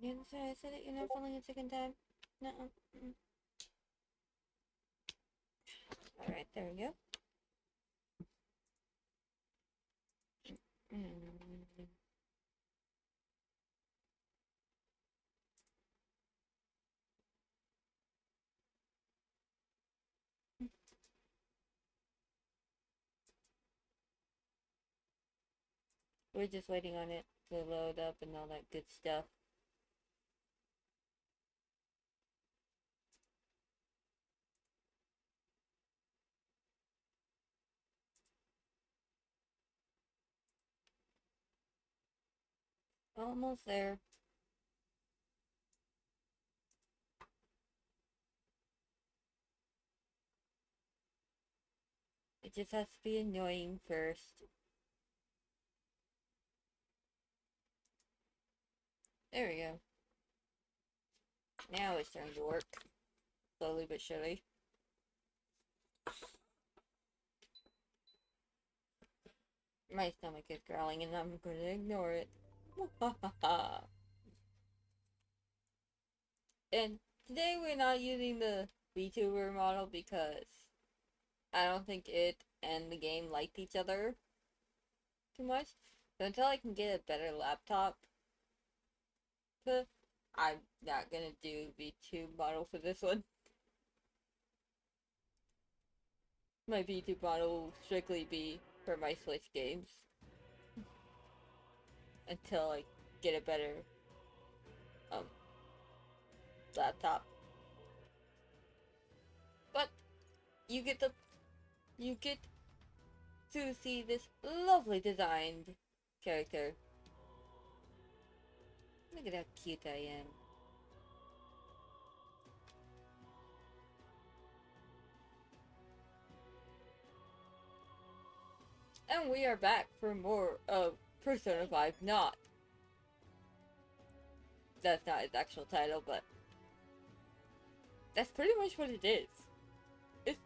Yeah, I said it, you're not falling a second time. No. Alright, there we go. Mm. We're just waiting on it to load up and all that good stuff. Almost there. It just has to be annoying first. There we go. Now it's starting to work. Slowly but surely. My stomach is growling and I'm gonna ignore it. And today we're not using the VTuber model because I don't think it and the game liked each other too much. So until I can get a better laptop, I'm not gonna do VTube model for this one. My VTube model will strictly be for my Switch games until I get a better um laptop. But you get to see this lovely designed character. Look at how cute I am. And we are back for more of Persona 5 Not. That's not its actual title, but that's pretty much what it is. It's,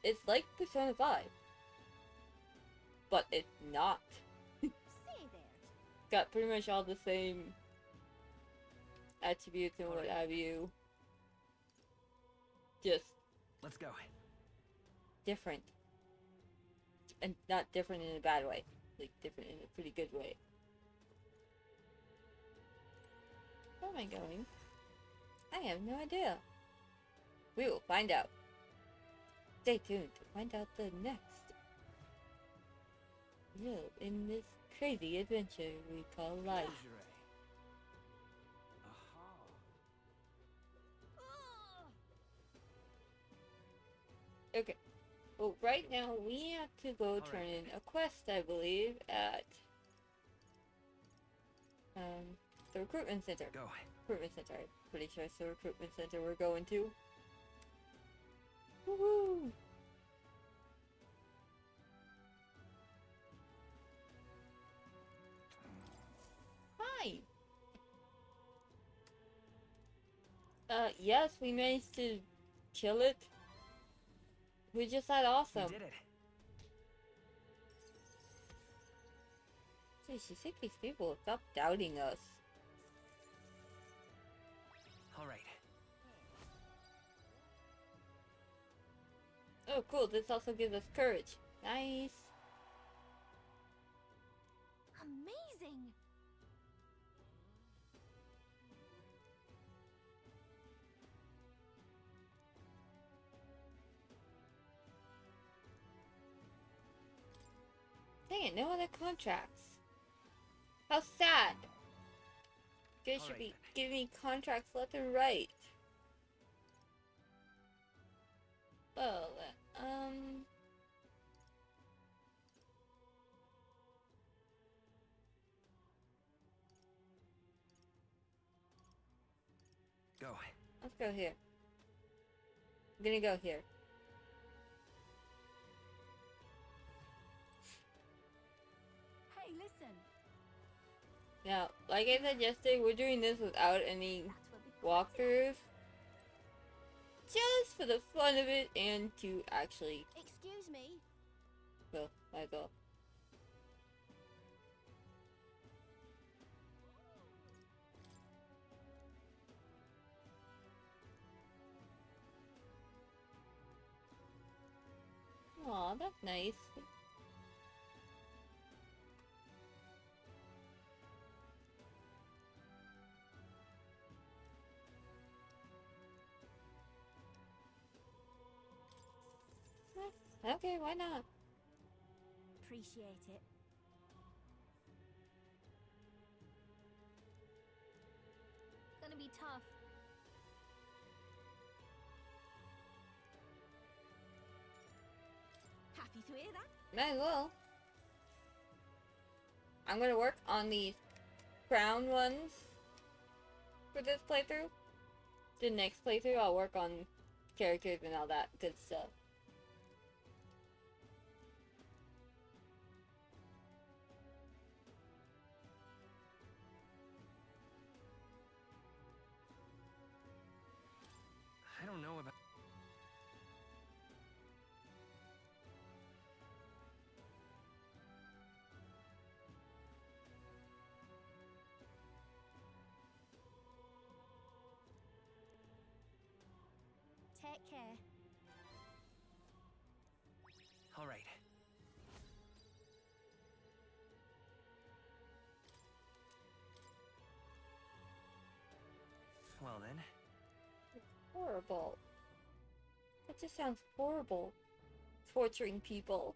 it's like Persona 5, but it's not. Got pretty much all the same attributes and what have you. Just let's go. Different. And not different in a bad way. Like different in a pretty good way. Where am I going? I have no idea. We will find out. Stay tuned to find out the next live in this crazy adventure we call life. Okay. Well, right now we have to go turn in a quest, I believe, at the recruitment center. Go. Recruitment center. I'm pretty sure it's the recruitment center we're going to. Woohoo! Hi! Yes, we managed to kill it. We just had awesome. We did it. Geez, you think these people will stop doubting us. Alright. Oh, cool. This also gives us courage. Nice. Amazing! Dang it, no other contracts. How sad. You guys should be giving me contracts left and right. Well, Go. let's go here. I'm gonna go here. Hey, listen. Now, like I said yesterday, we're doing this without any walkthroughs. Just for the fun of it and to actually... Excuse me. Well, might as well. Aw, that's nice. Okay, why not? Appreciate it. Gonna be tough. Happy to hear that. Might as well. I'm gonna work on these crown ones for this playthrough. The next playthrough, I'll work on characters and all that good stuff. I don't know about... Take care. All right. Well then. Horrible. That just sounds horrible. Torturing people.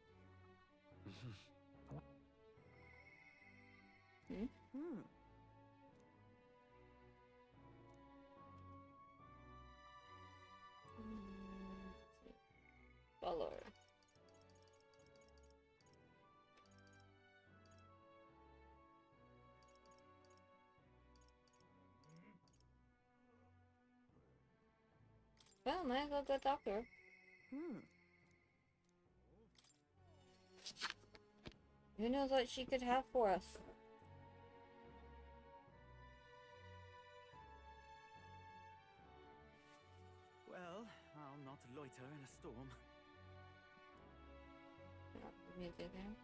Hmm? Hmm. Follower. Well, might as well go talk to her. Hmm. Who knows what she could have for us? Well, I'll not loiter in a storm. Music there.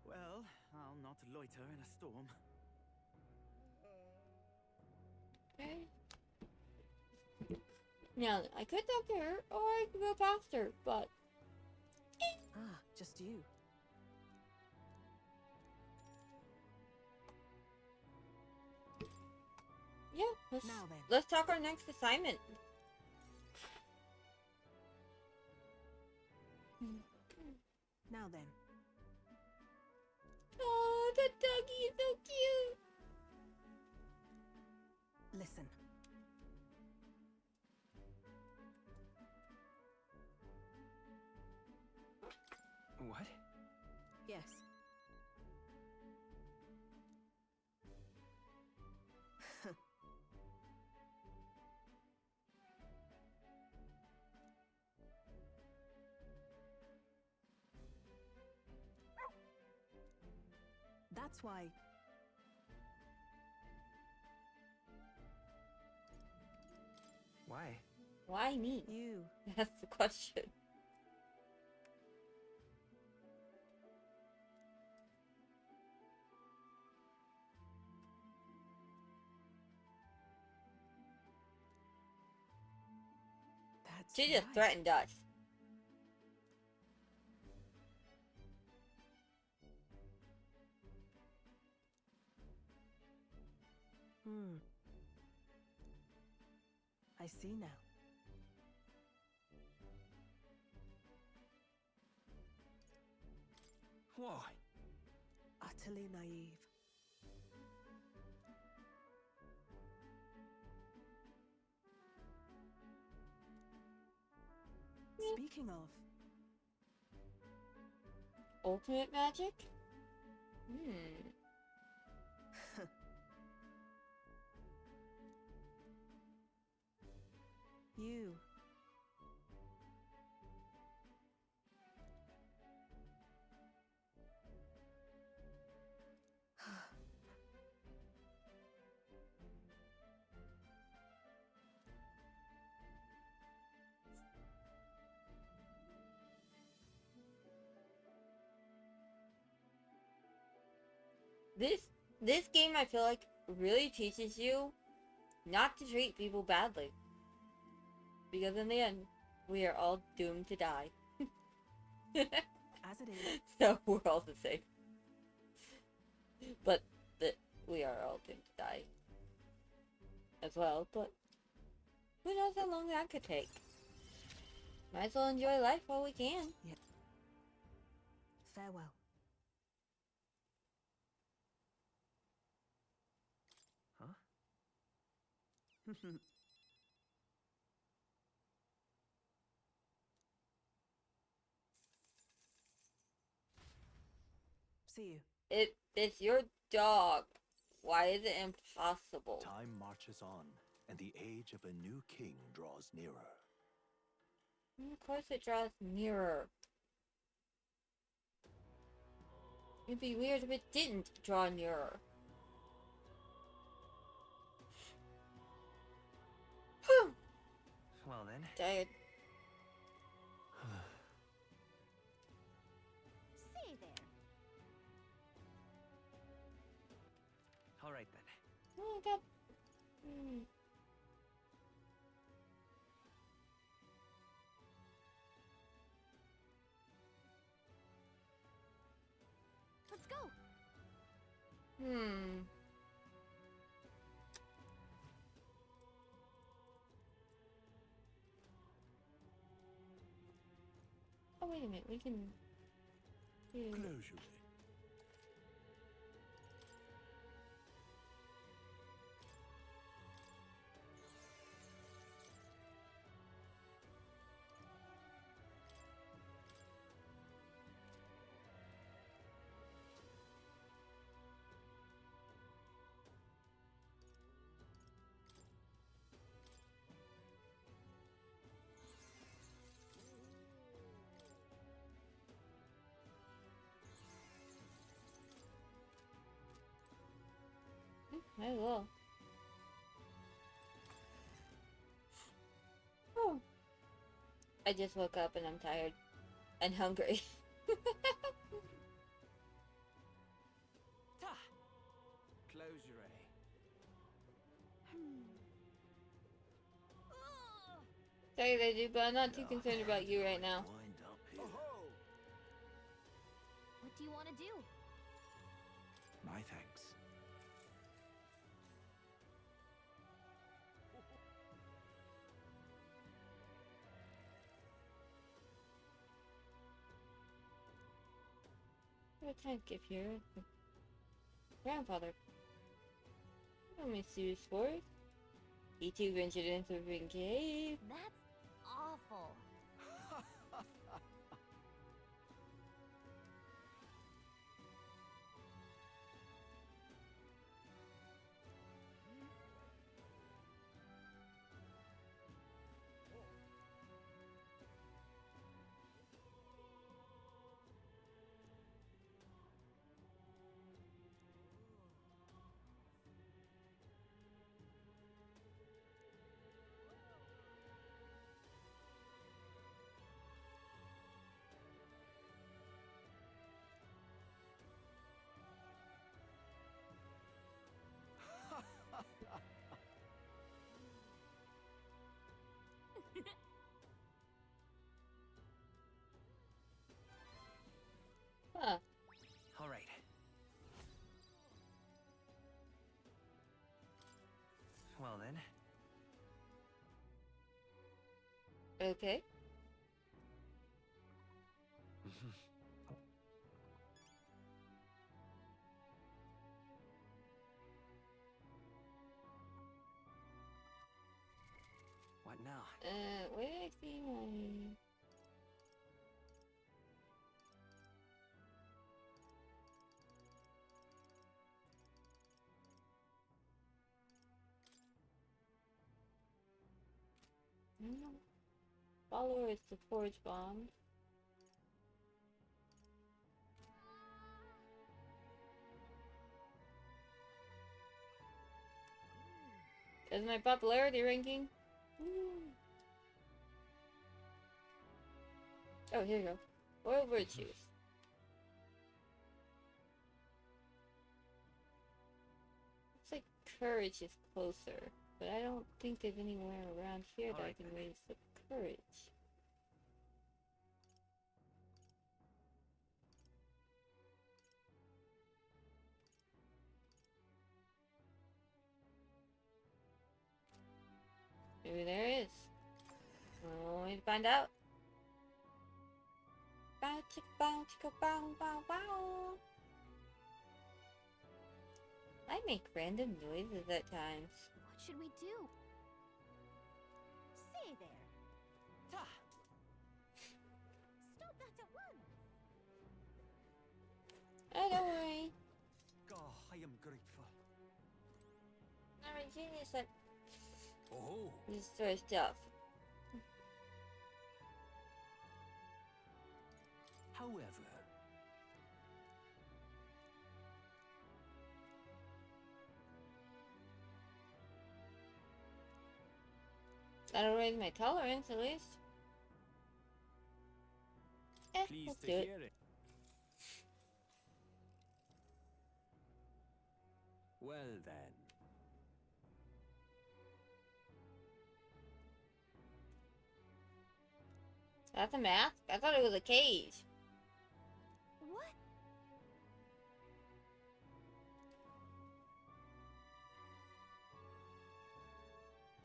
Well, I'll not loiter in a storm. Okay. Now, I could talk to her, or I could go past her, but Ah, just you. yeah, let's, Now then. let's talk our next assignment. Now then. Oh, the doggy is so cute. Listen. What? Yes. That's why. Why? Why me? You. That's the question. That's She just right. threatened us. Hmm. I see now. Whoa. Utterly naive. Speaking of, Ultimate magic? Hmm. you. This game I feel like really teaches you not to treat people badly. Because in the end, we are all doomed to die. As it is. So we're all the same. But we are all doomed to die as well, but who knows how long that could take. Might as well enjoy life while we can. Farewell. Huh? See you. It's your dog. Why is it impossible? Time marches on, and the age of a new king draws nearer. Of course it draws nearer. It'd be weird if it didn't draw nearer. Whew! Well then. Tired. Say there. All right then. Oh, I got... Let's go. Oh, wait a minute. We can... do... Close your eyes. I will. Oh. I just woke up and I'm tired. And hungry. Ta! Close your eye. Sorry, lady, but I'm not too concerned about you right now. Wind up here. What do you want to do? My thanks. What time gift here? Grandfather. Let me see this for it. He too ventured into the ring cave. That's awful. Huh. All right. Well then. Okay. What now? Where did I see my... Follower is the forge bomb. Is my popularity ranking? Ooh. Oh, here you go. Royal virtues. It's like courage is closer, but I don't think there's anywhere around here that I Alright can then. raise the courage. Maybe there is. We'll wait to find out. Bow chicka bow chicka bow bow bow. I make random noises at times. What should we do? Say there. Ta! Stop that at once. Oh, don't worry. Oh, I am grateful. I'm a genius at Oh, this sort of stuff. however, That'll raise my tolerance at least. Let's Pleased to do it. hear it. Well then. That's a mask? I thought it was a cage. What?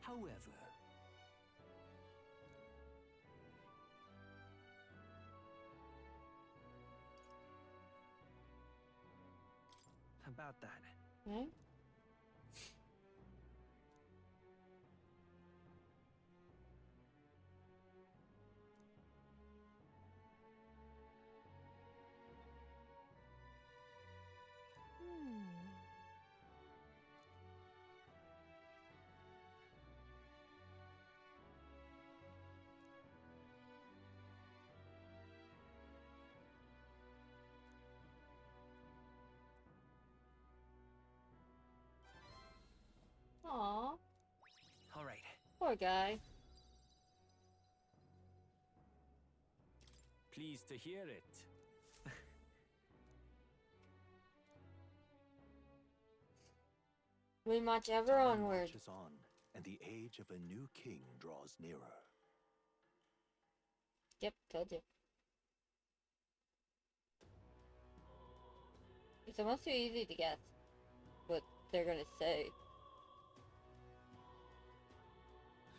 however, About that. Hmm? Aw, All right. poor guy. Pleased to hear it. We march ever time onward. marches on, and the age of a new king draws nearer. Yep, told you. It's almost too easy to guess what they're gonna say.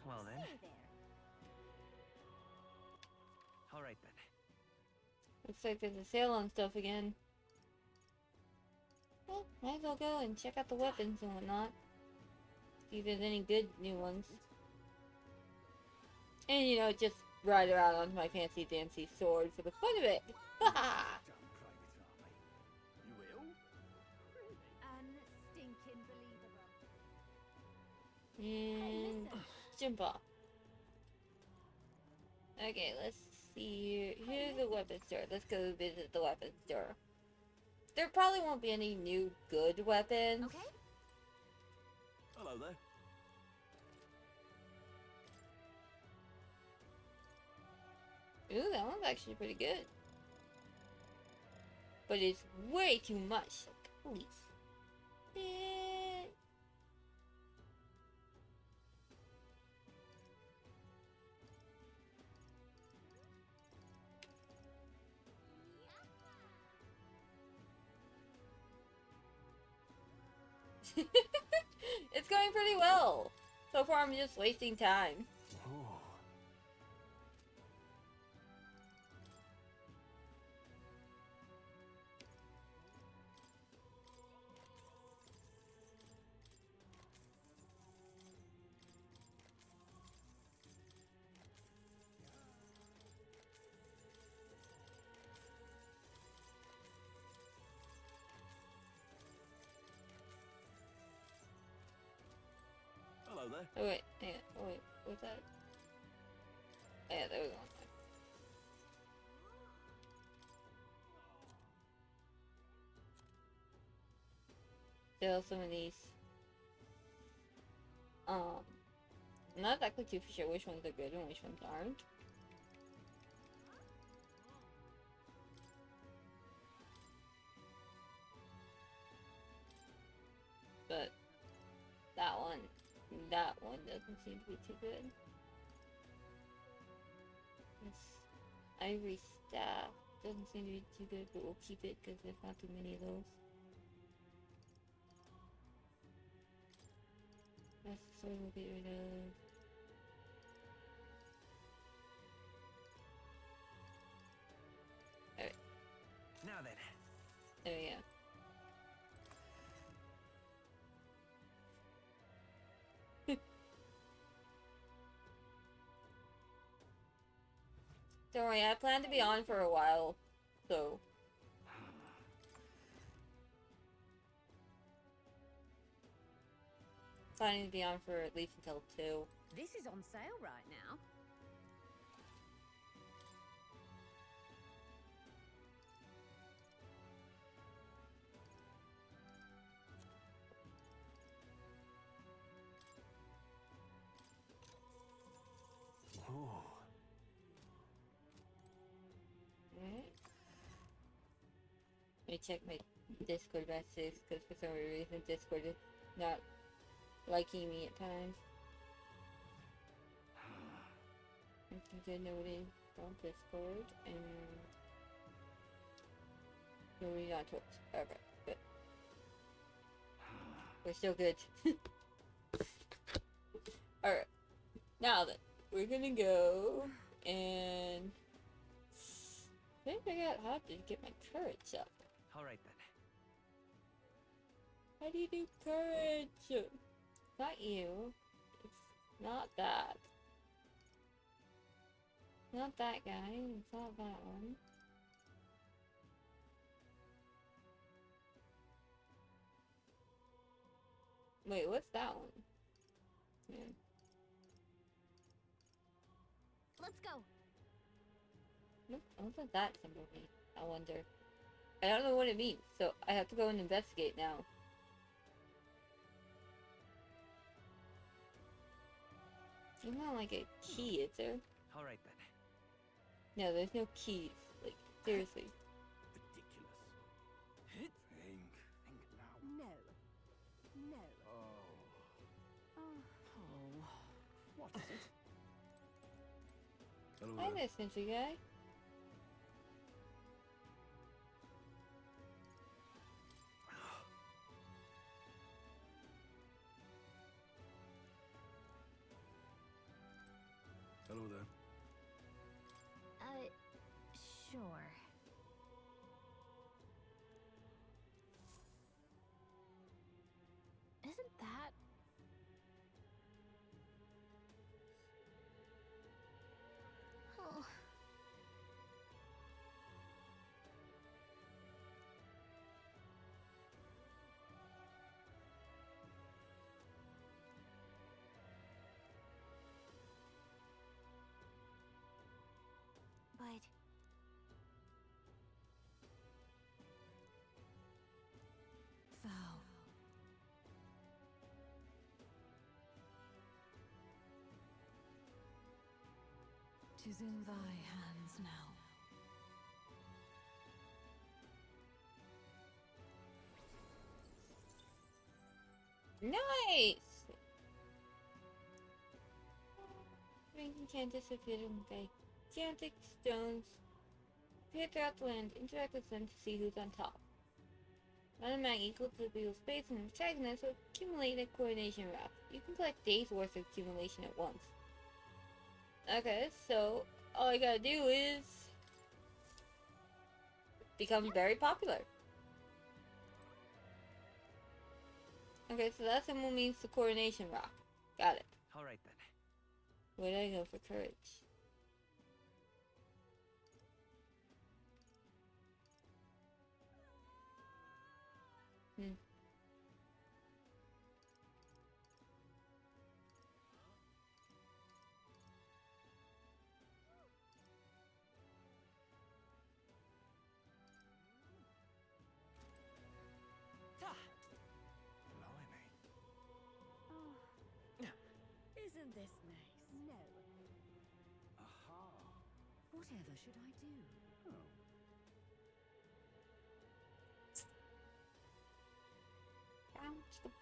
Well then. Say there. All right then. Looks like there's a sale on stuff again. Well, might as well go and check out the weapons and whatnot. See if there's any good new ones. And you know, just ride around on my fancy dancy sword for the fun of it. Damn private eye. You will? Unstinking believable. And listen. jump off. Okay, let's see here. Here's the weapon store. Let's go visit the weapon store. There probably won't be any new good weapons. Okay? Hello there. Ooh, that one's actually pretty good. But it's way too much. Like, please. Eh. It's going pretty well. So far, I'm just wasting time. Oh, hello there. Oh wait, hang on. Oh wait, what's that? Oh, yeah, there we go. Sell some of these. I'm not exactly too sure which ones are good and which ones aren't. But doesn't seem to be too good. This ivory staff doesn't seem to be too good, but we'll keep it because there's not too many of those. That's the sword we'll get rid of. Alright. Now then. There we go. Don't worry, I plan to be on for a while, so. Planning to be on for at least until 2. This is on sale right now. Oh, Alright. Let me check my Discord messages, because for some reason Discord is not liking me at times. I think I noted from Discord, and nobody on Twitch. Okay, good. We're still good. Alright. Now then, we're gonna go and I think I got how to get my courage up. All right then. How do you do courage? Not you. It's not that. Not that guy. It's not that one. Wait, what's that one? Yeah. Let's go. What does that symbol mean? I wonder. I don't know what it means, so I have to go and investigate now. There's not like a key, is there? All right then. No, there's no keys. Like, seriously. Ridiculous. Think now. No. No. Oh. Oh. What is it? hello Hi there. there, Sentry Guy. Hello there. Sure. Isn't that... Oh. But... Vow. "'Tis in thy hands now." Nice! Ranking can't disappear from the gigantic stones appear throughout the land. Interact with them to see who's on top. Not a mag equal to the beetle space and protagonist will accumulate a coordination wrap. You can collect days worth of accumulation at once. Okay, so all I gotta do is become very popular. Okay, so that symbol means the coordination rock. Got it. All right then. Where did I go for courage? Blimey. Isn't this nice? No. Aha. Whatever should I do? Oh.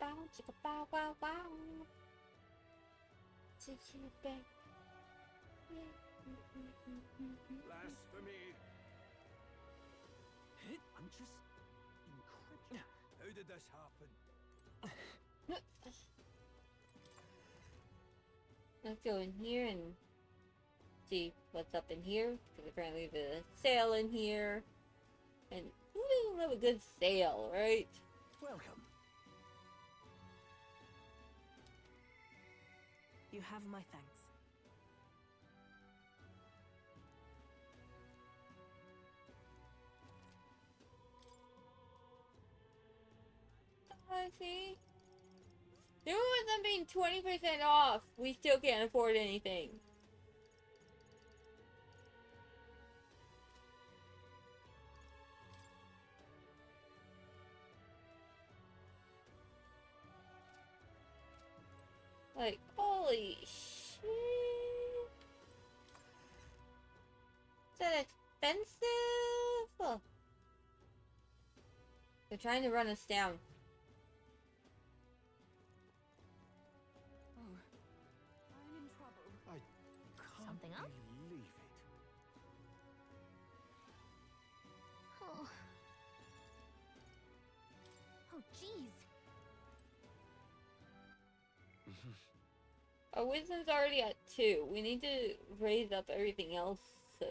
Bow, chicka bow, wow, wow. back. Blasphemy! I'm just incredulous. How did this happen? Let's go in here and see what's up in here, because apparently there's a sale in here. And who doesn't love a good sale, right? Welcome. You have my thanks. I see. Even with them being 20% off, we still can't afford anything. Like, holy shit. Is that expensive? Oh. They're trying to run us down. Oh, I'm in trouble. I can't Something up? believe it. Oh. Oh, jeez. Our wisdom's already at 2. We need to raise up everything else. So.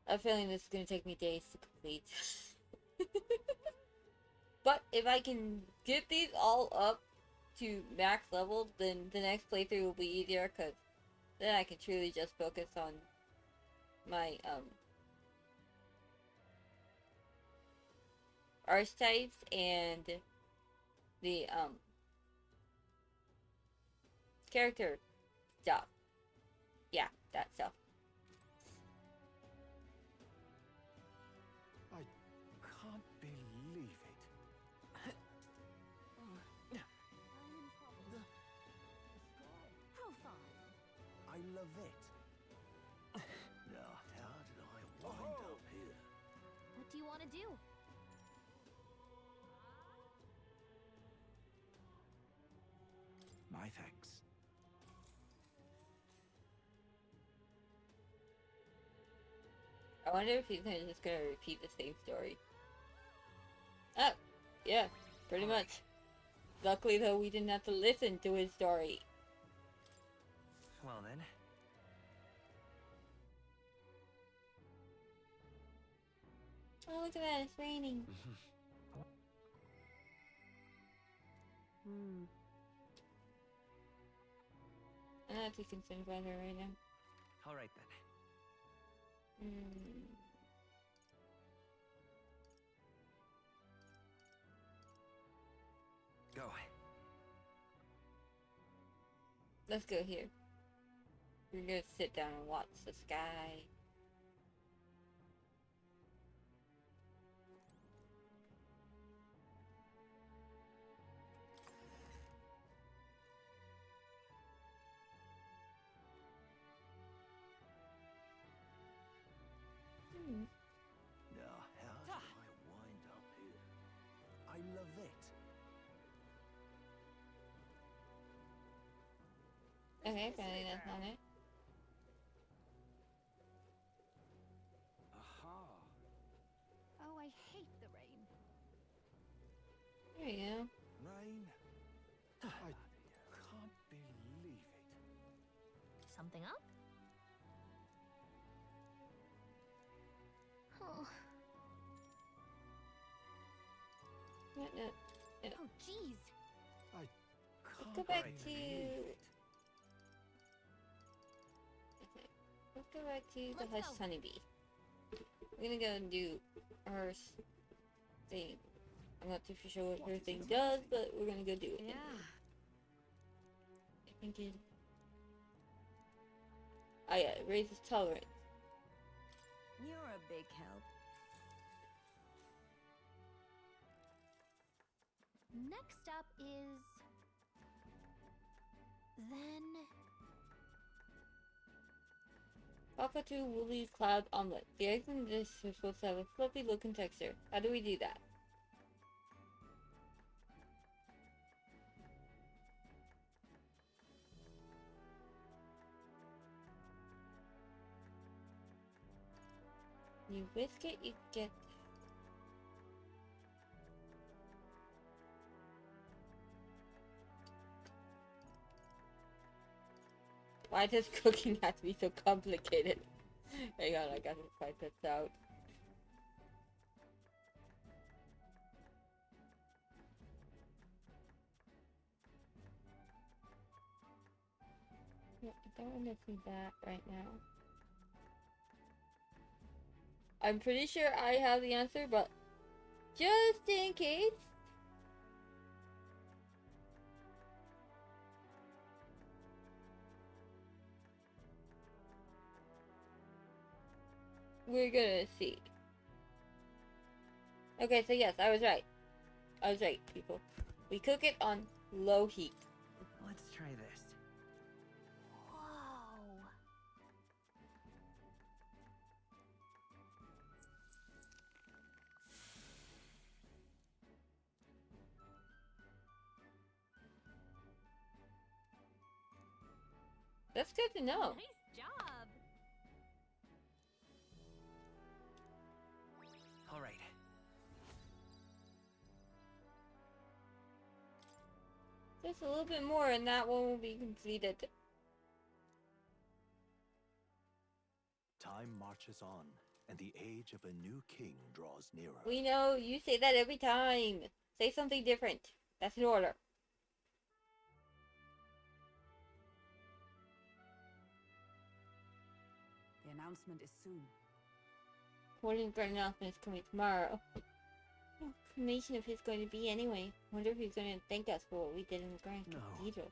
I have a feeling this is going to take me days to complete. But if I can get these all up to max level, then the next playthrough will be easier, because then I can truly just focus on my archetypes and the character stuff. Yeah, that stuff. I can't believe it. I'm in trouble. How fun. I love it. Now, how did I wind up here? What do you want to do? My thanks. I wonder if he's just gonna repeat the same story. Oh, yeah, pretty much. Luckily though, we didn't have to listen to his story. Well then. Oh, look at that, it's raining. I'm not too concerned about her right now. All right then. Go. Let's go here. We're gonna sit down and watch the sky. Now, how did I wind up here? I love it. Okay, apparently that's not it. Aha! Oh, I hate the rain. There you go. Rain? I can't believe it. Something up? Oh, No, no. oh, jeez. I can't Go back believe to... it. Okay. Let's go back to the Let's Hush go. Honeybee. We're gonna go and do her thing. I'm not too sure what her thing does, but we're gonna go do it. Yeah. I think it... Oh yeah, it raises tolerance. You're a big help. Next up is... Then... Cockatoo Woolly Cloud Omelette. The eggs in this are supposed to have a fluffy look and texture. How do we do that? You whisk it, you get. Why does cooking have to be so complicated? Hang on, I gotta find this out. Yeah, I don't want to see that right now. I'm pretty sure I have the answer, but just in case. We're gonna see. Okay, so yes, I was right. I was right, people. We cook it on low heat. Let's try this. Whoa. That's good to know. Nice job. All right. Just a little bit more and that one will be completed. Time marches on, and the age of a new king draws nearer. We know, you say that every time. Say something different. That's an order. The announcement is soon. Important announcement is coming tomorrow. What information of his going to be anyway? Wonder if he's going to thank us for what we did in the Grand No. Cathedral.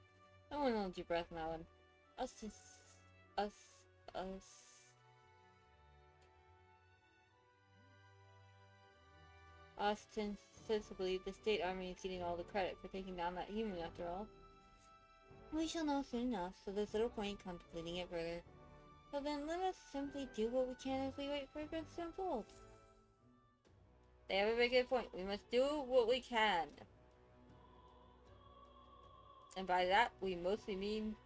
I want to hold your breath, Malin. Us. Ostensibly, the state army is getting all the credit for taking down that human after all. We shall know soon enough, so there's little point contemplating it further. So then let us simply do what we can as we wait for events to unfold. They have a very good point. We must do what we can. And by that, we mostly mean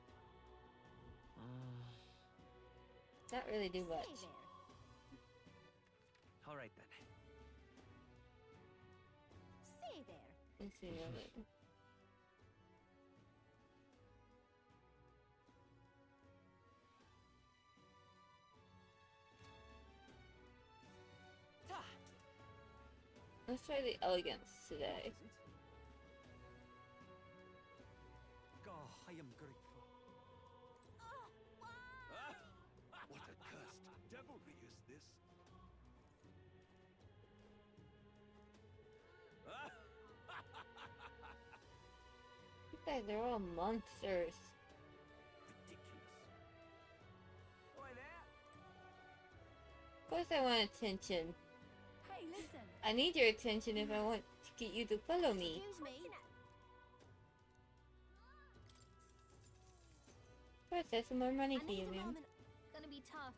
not really do much. Stay there. All right then. Stay there. Let's see what it- Let's try the elegance today. Oh, I am grateful. What a cursed devilry is this? You guys are all monsters. Ridiculous. Oi there. Of course I want attention. Hey, listen. I need your attention if I want to get you to follow me. Excuse me. Of course, there's some more money I for need you, a ma'am. moment. Gonna be tough.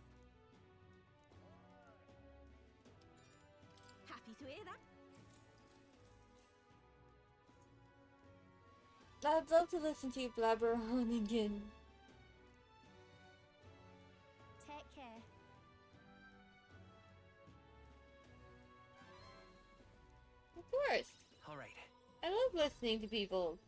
Happy to hear that. I'd love to listen to you blabber on again. Take care. Of course. All right. I love listening to people.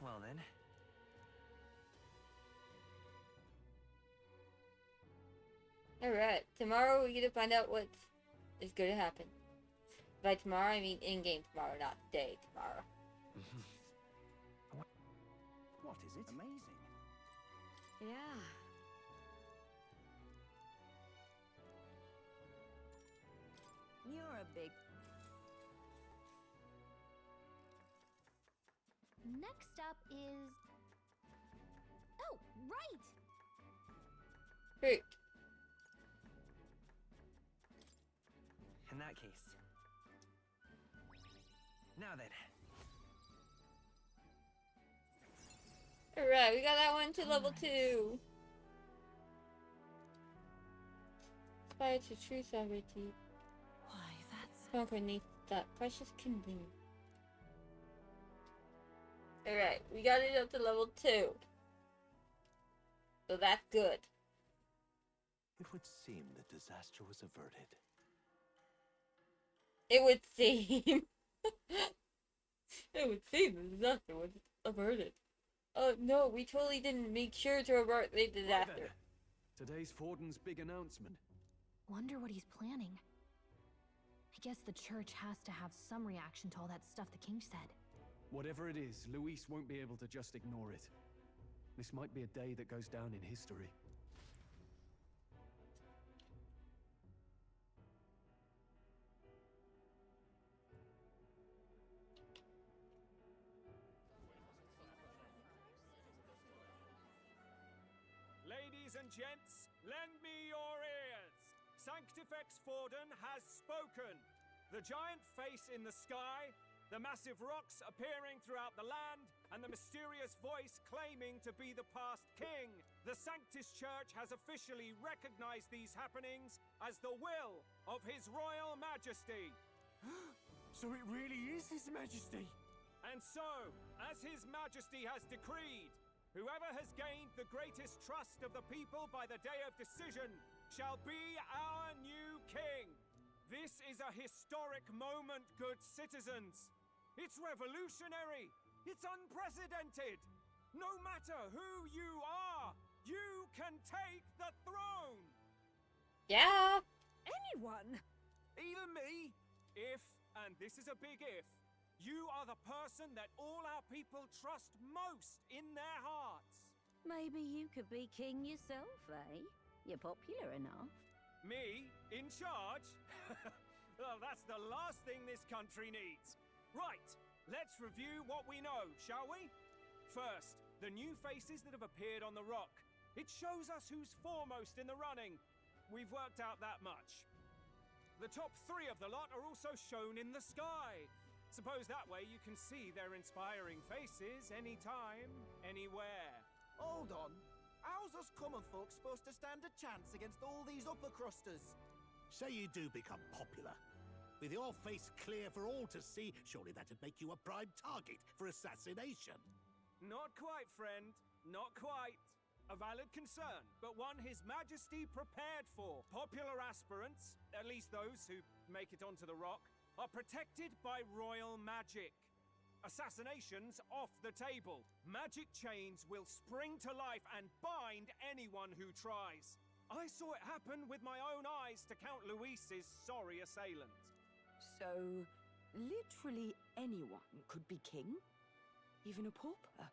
Well then. Alright, tomorrow we get to find out what is going to happen. By tomorrow, I mean in-game tomorrow, not day tomorrow. What is it? Amazing. Yeah. You're a big... Next up is... Oh, right! Fruit. In that case. Now then. Alright, we got that one to level 2. Aspire to true sovereignty. Why, that's... Conquer beneath that precious kindling. Alright, we got it up to level 2. So that's good. It would seem the disaster was averted. It would seem. It would seem the disaster was averted. Oh no, we totally didn't make sure to avert the disaster. Today's Forden's big announcement. Wonder what he's planning. I guess the church has to have some reaction to all that stuff the king said. Whatever it is, Luis won't be able to just ignore it. This might be a day that goes down in history. Ladies and gents, lend me your ears. Sanctifex Forden has spoken. The giant face in the sky, the massive rocks appearing throughout the land, and the mysterious voice claiming to be the past king. The Sanctus Church has officially recognized these happenings as the will of His Royal Majesty. So it really is His Majesty. And so, as His Majesty has decreed, whoever has gained the greatest trust of the people by the day of decision shall be our new king. This is a historic moment, good citizens. It's revolutionary. It's unprecedented. No matter who you are, you can take the throne. Yeah. Anyone? Even me. If, and this is a big if, you are the person that all our people trust most in their hearts. Maybe you could be king yourself, eh? You're popular enough. Me? In charge? Well, that's the last thing this country needs. Right, let's review what we know, shall we? First, the new faces that have appeared on the rock. It shows us who's foremost in the running. We've worked out that much. The top 3 of the lot are also shown in the sky. Suppose that way you can see their inspiring faces anytime, anywhere. Hold on. How's us common folk supposed to stand a chance against all these upper crusters? Say you do become popular. With your face clear for all to see, surely that'd make you a prime target for assassination. Not quite, friend. Not quite. A valid concern, but one His Majesty prepared for. Popular aspirants, at least those who make it onto the rock, are protected by royal magic. Assassinations off the table. Magic chains will spring to life and bind anyone who tries. I saw it happen with my own eyes to Count Luis's sorry assailant. So, literally anyone could be king? Even a pauper?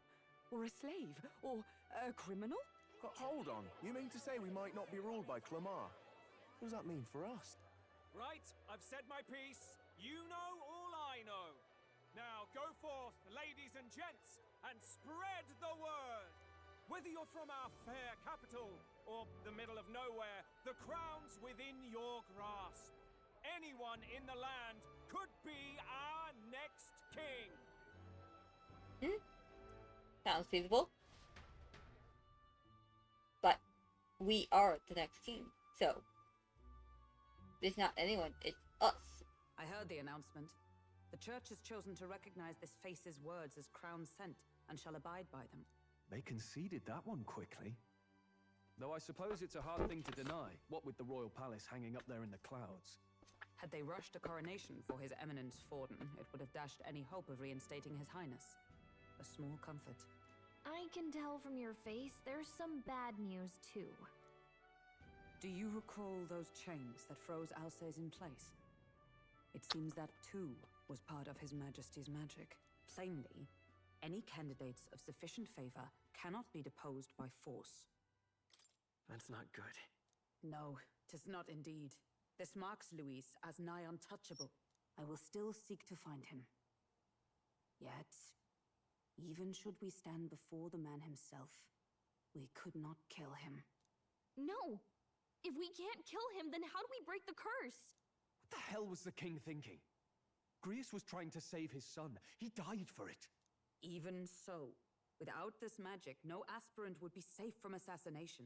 Or a slave? Or a criminal? Hold on. You mean to say we might not be ruled by Clamar? What does that mean for us? Right, I've said my piece. You know all I know. Now go forth, ladies and gents, and spread the word. Whether you're from our fair capital or the middle of nowhere, the crown's within your grasp. Anyone in the land could be our next king. Sounds feasible. But we are the next king, so it's not anyone, it's us. I heard the announcement. The church has chosen to recognize this face's words as crown sent and shall abide by them. They conceded that one quickly. Though I suppose it's a hard thing to deny, what with the royal palace hanging up there in the clouds. Had they rushed a coronation for His Eminence Forden, it would have dashed any hope of reinstating His Highness. A small comfort. I can tell from your face there's some bad news too. Do you recall those chains that froze Alsace in place? It seems that too was part of His Majesty's magic. Plainly, any candidates of sufficient favor cannot be deposed by force. That's not good. No, 'tis not indeed. This marks Luis as nigh untouchable. I will still seek to find him. Yet, even should we stand before the man himself, we could not kill him. No! If we can't kill him, then how do we break the curse? What the hell was the king thinking? Grius was trying to save his son. He died for it. Even so, without this magic, no aspirant would be safe from assassination,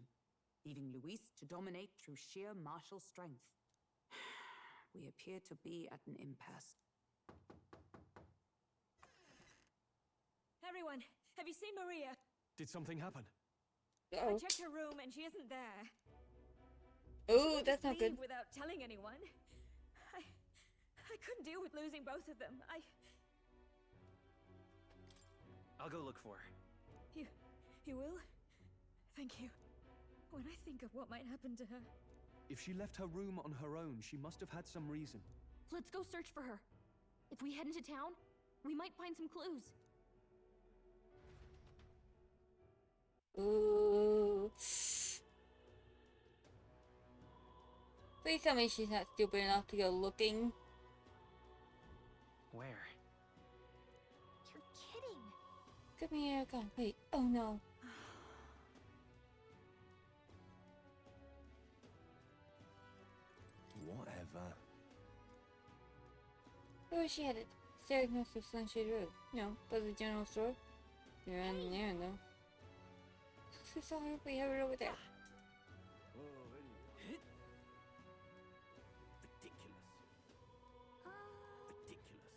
leaving Luis to dominate through sheer martial strength. We appear to be at an impasse. Everyone, have you seen Maria? Did something happen? I Oh, checked her room and she isn't there. oh, She that's wouldn't not good. leave without telling anyone. I couldn't deal with losing both of them. I'll go look for her. You will? Thank you. When I think of what might happen to her. If she left her room on her own, she must have had some reason. Let's go search for her. If we head into town, we might find some clues. Ooh. Please tell me she's not stupid enough to go looking. Where? You're kidding. Give me a gun. Wait. Oh no. Whatever. Where was she headed? Stairs north of Sunshade Road. No, but the general store. You're in there, though. So sorry, we have it over there. Ridiculous. Ridiculous.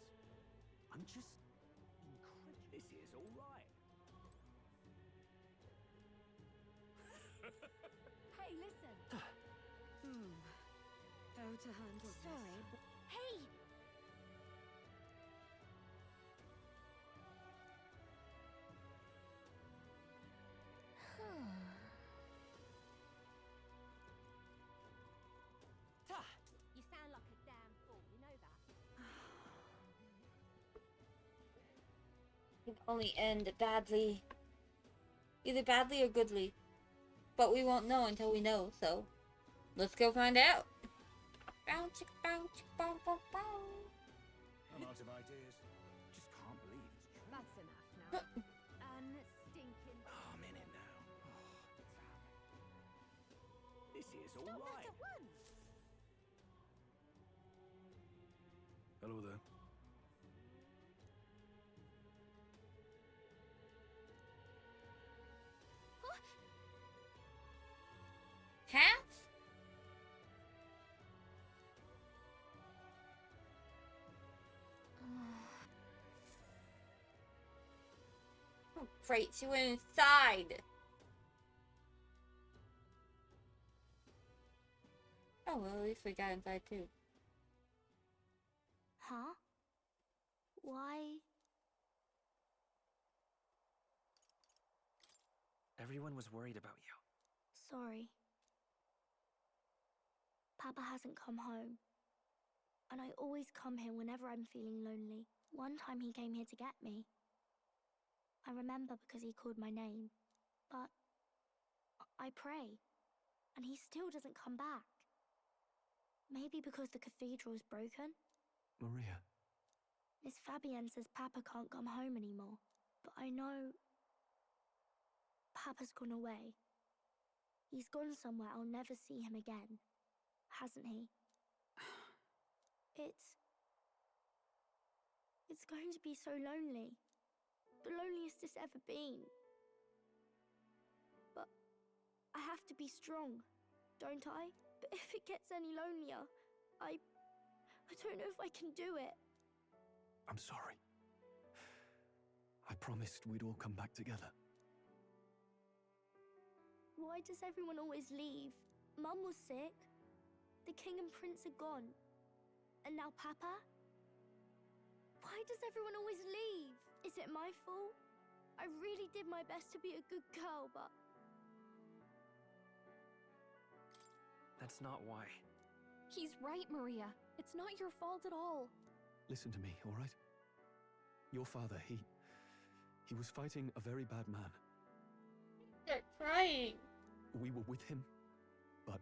I'm just incredulous. This is all right. Hey, listen. How to handle Sorry. Hey! You sound like a damn fool, you know that. It can only end badly. Either badly or goodly. But we won't know until we know, so let's go find out. Bounce, bounce, bounce, bounce, bounce. I'm out of ideas. Just can't believe it's true. That's enough now. Unstinking. Oh, I'm in it now. Oh, damn. This is all Stop right. that at once! Hello there. Half? Oh, great, she went inside. Oh, well, at least we got inside too. Huh? Why? Everyone was worried about you. Sorry. Papa hasn't come home. And I always come here whenever I'm feeling lonely. One time he came here to get me. I remember because he called my name. But I pray. And he still doesn't come back. Maybe because the cathedral's broken? Maria. Miss Fabienne says Papa can't come home anymore. But I know Papa's gone away. He's gone somewhere I'll never see him again. Hasn't he? It's going to be so lonely. The loneliest it's ever been. But I have to be strong, don't I? But if it gets any lonelier, I don't know if I can do it. I'm sorry. I promised we'd all come back together. Why does everyone always leave? Mum was sick. The king and prince are gone. And now Papa? Why does everyone always leave? Is it my fault? I really did my best to be a good girl, but... That's not why. He's right, Maria. It's not your fault at all. Listen to me, all right? Your father, he was fighting a very bad man. They're crying. We were with him, but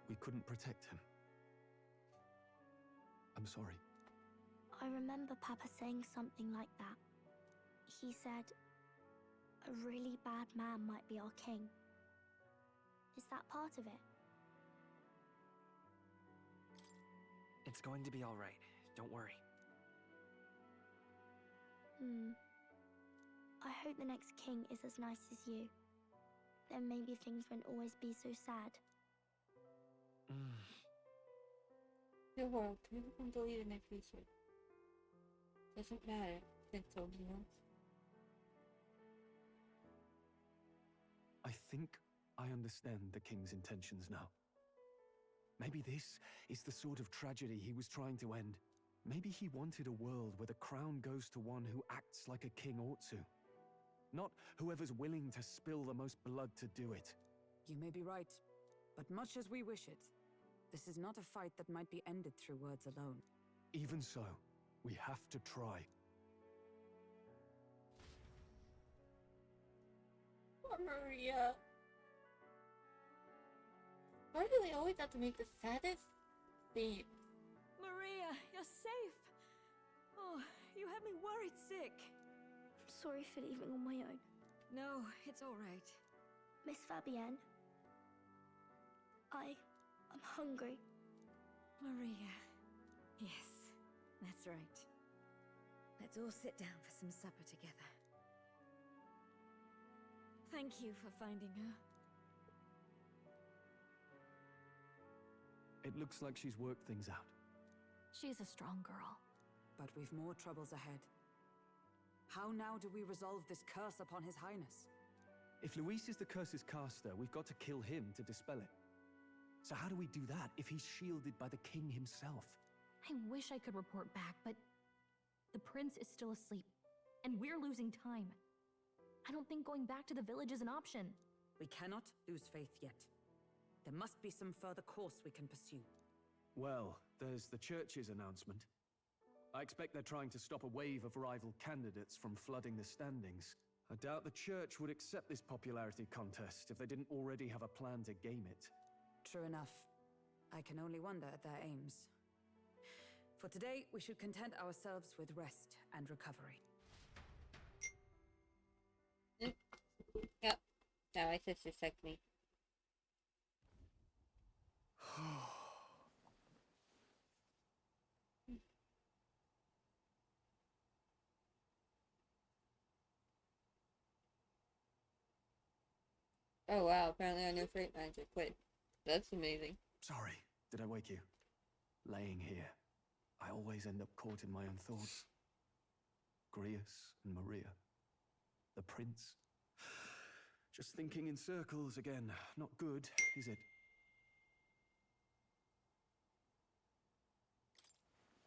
we couldn't protect him. I'm sorry. I remember Papa saying something like that. He said, a really bad man might be our king. Is that part of it? It's going to be all right. Don't worry. I hope the next king is as nice as you. Then maybe things won't always be so sad. The world couldn't believe in their future. Doesn't matter, Prince told me once. think I understand the king's intentions now. Maybe this is the sort of tragedy he was trying to end. Maybe he wanted a world where the crown goes to one who acts like a king ought to. Not whoever's willing to spill the most blood to do it. You may be right, but much as we wish it, this is not a fight that might be ended through words alone. Even so, we have to try. Poor Maria. Why do we always have to make the saddest theme? Maria, you're safe. Oh, you had me worried sick. I'm sorry for leaving on my own. No, it's all right. Miss Fabienne, I'm hungry. Maria. Yes, that's right. Let's all sit down for some supper together. Thank you for finding her. It looks like she's worked things out. She's a strong girl. But we've more troubles ahead. How now do we resolve this curse upon His Highness? If Luis is the curse's caster, we've got to kill him to dispel it. So how do we do that if he's shielded by the king himself? I wish I could report back, but the prince is still asleep, and we're losing time. I don't think going back to the village is an option. We cannot lose faith yet. There must be some further course we can pursue. Well, there's the church's announcement. I expect they're trying to stop a wave of rival candidates from flooding the standings. I doubt the church would accept this popularity contest if they didn't already have a plan to game it. True enough. I can only wonder at their aims. For today, we should content ourselves with rest and recovery. Yep. Now my sister texted me. Oh wow, apparently our new freight manager quit. That's amazing. Sorry, did I wake you? Laying here, I always end up caught in my own thoughts. Grius and Maria. The prince. Just thinking in circles again. Not good, is it?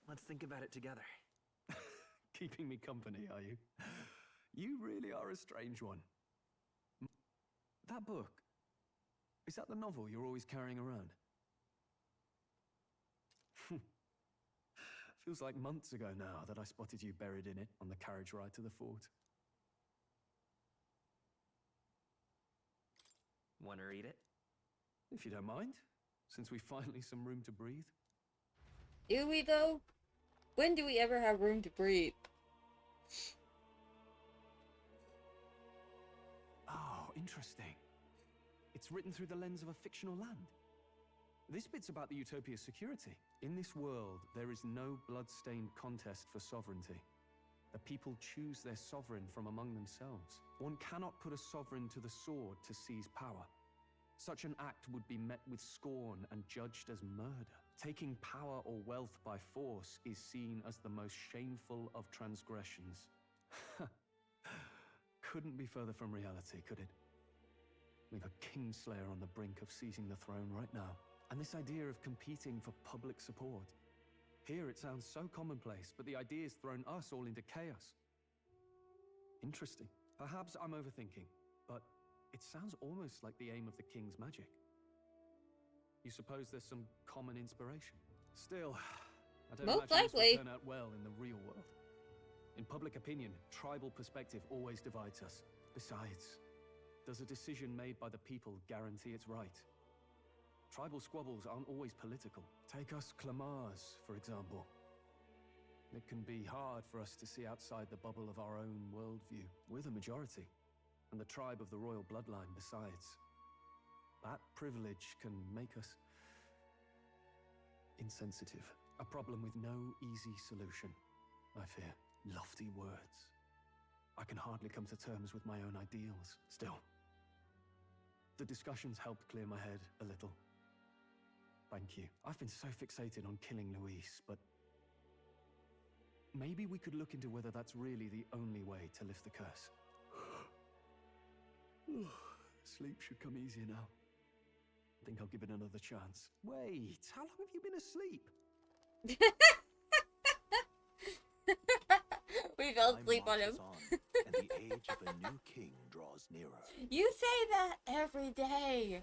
Let's think about it together. Keeping me company, are you? You really are a strange one. That book, is that the novel you're always carrying around? Feels like months ago now that I spotted you buried in it on the carriage ride to the fort. Want to read it? If you don't mind, since we finally some room to breathe. Do we though? When do we ever have room to breathe? Oh, interesting. It's written through the lens of a fictional land. This bit's about the Utopia's security. In this world, there is no blood-stained contest for sovereignty. The people choose their sovereign from among themselves. One cannot put a sovereign to the sword to seize power. Such an act would be met with scorn and judged as murder. Taking power or wealth by force is seen as the most shameful of transgressions. Couldn't be further from reality, could it? We've a kingslayer on the brink of seizing the throne right now. And this idea of competing for public support. Here it sounds so commonplace, but the idea's thrown us all into chaos. Interesting. Perhaps I'm overthinking, but it sounds almost like the aim of the king's magic. You suppose there's some common inspiration? Still, I don't Most imagine likely. this will turn out well in the real world. In public opinion, tribal perspective always divides us. Besides, does a decision made by the people guarantee it's right? Tribal squabbles aren't always political. Take us Clamars, for example. It can be hard for us to see outside the bubble of our own worldview. We're the majority, and the tribe of the royal bloodline besides. That privilege can make us insensitive. A problem with no easy solution, I fear. Lofty words. I can hardly come to terms with my own ideals. Still, the discussions helped clear my head a little. Thank you. I've been so fixated on killing Luis, but maybe we could look into whether that's really the only way to lift the curse. sleep should come easier now. I think I'll give it another chance. Wait, how long have you been asleep? We fell Time asleep on him. marches on, and the age of a new king draws nearer. You say that every day.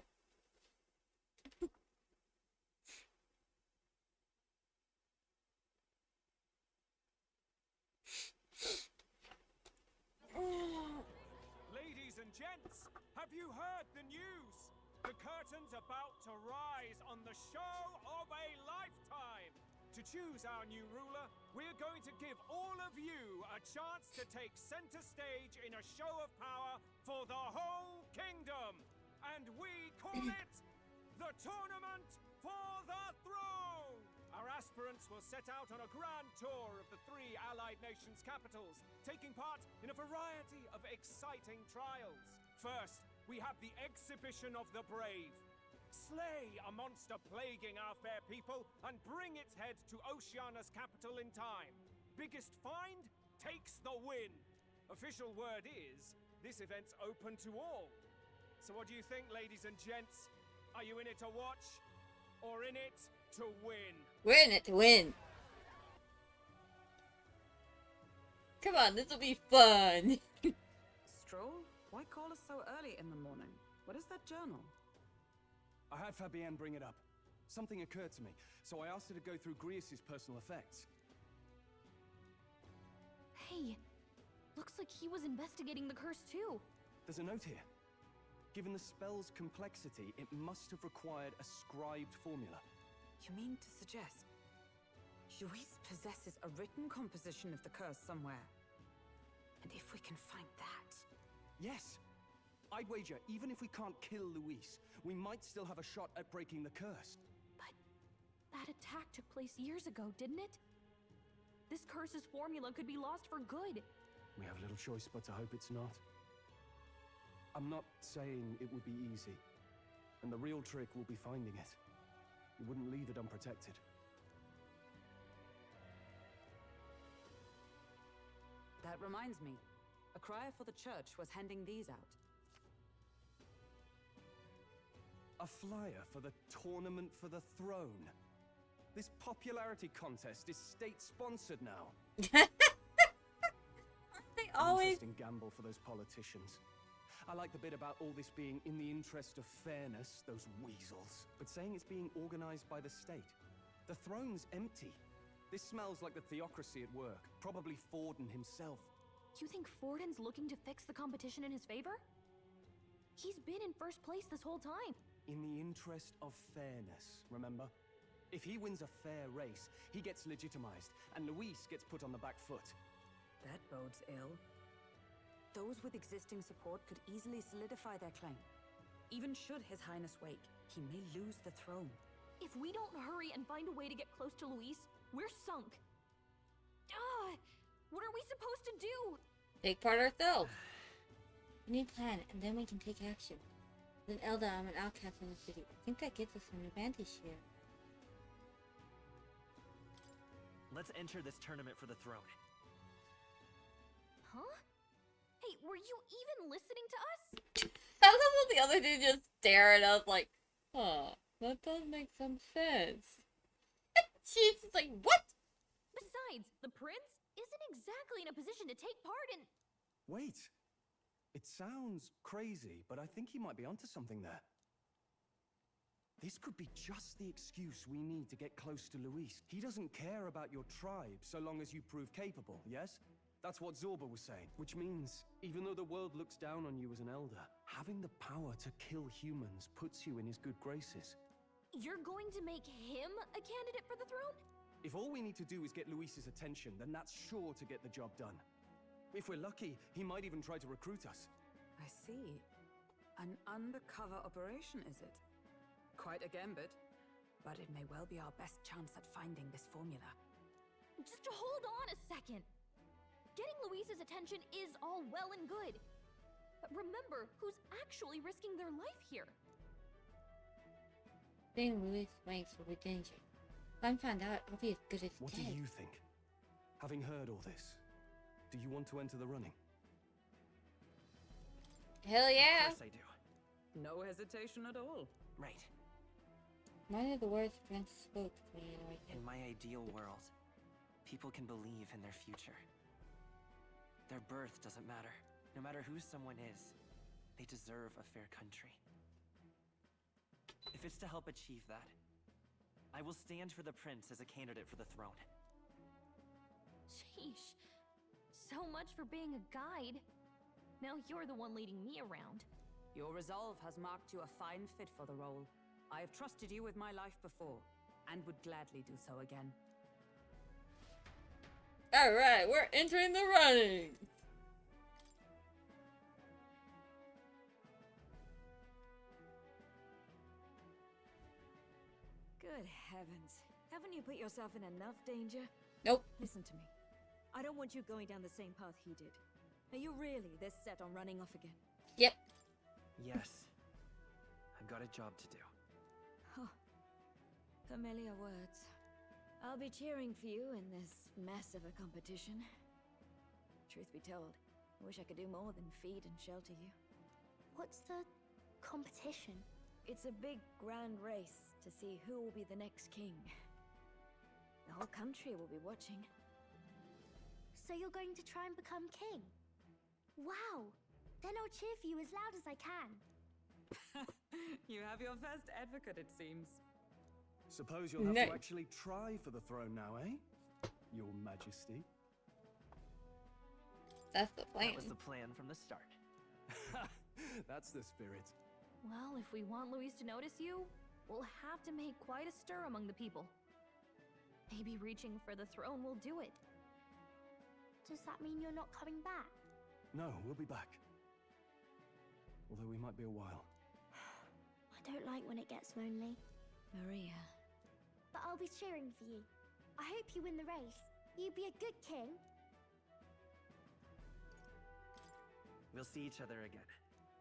Ladies and gents, have you heard the news? The curtain's about to rise on the show of a lifetime. To choose our new ruler, we're going to give all of you a chance to take center stage in a show of power for the whole kingdom. And we call it the Tournament for the Throne. Our aspirants will set out on a grand tour of the 3 allied nations' capitals, taking part in a variety of exciting trials. First, we have the Exhibition of the Brave. Slay a monster plaguing our fair people and bring its head to Oceania's capital in time. Biggest find takes the win. Official word is, this event's open to all. So what do you think, ladies and gents? Are you in it to watch, or in it to win? We're in it to win. Come on, this will be fun. Stroll? Why call us so early in the morning? What is that journal? I had Fabienne bring it up. Something occurred to me, so I asked her to go through Grius' personal effects. Hey, looks like he was investigating the curse too. There's a note here. Given the spell's complexity, it must have required a scribed formula. You mean to suggest Luis possesses a written composition of the curse somewhere? And if we can find that... Yes! I'd wager, even if we can't kill Luis, we might still have a shot at breaking the curse. But that attack took place years ago, didn't it? This curse's formula could be lost for good. We have little choice but to hope it's not. I'm not saying it would be easy, and the real trick will be finding it. We wouldn't leave it unprotected. That reminds me. A crier for the church was handing these out. A flyer for the Tournament for the Throne. This popularity contest is state-sponsored now. They always... Interesting gamble for those politicians. I like the bit about all this being in the interest of fairness, those weasels. But saying it's being organized by the state. The throne's empty. This smells like the theocracy at work. Probably Forden himself. You think Forden's looking to fix the competition in his favor? He's been in first place this whole time. In the interest of fairness, remember? If he wins a fair race, he gets legitimized, and Luis gets put on the back foot. That bodes ill. Those with existing support could easily solidify their claim. Even should His Highness wake, he may lose the throne. If we don't hurry and find a way to get close to Luis, we're sunk. What are we supposed to do? Take part ourselves. We need a plan, and then we can take action. Then Elda, I'm an outcast in the city. I think that gives us an advantage here. Let's enter this tournament for the throne. Huh? Hey, were you even listening to us? I love how the other dude just stare at us like, huh, that does make some sense. She's just like, what? Besides, the prince isn't exactly in a position to take part in... Wait. It sounds crazy, but I think he might be onto something there. This could be just the excuse we need to get close to Luis. He doesn't care about your tribe so long as you prove capable, yes? That's what Zorba was saying. Which means, even though the world looks down on you as an elder, having the power to kill humans puts you in his good graces. You're going to make him a candidate for the throne? If all we need to do is get Luis's attention, then that's sure to get the job done. If we're lucky, he might even try to recruit us. I see. An undercover operation, is it? Quite a gambit. But it may well be our best chance at finding this formula. Just hold on a second. Getting Luis's attention is all well and good. But remember who's actually risking their life here. Being Luis makes for good danger. If I'm found out, I'll be as good as What do dead. you think? Having heard all this, do you want to enter the running? Hell yeah! Of course I do. No hesitation at all. Right. Mine are the words Prince spoke to me right In my ideal world, people can believe in their future. Their birth doesn't matter. No matter who someone is, they deserve a fair country. If it's to help achieve that, I will stand for the prince as a candidate for the throne. Sheesh. So much for being a guide. Now you're the one leading me around. Your resolve has marked you a fine fit for the role. I have trusted you with my life before, and would gladly do so again. Alright, we're entering the running! Good heavens. Haven't you put yourself in enough danger? Nope. Listen to me. I don't want you going down the same path he did. Are you really this set on running off again? Yep. Yes. I've got a job to do. Huh. Familiar words. I'll be cheering for you in this mess of a competition. Truth be told, I wish I could do more than feed and shelter you. What's the competition? It's a big, grand race to see who will be the next king. The whole country will be watching. So you're going to try and become king? Wow! Then I'll cheer for you as loud as I can. You have your first advocate, it seems. Suppose you'll have No. to actually try for the throne now, eh? Your Majesty. That's the plan. That was the plan from the start. That's the spirit. Well, if we want Luis to notice you, we'll have to make quite a stir among the people. Maybe reaching for the throne will do it. Does that mean you're not coming back? No, we'll be back. Although we might be a while. I don't like when it gets lonely. Maria. But I'll be cheering for you. I hope you win the race. You be a good king. We'll see each other again.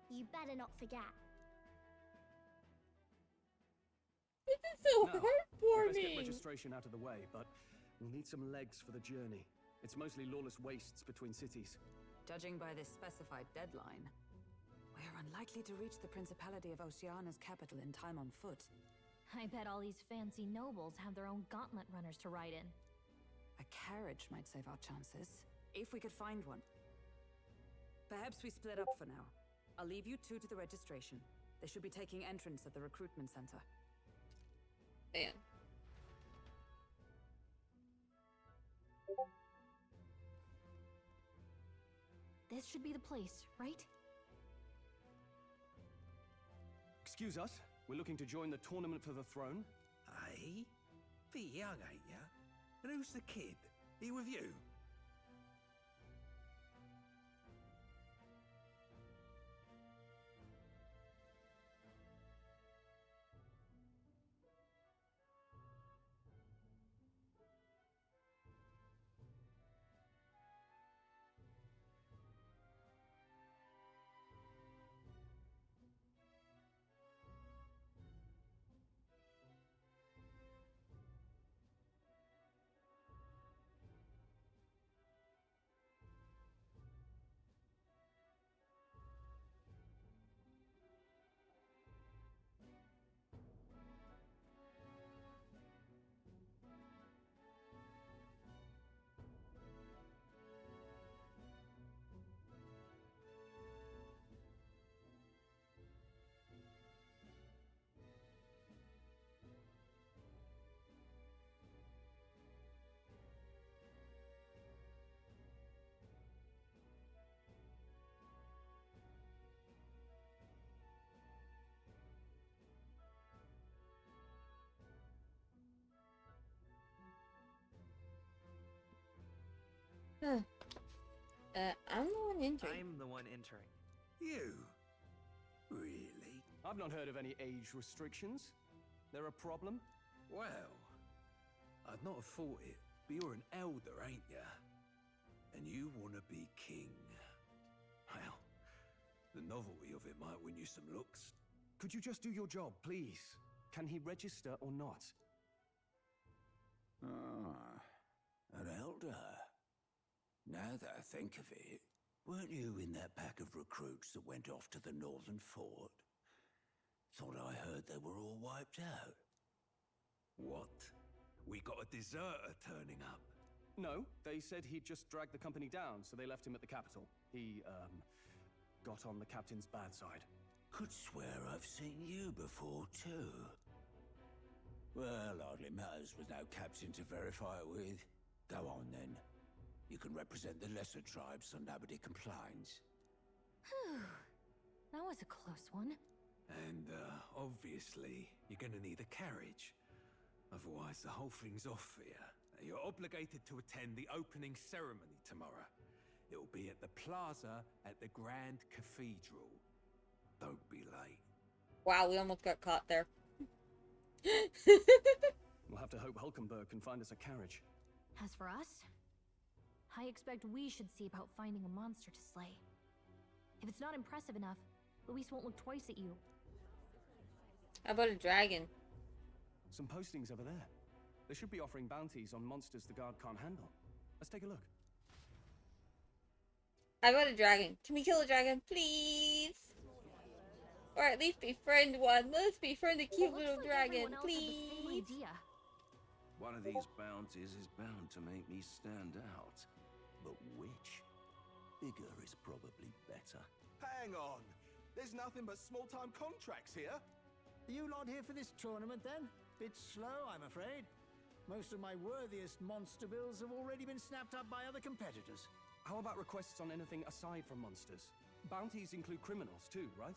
You better not forget. This is so Now, Let's get heartwarming! registration out of the way, but we'll need some legs for the journey. It's mostly lawless wastes between cities. Judging by this specified deadline, we're unlikely to reach the Principality of Oceana's capital in time on foot. I bet all these fancy nobles have their own gauntlet runners to ride in. A carriage might save our chances, if we could find one. Perhaps we split up for now. I'll leave you two to the registration. They should be taking entrance at the recruitment center. Man. This should be the place, right? Excuse us, we're looking to join the tournament for the throne. Aye? Bit young, ain't ya? And who's the kid? He with you? I'm the one entering. I'm the one entering. You? Really? I've not heard of any age restrictions. There a problem? Well, I'd not have thought it, but you're an elder, ain't ya? And you want to be king. Well, the novelty of it might win you some looks. Could you just do your job, please? Can he register or not? Ah, an elder. Now that I think of it, weren't you in that pack of recruits that went off to the Northern Fort? Thought I heard they were all wiped out. What? We got a deserter turning up? No, they said he'd just dragged the company down, so they left him at the capital. He, got on the captain's bad side. Could swear I've seen you before, too. Well, hardly matters with no captain to verify it with. Go on, then. You can represent the lesser tribes so nobody complains. Whew. That was a close one. And, obviously, you're gonna need a carriage. Otherwise, the whole thing's off for you. You're obligated to attend the opening ceremony tomorrow. It'll be at the plaza at the Grand Cathedral. Don't be late. Wow, we almost got caught there. We'll have to hope Hulkenberg can find us a carriage. As for us, I expect we should see about finding a monster to slay. If it's not impressive enough, Luis won't look twice at you. How about a dragon? Some postings over there. They should be offering bounties on monsters the guard can't handle. Let's take a look. How about a dragon? Can we kill a dragon, please? Or at least befriend one. Let's befriend a cute little dragon, please. One of these bounties is bound to make me stand out. But which? Bigger is probably better. Hang on! There's nothing but small-time contracts here. Are you lot here for this tournament, then? Bit slow, I'm afraid. Most of my worthiest monster bills have already been snapped up by other competitors. How about requests on anything aside from monsters? Bounties include criminals too, right?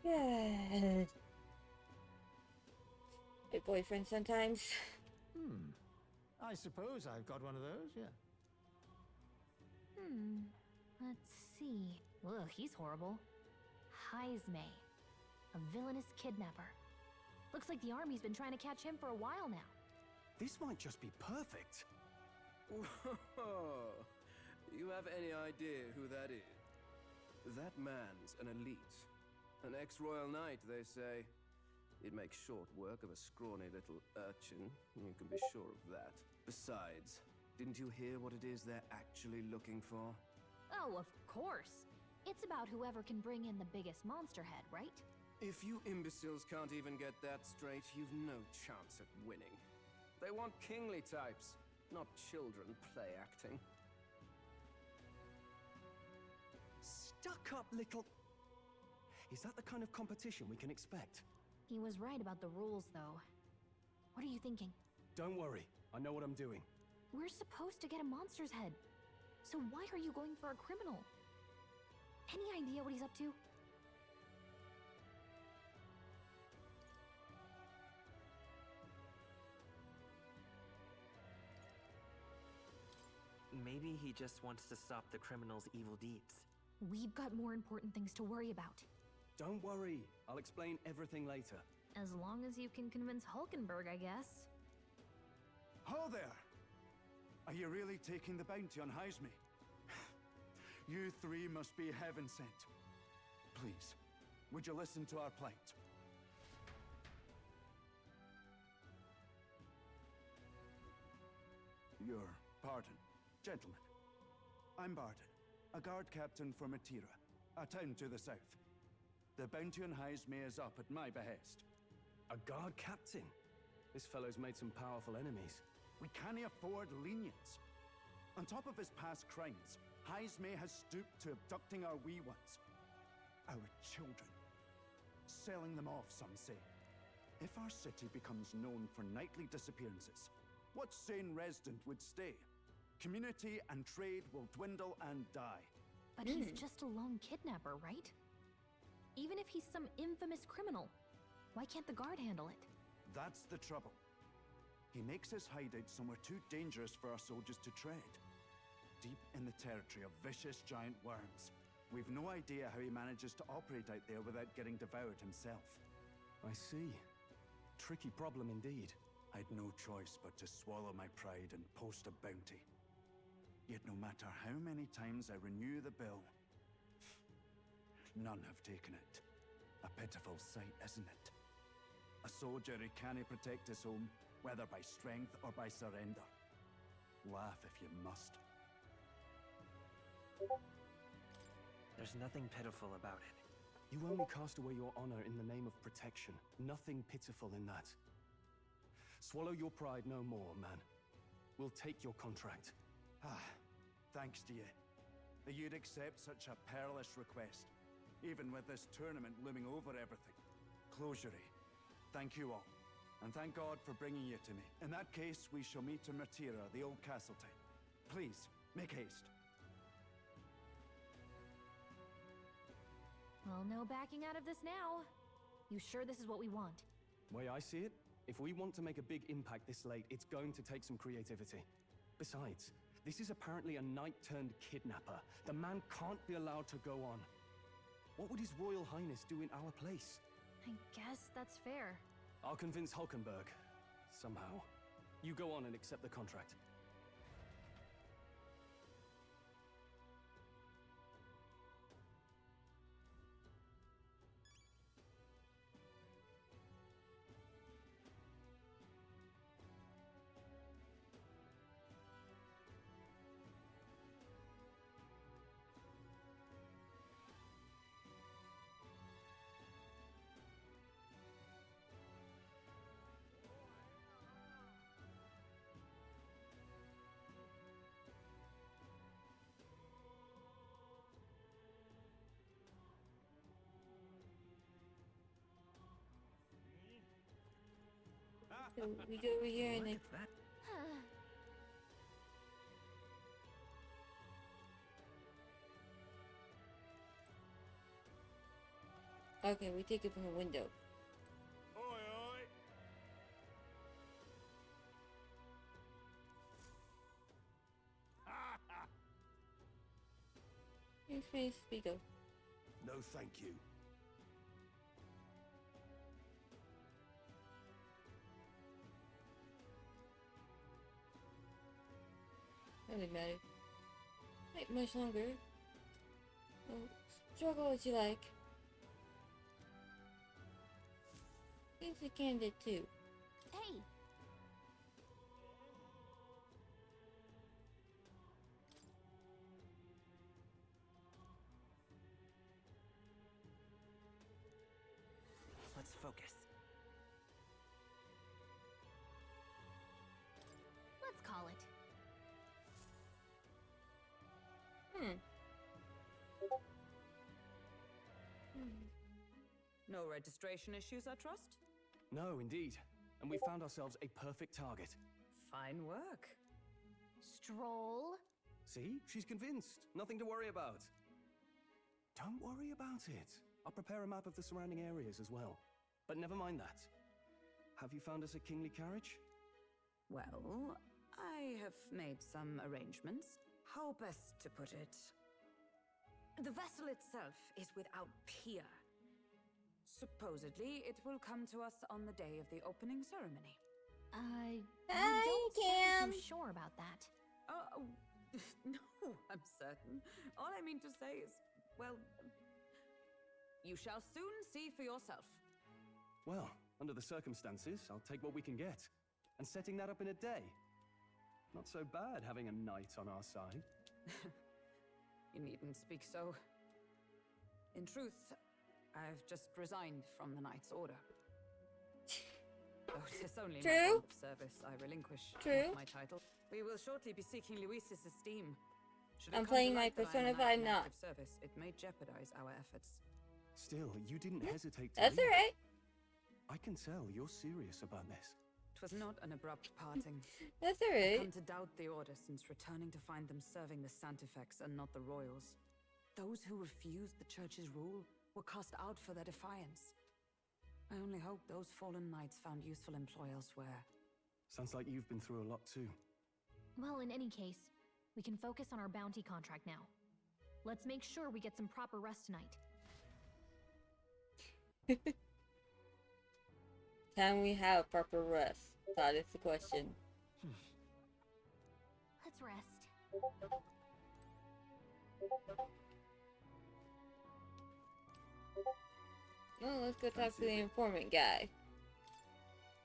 Good. Good boyfriend sometimes. I suppose I've got one of those, yeah. Let's see. Ugh, he's horrible. Heisme. A villainous kidnapper. Looks like the army's been trying to catch him for a while now. This might just be perfect. Whoa. You have any idea who that is? That man's an elite. An ex-royal knight, they say. He'd make short work of a scrawny little urchin, you can be sure of that. Besides, didn't you hear what it is they're actually looking for? Oh, of course. It's about whoever can bring in the biggest monster head, right? If you imbeciles can't even get that straight, you've no chance at winning. They want kingly types, not children play acting. Stuck-up little... Is that the kind of competition we can expect? He was right about the rules, though. What are you thinking? Don't worry, I know what I'm doing. We're supposed to get a monster's head. So why are you going for a criminal? Any idea what he's up to? Maybe he just wants to stop the criminal's evil deeds. We've got more important things to worry about. Don't worry, I'll explain everything later. As long as you can convince Hulkenberg, I guess. Ho there! Are you really taking the bounty on Heisme? You three must be heaven sent. Please, would you listen to our plight? Your pardon, gentlemen. I'm Barden, a guard captain for Matira, a town to the south. The bounty on Heisme is up at my behest. A guard captain? This fellow's made some powerful enemies. We can't afford lenience. On top of his past crimes, Heisme has stooped to abducting our wee ones. Our children. Selling them off, some say. If our city becomes known for nightly disappearances, what sane resident would stay? Community and trade will dwindle and die. But he's just a lone kidnapper, right? Even if he's some infamous criminal, why can't the guard handle it? That's the trouble. He makes his hideout somewhere too dangerous for our soldiers to tread. Deep in the territory of vicious giant worms. We've no idea how he manages to operate out there without getting devoured himself. I see. Tricky problem indeed. I'd no choice but to swallow my pride and post a bounty. Yet no matter how many times I renew the bill, none have taken it. A pitiful sight, isn't it? A soldier who can't protect his home, whether by strength or by surrender. Laugh if you must. There's nothing pitiful about it. You only cast away your honor in the name of protection. Nothing pitiful in that. Swallow your pride no more, man. We'll take your contract. Thanks to you. That you'd accept such a perilous request, even with this tournament looming over everything. Closure. Thank you all. And thank God for bringing you to me. In that case, we shall meet in Matira, the old castle town. Please, make haste. Well, no backing out of this now. You sure this is what we want? Way I see it, if we want to make a big impact this late, it's going to take some creativity. Besides, this is apparently a knight-turned-kidnapper. The man can't be allowed to go on. What would His Royal Highness do in our place? I guess that's fair. I'll convince Hulkenberg. Somehow. You go on and accept the contract. So we go over here and then... Okay, we take it from the window. Oi, oi! Here's Space Spigo. No, thank you. Doesn't matter. Not much longer. Oh, struggle would you like? Seems we can do too. Hey! Let's focus. Let's call it. No registration issues, I trust? No, indeed. And we found ourselves a perfect target. Fine work. Stroll. See? She's convinced. Nothing to worry about. Don't worry about it. I'll prepare a map of the surrounding areas as well. But never mind that. Have you found us a kingly carriage? Well, I have made some arrangements. How best to put it? The vessel itself is without peer. Supposedly, it will come to us on the day of the opening ceremony. You Hi, don't Cam. sound too sure about that. Oh, no, I'm certain. All I mean to say is, well, you shall soon see for yourself. Well, under the circumstances, I'll take what we can get. And setting that up in a day. Not so bad having a knight on our side. You needn't speak so. In truth, I've just resigned from the Knight's Order. Though it is only my True. bond of service I relinquish, True. not my title. We will shortly be seeking Luis's esteem. Should it I'm come to playing my light that I am Persona a knight 5 in not. active service, it may jeopardize our efforts. Still, you didn't hesitate to That's leave. alright. I can tell you're serious about this. It was not an abrupt parting. That's I've alright. come to doubt the Order since returning to find them serving the Santifex and not the Royals. Those who refused the Church's rule were cast out for their defiance. I only hope those fallen knights found useful employ elsewhere. Sounds like you've been through a lot too. Well, in any case, we can focus on our bounty contract now. Let's make sure we get some proper rest tonight. Can we have proper rest? That is the question. Let's rest. Oh, let's go talk to the informant guy.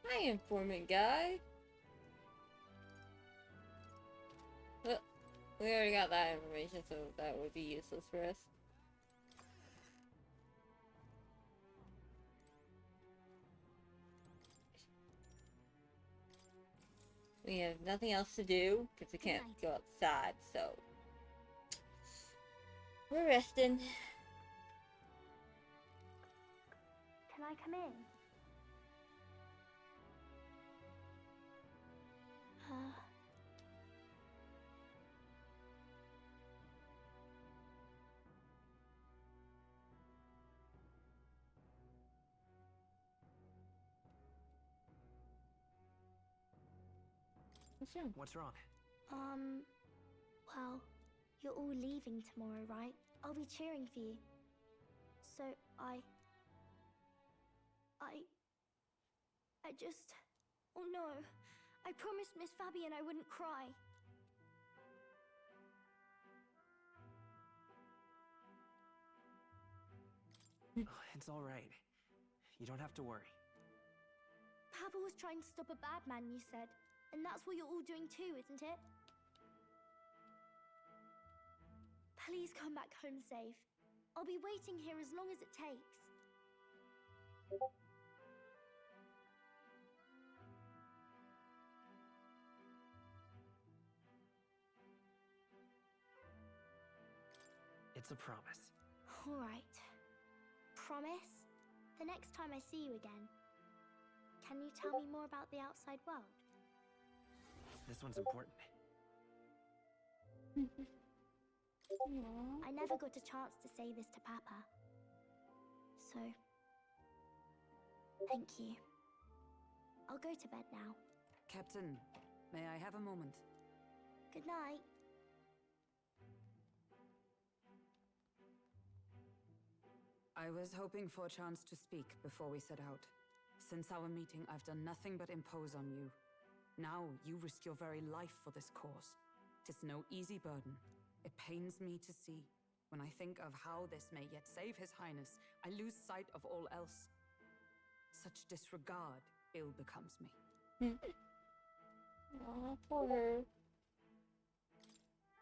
Hi, informant guy. Well, we already got that information, so that would be useless for us. We have nothing else to do because we can't go outside, so we're resting. Can I come in? What's wrong? Well, you're all leaving tomorrow, right? I'll be cheering for you. So I just... Oh no. I promised Miss Fabian I wouldn't cry. It's all right. You don't have to worry. Pavel was trying to stop a bad man, you said. And that's what you're all doing too, isn't it? Please come back home safe. I'll be waiting here as long as it takes. It's a promise. All right. Promise? The next time I see you again, can you tell me more about the outside world? This one's important. I never got a chance to say this to Papa. So, thank you. I'll go to bed now. Captain, may I have a moment? Good night. I was hoping for a chance to speak before we set out. Since our meeting, I've done nothing but impose on you. Now you risk your very life for this cause. 'Tis no easy burden. It pains me to see, When I think of how this may yet save His Highness, I lose sight of all else. Such disregard ill becomes me. Aw, poor her.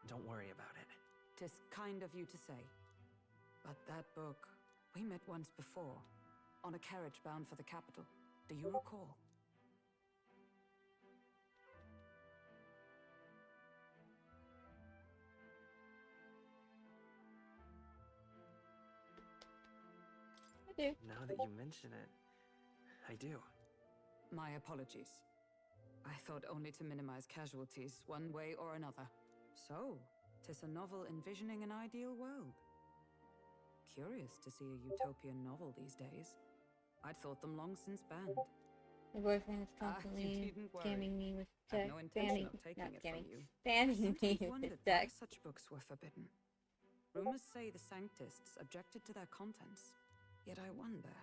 Don't worry about it. 'Tis kind of you to say. But that book, we met once before, on a carriage bound for the capital. Do you recall? I do. Now that you mention it, I do. My apologies. I thought only to minimize casualties, one way or another. So, 'tis a novel envisioning an ideal world. Curious to see a utopian novel these days. I'd thought them long since banned. My boyfriend is You constantly needn't worry. scamming me with I've sex. no intention of Not taking it scamming. from you. Spamming me Sometimes with wondered why sex. such books were forbidden. Rumors say the Sanctists objected to their contents. Yet I wonder,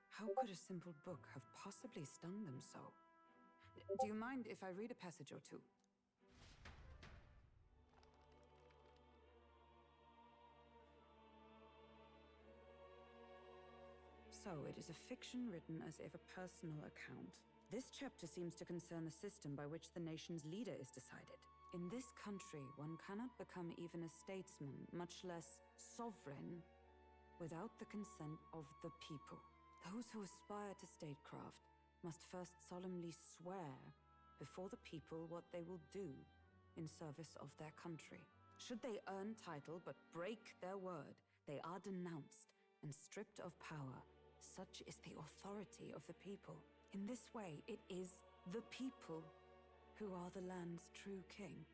how could a simple book have possibly stung them so? Do you mind if I read a passage or two? So, it is a fiction written as if a personal account. This chapter seems to concern the system by which the nation's leader is decided. In this country, one cannot become even a statesman, much less sovereign, without the consent of the people. Those who aspire to statecraft must first solemnly swear before the people what they will do in service of their country. Should they earn title but break their word, they are denounced and stripped of power. Such is the authority of the people. In this way, it is the people who are the land's true king.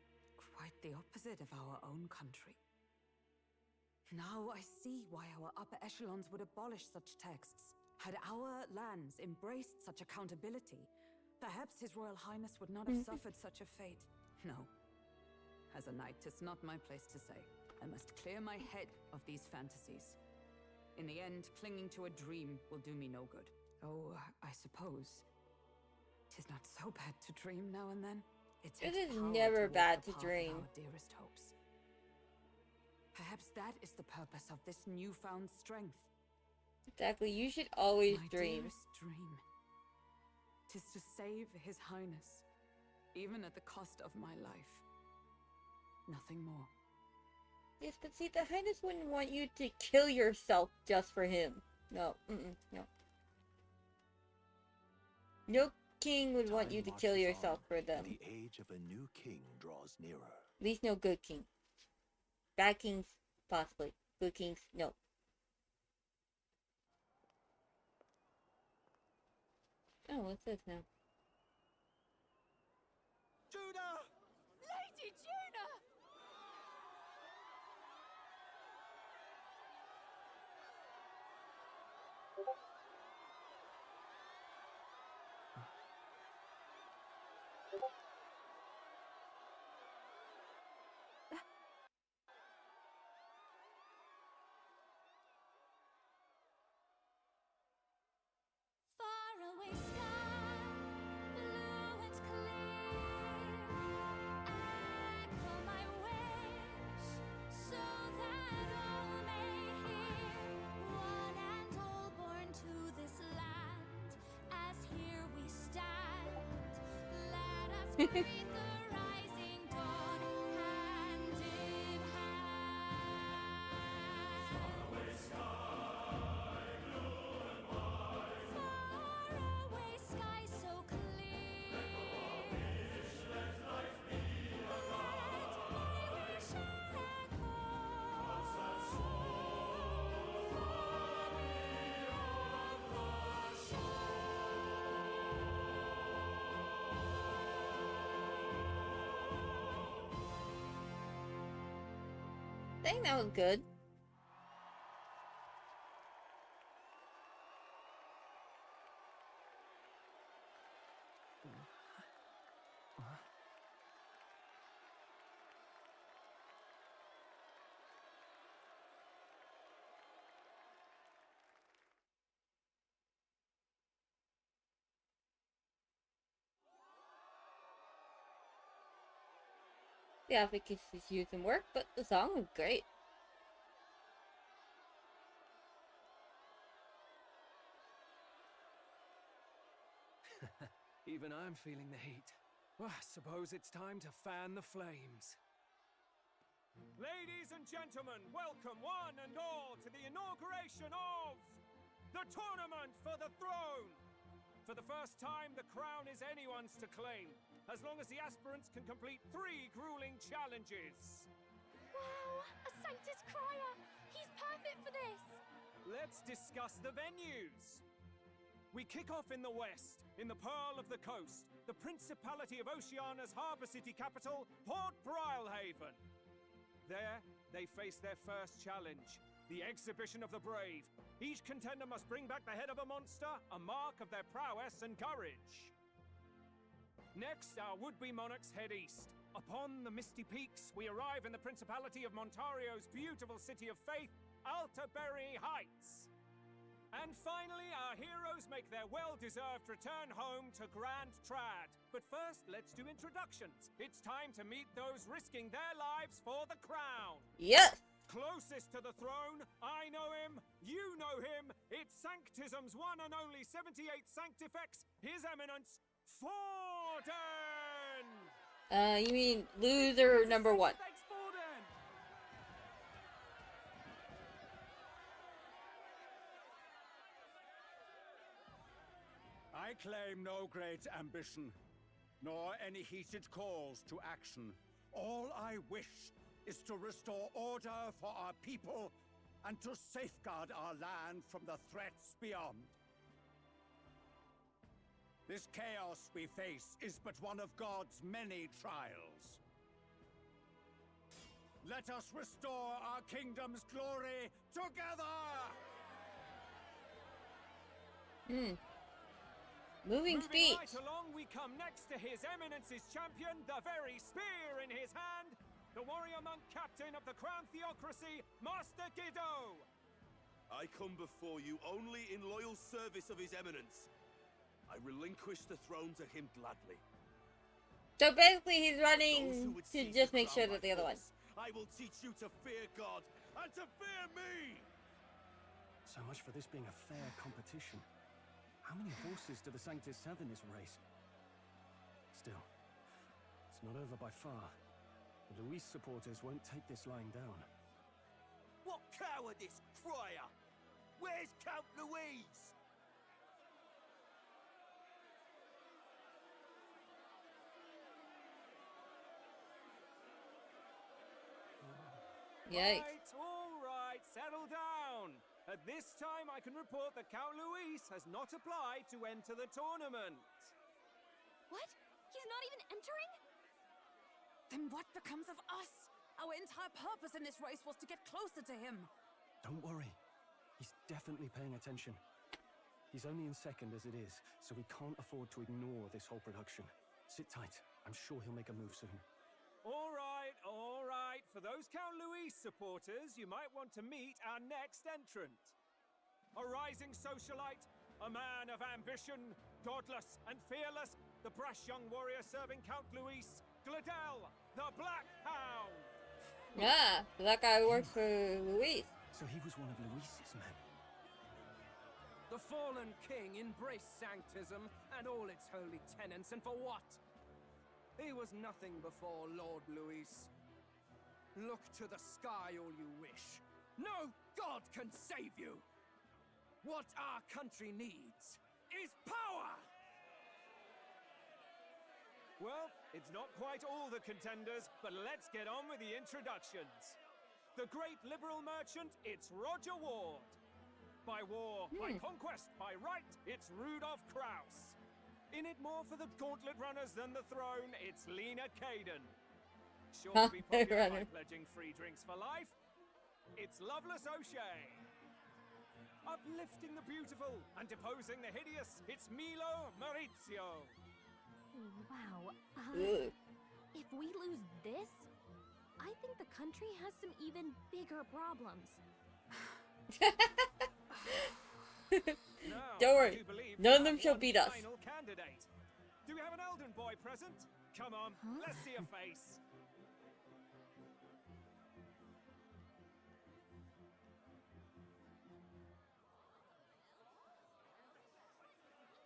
Quite the opposite of our own country. Now I see why our upper echelons would abolish such texts. Had our lands embraced such accountability, perhaps His Royal Highness would not have suffered such a fate. No. As a knight, 'tis not my place to say. I must clear my head of these fantasies. In the end, clinging to a dream will do me no good. Oh, I suppose 'tis not so bad to dream now and then. It It takes is power never walk bad the to path of dream. our dearest hopes. Perhaps that is the purpose of this newfound strength. Exactly. You should always My dream. dearest dream. 'Tis to save His Highness, even at the cost of my life. Nothing more. Yes, but see, the Highness wouldn't want you to kill yourself just for him. No, no. No king would want you to kill yourself for them. The age of a new king draws nearer. At least no good king. Bad kings, possibly. Good kings, no. Oh, what's this now? Judah! Lady Judah! Faraway sky, blue and clear. Echo my wish, so that all may hear. One and all born to this land, as here we stand. Let us greet the rising dawn, hand in hand. Faraway sky, blue and white. Faraway sky so clear. Let life be a light. Let my wish echo. What's that soul far beyond the shore? I think that was good. The efficacy's used in work, but the song was great. Even I'm feeling the heat. Well, I suppose it's time to fan the flames. Ladies and gentlemen, welcome one and all to the inauguration of the Tournament for the Throne! For the first time, the crown is anyone's to claim, as long as the aspirants can complete 3 grueling challenges. Wow! A Sanctus Crier! He's perfect for this! Let's discuss the venues. We kick off in the west, in the Pearl of the Coast, the Principality of Oceania's harbour city capital, Port Brilehaven. There, they face their first challenge, the Exhibition of the Brave. Each contender must bring back the head of a monster, a mark of their prowess and courage. Next, our would-be monarchs head east. Upon the misty peaks, we arrive in the Principality of Montario's beautiful city of faith, Altaberry Heights. And finally, our heroes make their well-deserved return home to Grand Trad. But first, let's do introductions. It's time to meet those risking their lives for the crown. Yes! Closest to the throne, I know him, you know him. It's Sanctism's one and only 78th Sanctifex, His Eminence, Forden! You mean loser number 1. Thanks, Forden! I claim no great ambition, nor any heated calls to action. All I wish is to restore order for our people and to safeguard our land from the threats beyond. This chaos we face is but one of God's many trials. Let us restore our kingdom's glory together! Moving speech. Right along, we come next to His Eminence's champion, the very spear in his hand, the warrior monk captain of the Crown Theocracy, Master Guido! I come before you only in loyal service of His Eminence. I relinquish the throne to him gladly. So basically he's running to just make sure that the other one. I will teach you to fear God and to fear me! So much for this being a fair competition. How many horses do the Sanctus have in this race? Still, it's not over by far. The Luis supporters won't take this lying down. What cowardice, Crier! Where's Count Louise? Yikes. All right, settle down. At this time, I can report that Count Luis has not applied to enter the tournament. What? He's not even entering? Then what becomes of us? Our entire purpose in this race was to get closer to him. Don't worry. He's definitely paying attention. He's only in second as it is, so we can't afford to ignore this whole production. Sit tight. I'm sure he'll make a move soon. All right, all right. For those Count Luis supporters, you might want to meet our next entrant. A rising socialite, a man of ambition, godless and fearless, the brash young warrior serving Count Luis, Gladel, the Black Hound. Yeah, so that guy works for Luis. So he was one of Luis's men. The fallen king embraced Sanctism and all its holy tenets, and for what? He was nothing before Lord Luis. Look to the sky all you wish. No god can save you! What our country needs is power! Well, it's not quite all the contenders, but let's get on with the introductions. The great liberal merchant, it's Roger Ward. By war, by conquest, by right, it's Rudolph Kraus. In it more for the gauntlet runners than the throne, it's Lena Caden. Sure to be popular by pledging free drinks for life, it's Loveless O'Shea. Uplifting the beautiful and deposing the hideous, it's Milo Maurizio. Wow. Ugh. If we lose this, I think the country has some even bigger problems. Don't worry, none of them shall beat us. Final candidate. Do we have an Elden boy present? Come on, let's see a face.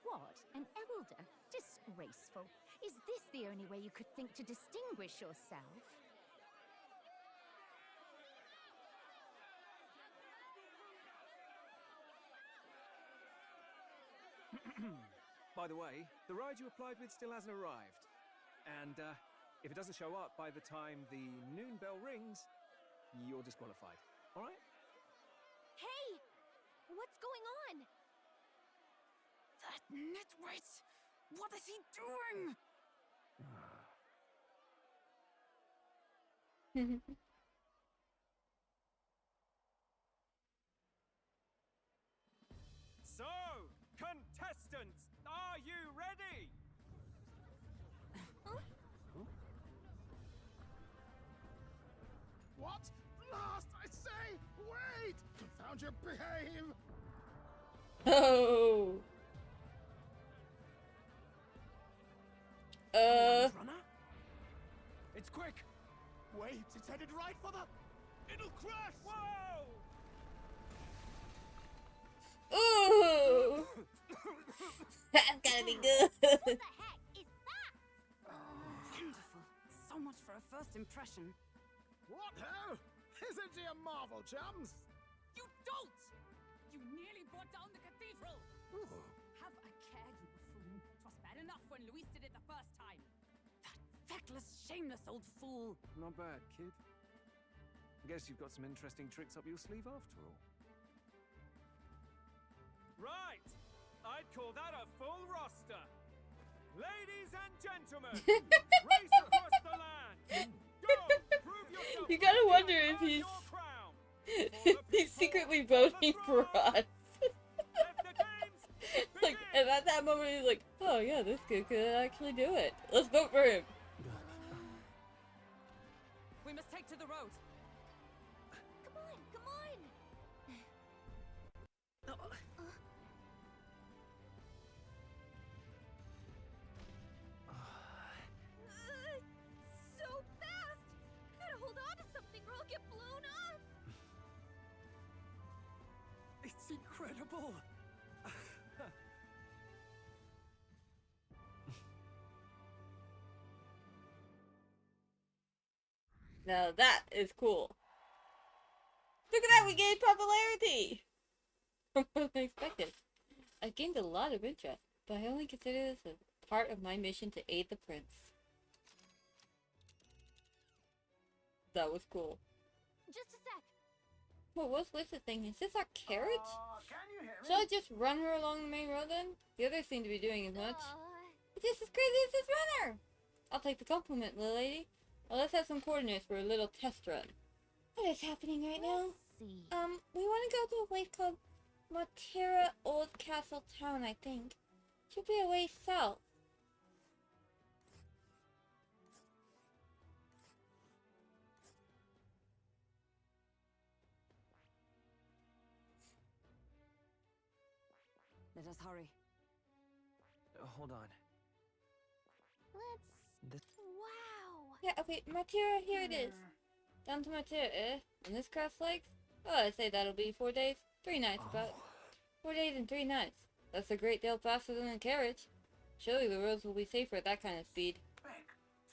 What? An elder? Disgraceful. Is this the only way you could think to distinguish yourself? By the way, the ride you applied with still hasn't arrived. And, if it doesn't show up by the time the noon bell rings, you're disqualified. Alright? Hey! What's going on? That nitwit! What is he doing? So, contestants, are you ready? What? Last, I say! Wait! Confound your behave! Oh. It's quick! Wait, it's headed right for the... It'll crash! Whoa! Ooh! That's gotta be good. Wonderful. So much for a first impression. What ho? Isn't he a marvel, chums? You dolt! You nearly brought down the cathedral! Have a care, you buffoon. 'Twas bad enough when Luis did it the first time. That feckless, shameless old fool. Not bad, kid. Guess you've got some interesting tricks up your sleeve after all. Right! I'd call that a full roster. Ladies and gentlemen, race across the land. Go, prove yourself. You gotta wonder if he's he's secretly voting for us. Like, and at that moment he's like, oh yeah, this kid could actually do it. Let's vote for him. We must take to the road. Come on, come on! So fast! Gotta hold on to something or I'll get blown up! It's incredible. Now that is cool. Look at that, we gained popularity! From what I expected. I gained a lot of interest, but I only consider this a part of my mission to aid the prince. That was cool. Just a sec. Well, what's with the thing? Is this our carriage? Can you hear me? Shall I just run her along the main road then? The others seem to be doing as much. It's just as crazy as this runner! I'll take the compliment, little lady. Well, let's have some coordinates for a little test run. What is happening right now? See. We want to go to a place called Matera Old Castle Town, I think. Should be a way south. Let us hurry. Hold on. Let's... Wow! Yeah, okay, Matera, here it is. Down to Matera, eh? And this cross legs? Oh, I'd say that'll be 4 days, 3 nights about. 4 days and 3 nights. That's a great deal faster than a carriage. Surely the roads will be safer at that kind of speed.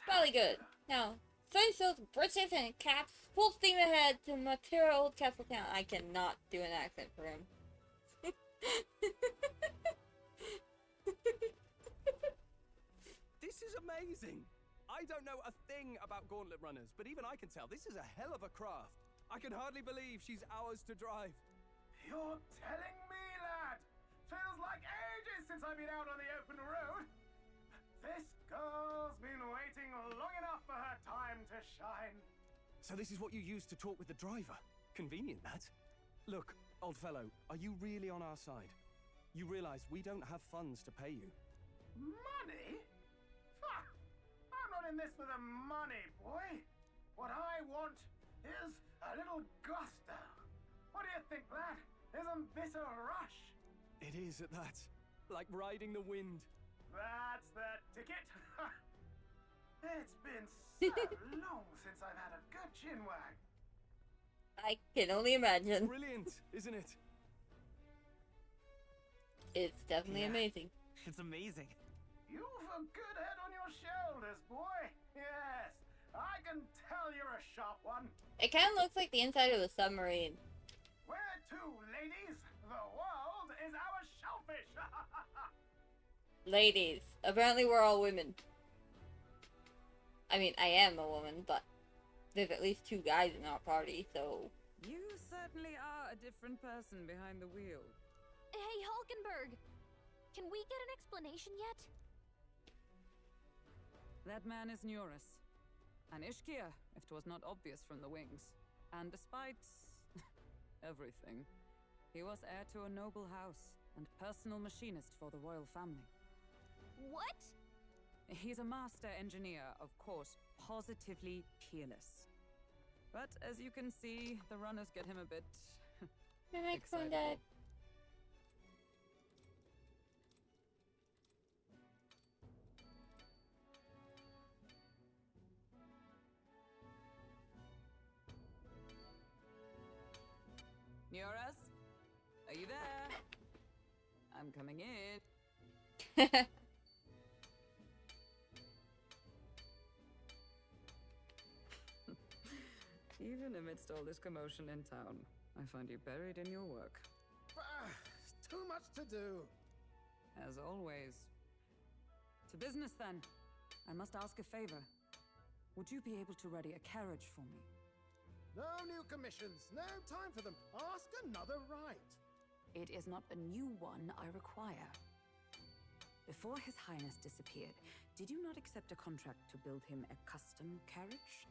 Jolly good. Now, Sunny those breeches and caps, full steam ahead to Matera Old Castle Town. I cannot do an accent for him. This is amazing! I don't know a thing about gauntlet runners, but even I can tell this is a hell of a craft. I can hardly believe she's ours to drive. You're telling me, lad? Feels like ages since I've been out on the open road. This girl's been waiting long enough for her time to shine. So this is what you use to talk with the driver? Convenient, that. Look, old fellow, are you really on our side? You realize we don't have funds to pay you. Money? Ha! I'm not in this for the money, boy. What I want is a little gusto. What do you think, lad? Isn't this a rush? It is at that. Like riding the wind. That's the ticket. It's been so long since I've had a good chinwag. I can only imagine. Brilliant, isn't it? It's definitely amazing. It's amazing. a good head on your shoulders, boy. Yes, I can tell you're a sharp one. It kind of looks like the inside of a submarine. Where to, ladies? The world is our shellfish. Ladies. Apparently we're all women. I mean, I am a woman, but there's at least 2 guys in our party, so... You certainly are a different person behind the wheel. Hey, Hulkenberg! Can we get an explanation yet? That man is Neurus. An Ishkia, if 'twas not obvious from the wings. And despite... everything, he was heir to a noble house and personal machinist for the royal family. What? He's a master engineer, of course, positively peerless. But as you can see, the runners get him a bit excited. Neurus? Are you there? I'm coming in. Even amidst all this commotion in town, I find you buried in your work. Too much to do. As always. To business then. I must ask a favor. Would you be able to ready a carriage for me? No new commissions. No time for them. Ask another right. It is not a new one I require. Before His Highness disappeared, did you not accept a contract to build him a custom carriage?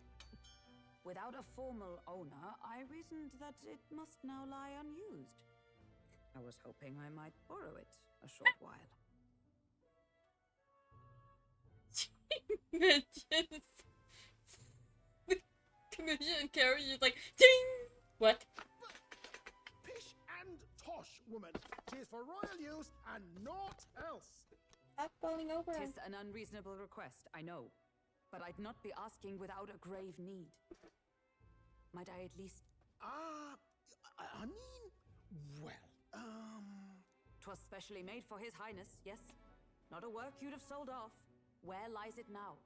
Without a formal owner, I reasoned that it must now lie unused. I was hoping I might borrow it a short while. Mentions commission carriage is like ding. What? Pish and tosh, woman. She is for royal use and naught else. Stop falling over. Tis an unreasonable request, I know, but I'd not be asking without a grave need. Might I at least... I mean, well, 'Twas specially made for His Highness, yes? Not a work you'd have sold off. Where lies it now?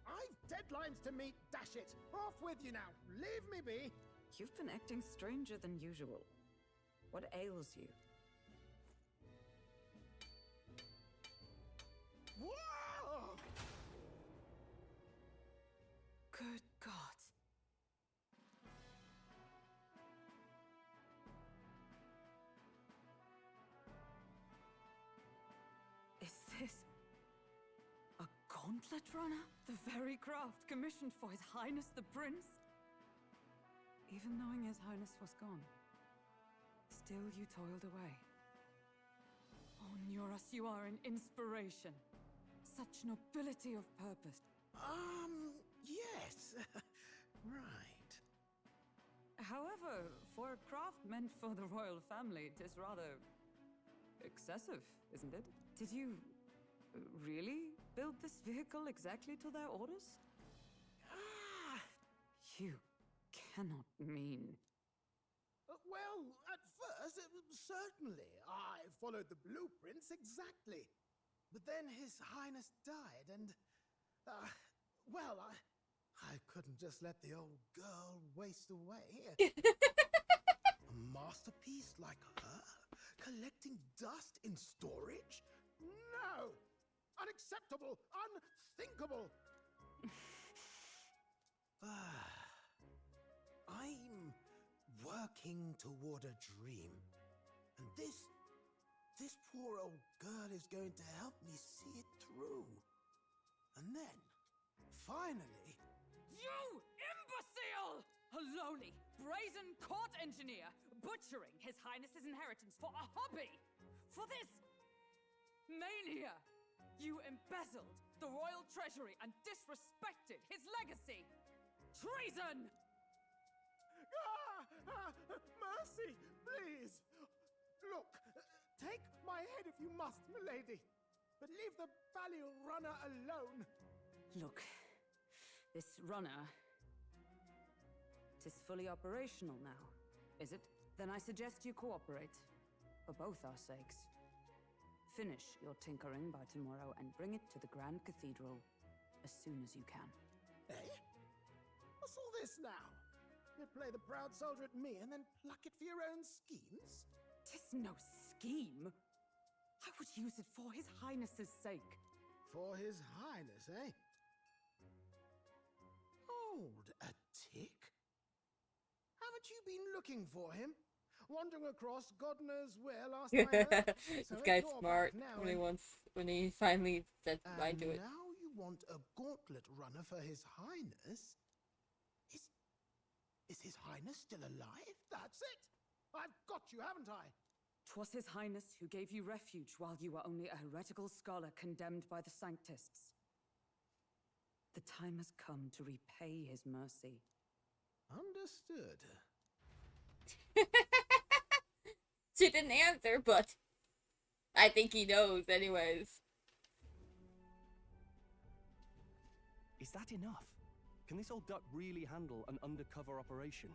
I've deadlines to meet, dash it. Off with you now. Leave me be. You've been acting stranger than usual. What ails you? Whoa! Good God. Is this a gauntlet runner? The very craft commissioned for His Highness the Prince? Even knowing His Highness was gone, still you toiled away. Oh, Neurus, you are an inspiration. Such nobility of purpose. Yes. Right. However, for a craft meant for the royal family, it is rather excessive, isn't it? Did you really build this vehicle exactly to their orders? You cannot mean... Well, at first, certainly. I followed the blueprints exactly. But then His Highness died and... well, I couldn't just let the old girl waste away. A masterpiece like her? Collecting dust in storage? No! Unacceptable! Unthinkable! I'm working toward a dream. And this poor old girl is going to help me see it through. And then, finally... You imbecile! A lowly, brazen court engineer butchering His Highness's inheritance for a hobby! For this mania! You embezzled the royal treasury and disrespected his legacy! Treason! Mercy, please! Look, take my head if you must, milady. But leave the Balial runner alone. Look, this runner... Tis fully operational now, is it? Then I suggest you cooperate. For both our sakes. Finish your tinkering by tomorrow and bring it to the Grand Cathedral as soon as you can. Eh? What's all this now? You play the proud soldier at me and then pluck it for your own schemes? 'Tis no scheme. I would use it for His Highness's sake. For His Highness, eh? Hold a tick. Haven't you been looking for him? Wandering across God knows where last time I heard. So This if guy's you're smart back now when he and- wants when he finally said I do it. Now you want a gauntlet runner for His Highness? Is His Highness still alive? That's it! I've got you, haven't I? 'Twas His Highness who gave you refuge while you were only a heretical scholar condemned by the Sanctists. The time has come to repay His mercy. Understood. She didn't answer, but I think he knows anyways. Is that enough? Can this old duck really handle an undercover operation?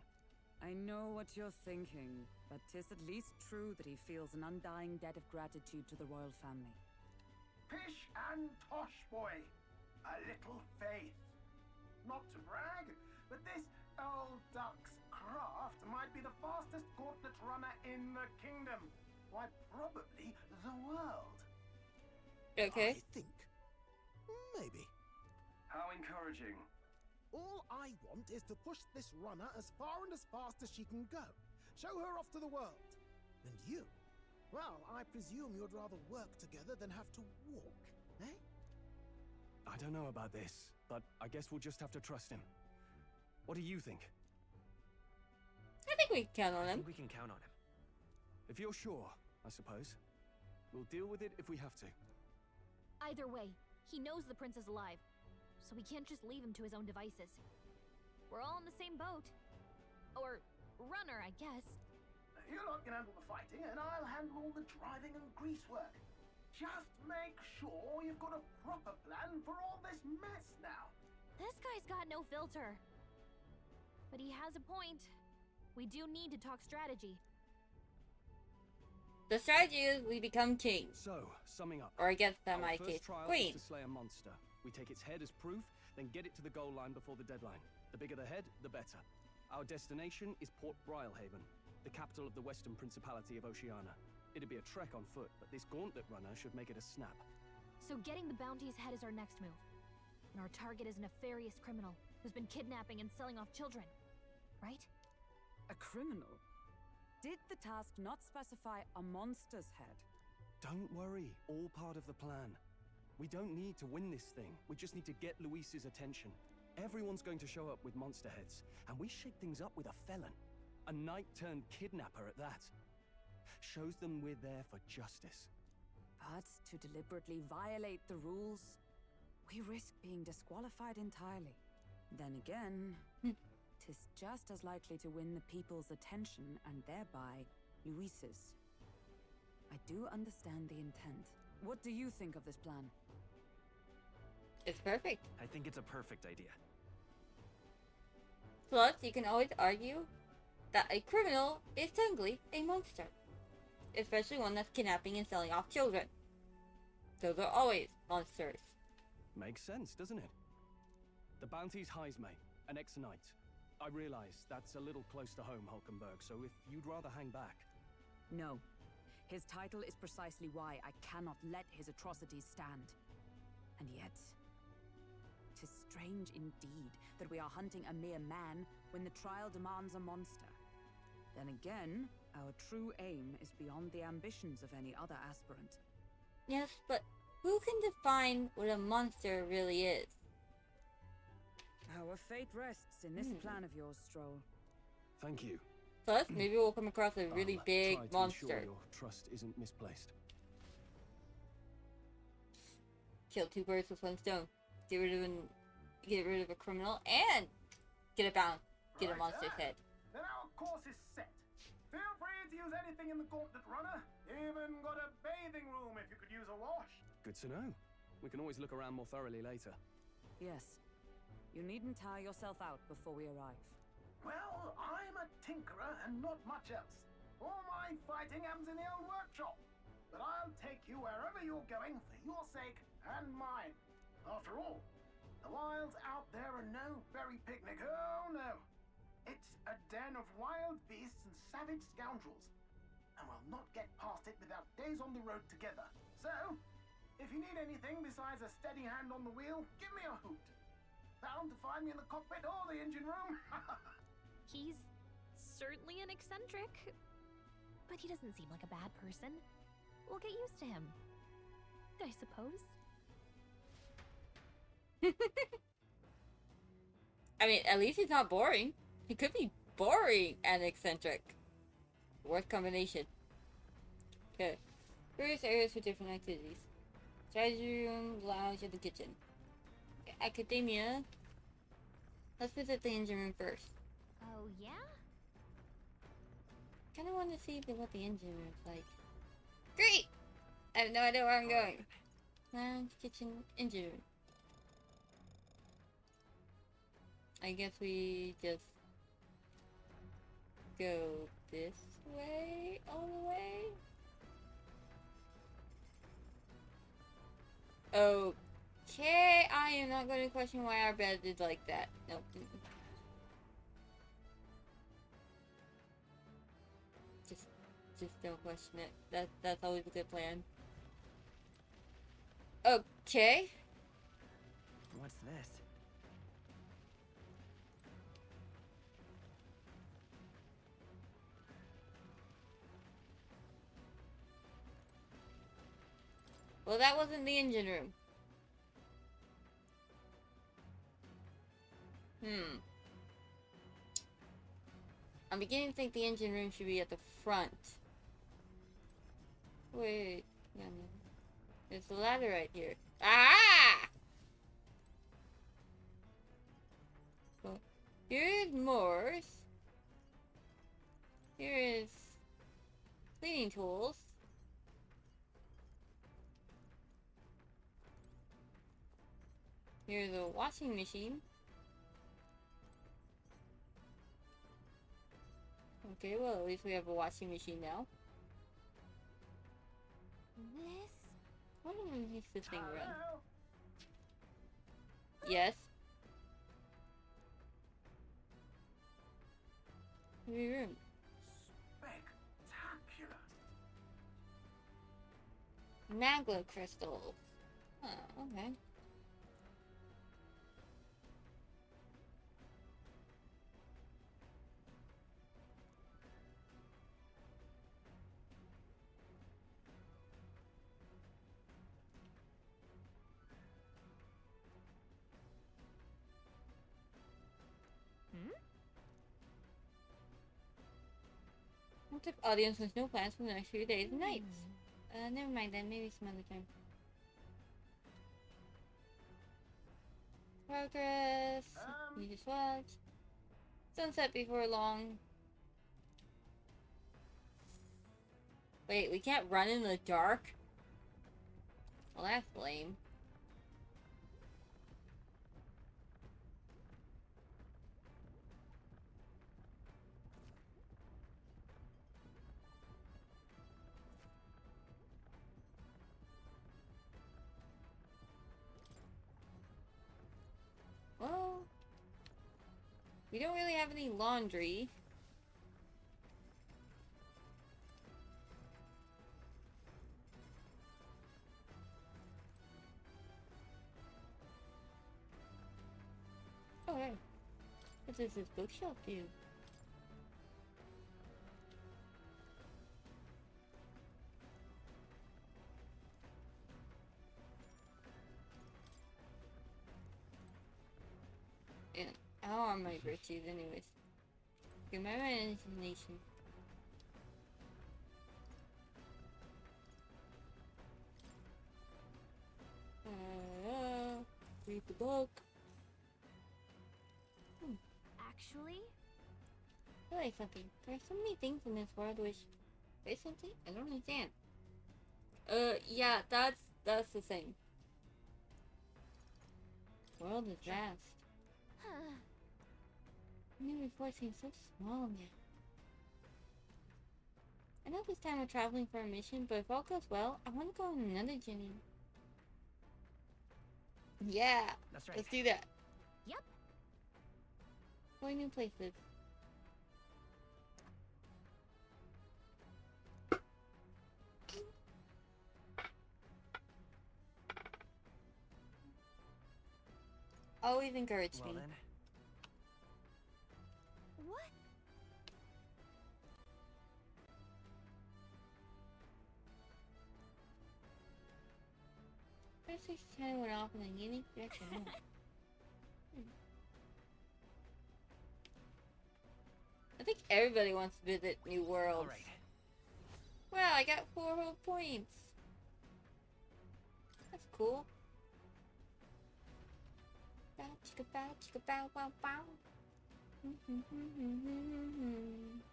I know what you're thinking, but 'tis at least true that he feels an undying debt of gratitude to the royal family. Pish and tosh, boy. A little faith. Not to brag, but this old duck's craft might be the fastest gauntlet runner in the kingdom. Why, probably the world. Okay. I think. Maybe. How encouraging. All I want is to push this runner as far and as fast as she can go. Show her off to the world. And you? Well, I presume you'd rather work together than have to walk, eh? I don't know about this, but I guess we'll just have to trust him. What do you think? I think we can count on I him. think we can count on him. If you're sure, I suppose. We'll deal with it if we have to. Either way, he knows the prince is alive, so we can't just leave him to his own devices. We're all in the same boat. Or runner, I guess. You lot can handle the fighting, and I'll handle all the driving and grease work. Just make sure you've got a proper plan for all this mess now. This guy's got no filter. But he has a point. We do need to talk strategy. The strategy is we become king. So, summing up. Or I guess that Our might first case trial queen. is to slay a monster. We take its head as proof, then get it to the goal line before the deadline. The bigger the head, the better. Our destination is Port Brylehaven, the capital of the Western Principality of Oceania. It'd be a trek on foot, but this gauntlet runner should make it a snap. So getting the bounty's head is our next move. And our target is a nefarious criminal who's been kidnapping and selling off children. Right? A criminal? Did the task not specify a monster's head? Don't worry, all part of the plan. We don't need to win this thing. We just need to get Luis's attention. Everyone's going to show up with monster heads, and we shake things up with a felon. A knight-turned-kidnapper at that. Shows them we're there for justice. But to deliberately violate the rules, we risk being disqualified entirely. Then again, 'tis just as likely to win the people's attention and thereby Luis's. I do understand the intent. What do you think of this plan? It's perfect. I think it's a perfect idea. Plus, you can always argue that a criminal is technically a monster. Especially one that's kidnapping and selling off children. Those are always monsters. Makes sense, doesn't it? The bounty's Heisme, an ex-knight. I realize that's a little close to home, Hulkenberg, so if you'd rather hang back... No. His title is precisely why I cannot let his atrocities stand. And yet, 'tis strange indeed that we are hunting a mere man when the trial demands a monster. Then again, our true aim is beyond the ambitions of any other aspirant. Yes, but who can define what a monster really is? Our fate rests in this plan of yours, Stroll. Thank you. Plus, maybe we'll come across a really I'll big try to monster. ensure your trust isn't misplaced. Kill two birds with one stone. Get rid of a criminal and get a monster's head. Then our course is set. Feel free to use anything in the gauntlet runner. Even got a bathing room if you could use a wash. Good to know. We can always look around more thoroughly later. Yes. You needn't tire yourself out before we arrive. Well, I'm a tinkerer and not much else. All my fighting happens in the old workshop. but I'll take you wherever you're going for your sake and mine. After all, the wilds out there are no berry picnic. Oh no. It's a den of wild beasts and savage scoundrels, and we'll not get past it without days on the road together. So, if you need anything besides a steady hand on the wheel, give me a hoot. Bound to find me in the cockpit or the engine room. He's certainly an eccentric, but he doesn't seem like a bad person. We'll get used to him, I suppose. I mean, at least he's not boring. He could be boring and eccentric. Worst combination. Okay. Various areas for different activities. Strategy room, lounge, and the kitchen. Okay, academia. Let's visit the engine room first. Oh, yeah? Kinda want to see what the engine room's like. Great! I have no idea where I'm going. Lounge, kitchen, engine room. I guess we just go this way all the way. Okay, I am not going to question why our bed is like that. Nope. Just don't question it. That's always a good plan. Okay. What's this? Well, that wasn't the engine room. I'm beginning to think the engine room should be at the front. Wait, no. There's a ladder right here. Ah! Well, here's Moore's. Here is cleaning tools. Here's a washing machine. Okay, well, at least we have a washing machine now. What makes this thing run? Yes. Every room. Spectacular. Magma crystals. Oh, okay. Tip audience with no plans for the next few days and nights. Never mind then, maybe some other time. Progress. You just watch. Sunset before long. Wait, we can't run in the dark? Well, that's lame. Well, we don't really have any laundry. Oh, hey. What does this bookshelf do? And how are my virtues anyways? Okay, my imagination. Read the book. Actually? I like something. There's so many things in this world which... Say something? I don't understand. Yeah, that's the same. World is vast. Never before seemed so small now. I know this time we're traveling for a mission, but if all goes well, I want to go on another journey. Yeah, That's right. let's do that. Yep. Four new places. Always encourage Well me. then. What? First 610 went off in a unique direction. I think everybody wants to visit new worlds. Alright. Wow, I got 4 whole points. That's cool. Bow, chicka bow, chicka bow, bow, bow.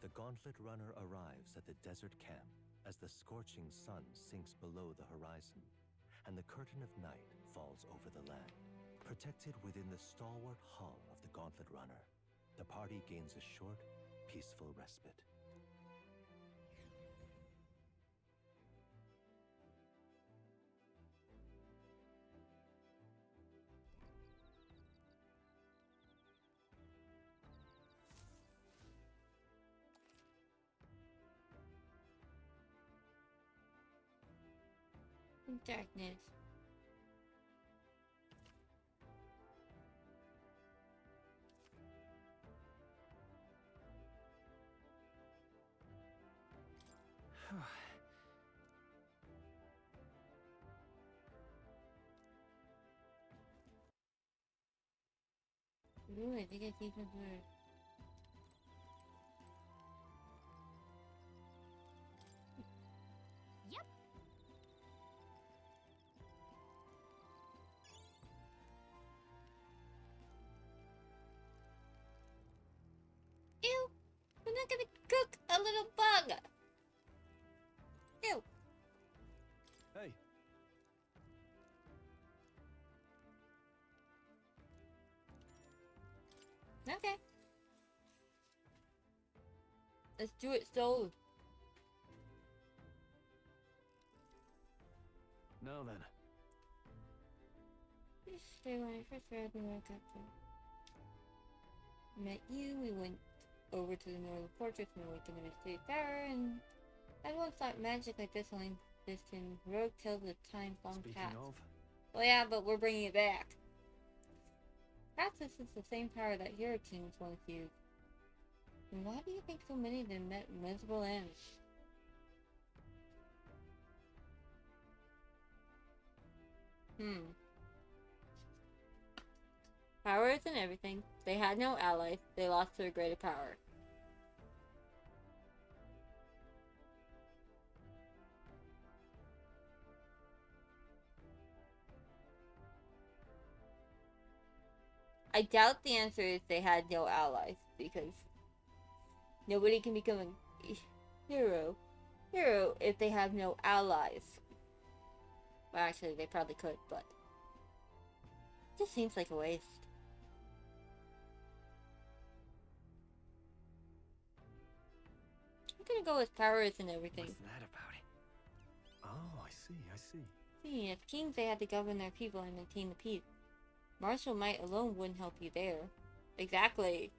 The Gauntlet Runner arrives at the desert camp as the scorching sun sinks below the horizon, and the curtain of night falls over the land. Protected within the stalwart hull of the Gauntlet Runner, the party gains a short, peaceful respite. Darkness. Ooh, I think I see some birds. Yep. Ew! We're not gonna cook a little bug! Ew! Hey, Okay. Let's do it, Soul. now then. Yesterday when I first read the work up to met you, we went over to the Northern Fortress and awakened the Mysterious Power, and I once thought magic like this only existed in rogue tales of time long Speaking past. of, Well, yeah, but we're bringing it back. Perhaps this is the same power that Hero Kings once used. And why do you think so many of them met miserable ends? Power isn't everything. They had no allies. They lost to a greater power. I doubt the answer is they had no allies, because nobody can become a hero if they have no allies. Well, actually, they probably could, but it just seems like a waste. I'm gonna go with power isn't everything. What's that about it? oh, I see. See, as kings, they had to govern their people and maintain the peace. Martial might alone wouldn't help you there. Exactly.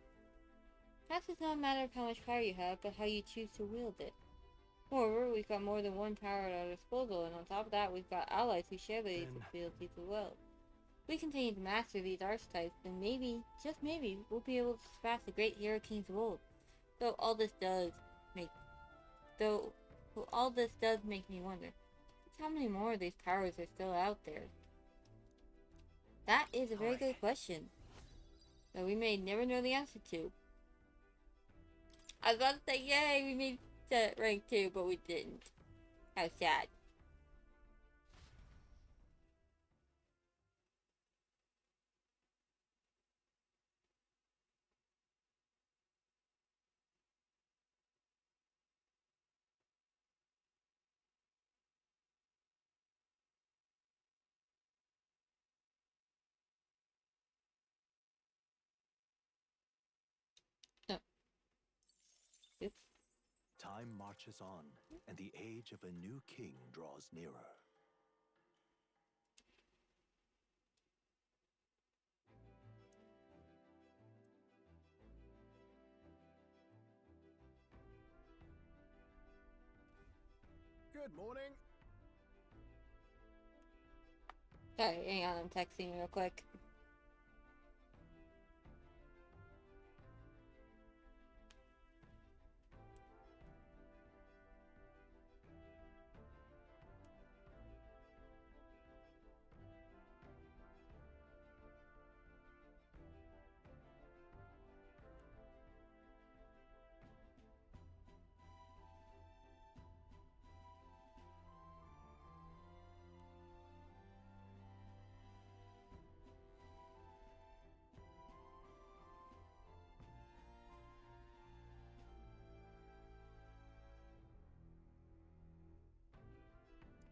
Perhaps it's not a matter of how much power you have, but how you choose to wield it. Moreover, we've got more than one power at our disposal, and on top of that, we've got allies who share these abilities as well. If we continue to master these archetypes, then maybe, just maybe, we'll be able to surpass the great hero kings of old. Though all this does make me wonder just how many more of these powers are still out there. That is a very good question that we may never know the answer to. I was about to say, yay, we made that rank 2, but we didn't. How sad. time marches on, and the age of a new king draws nearer. Good morning. Sorry, hang on, I'm texting real quick.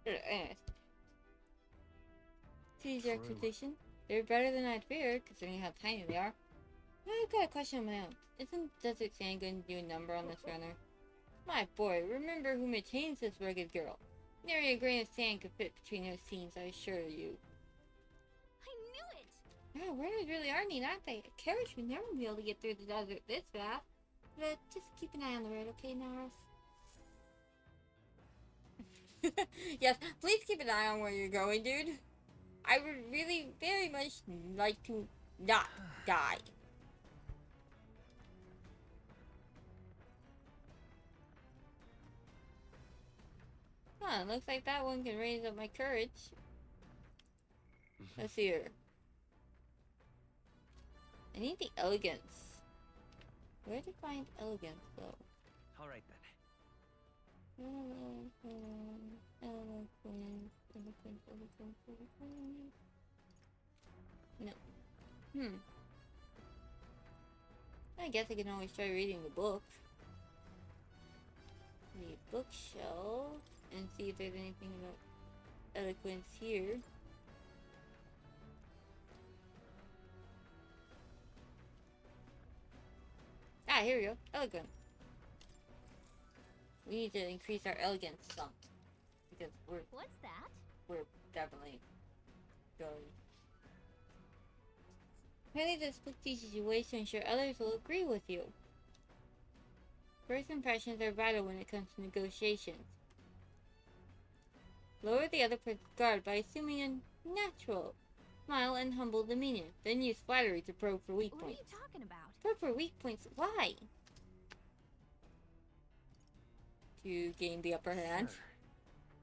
Anyways. Choose your expectation. They're better than I'd feared, considering how tiny they are. I've got a question of my own. Isn't Desert Sand going to do a number on this runner? My boy, remember who maintains this rugged girl. Nary a grain of sand could fit between her seams, I assure you. I knew it! Wow, runners really are neat, aren't they? A carriage would never be able to get through the desert this fast. But just keep an eye on the road, okay, Naros? Yes, please keep an eye on where you're going, dude. I would really very much like to not die. Huh, looks like that one can raise up my courage. Let's see here. I need the elegance. Where to find elegance, though? Alright then. No. I guess I can always try reading the book. The bookshelf and see if there's anything about eloquence here. Ah, here we go. Eloquence. We need to increase our elegance some. Because What's that? we're definitely going. Really, this book teaches you ways to ensure others will agree with you. First impressions are vital when it comes to negotiations. Lower the other person's guard by assuming a natural smile and humble demeanor. Then use flattery to probe for weak What are points. you talking about? Probe for weak points? Why? To gain the upper hand.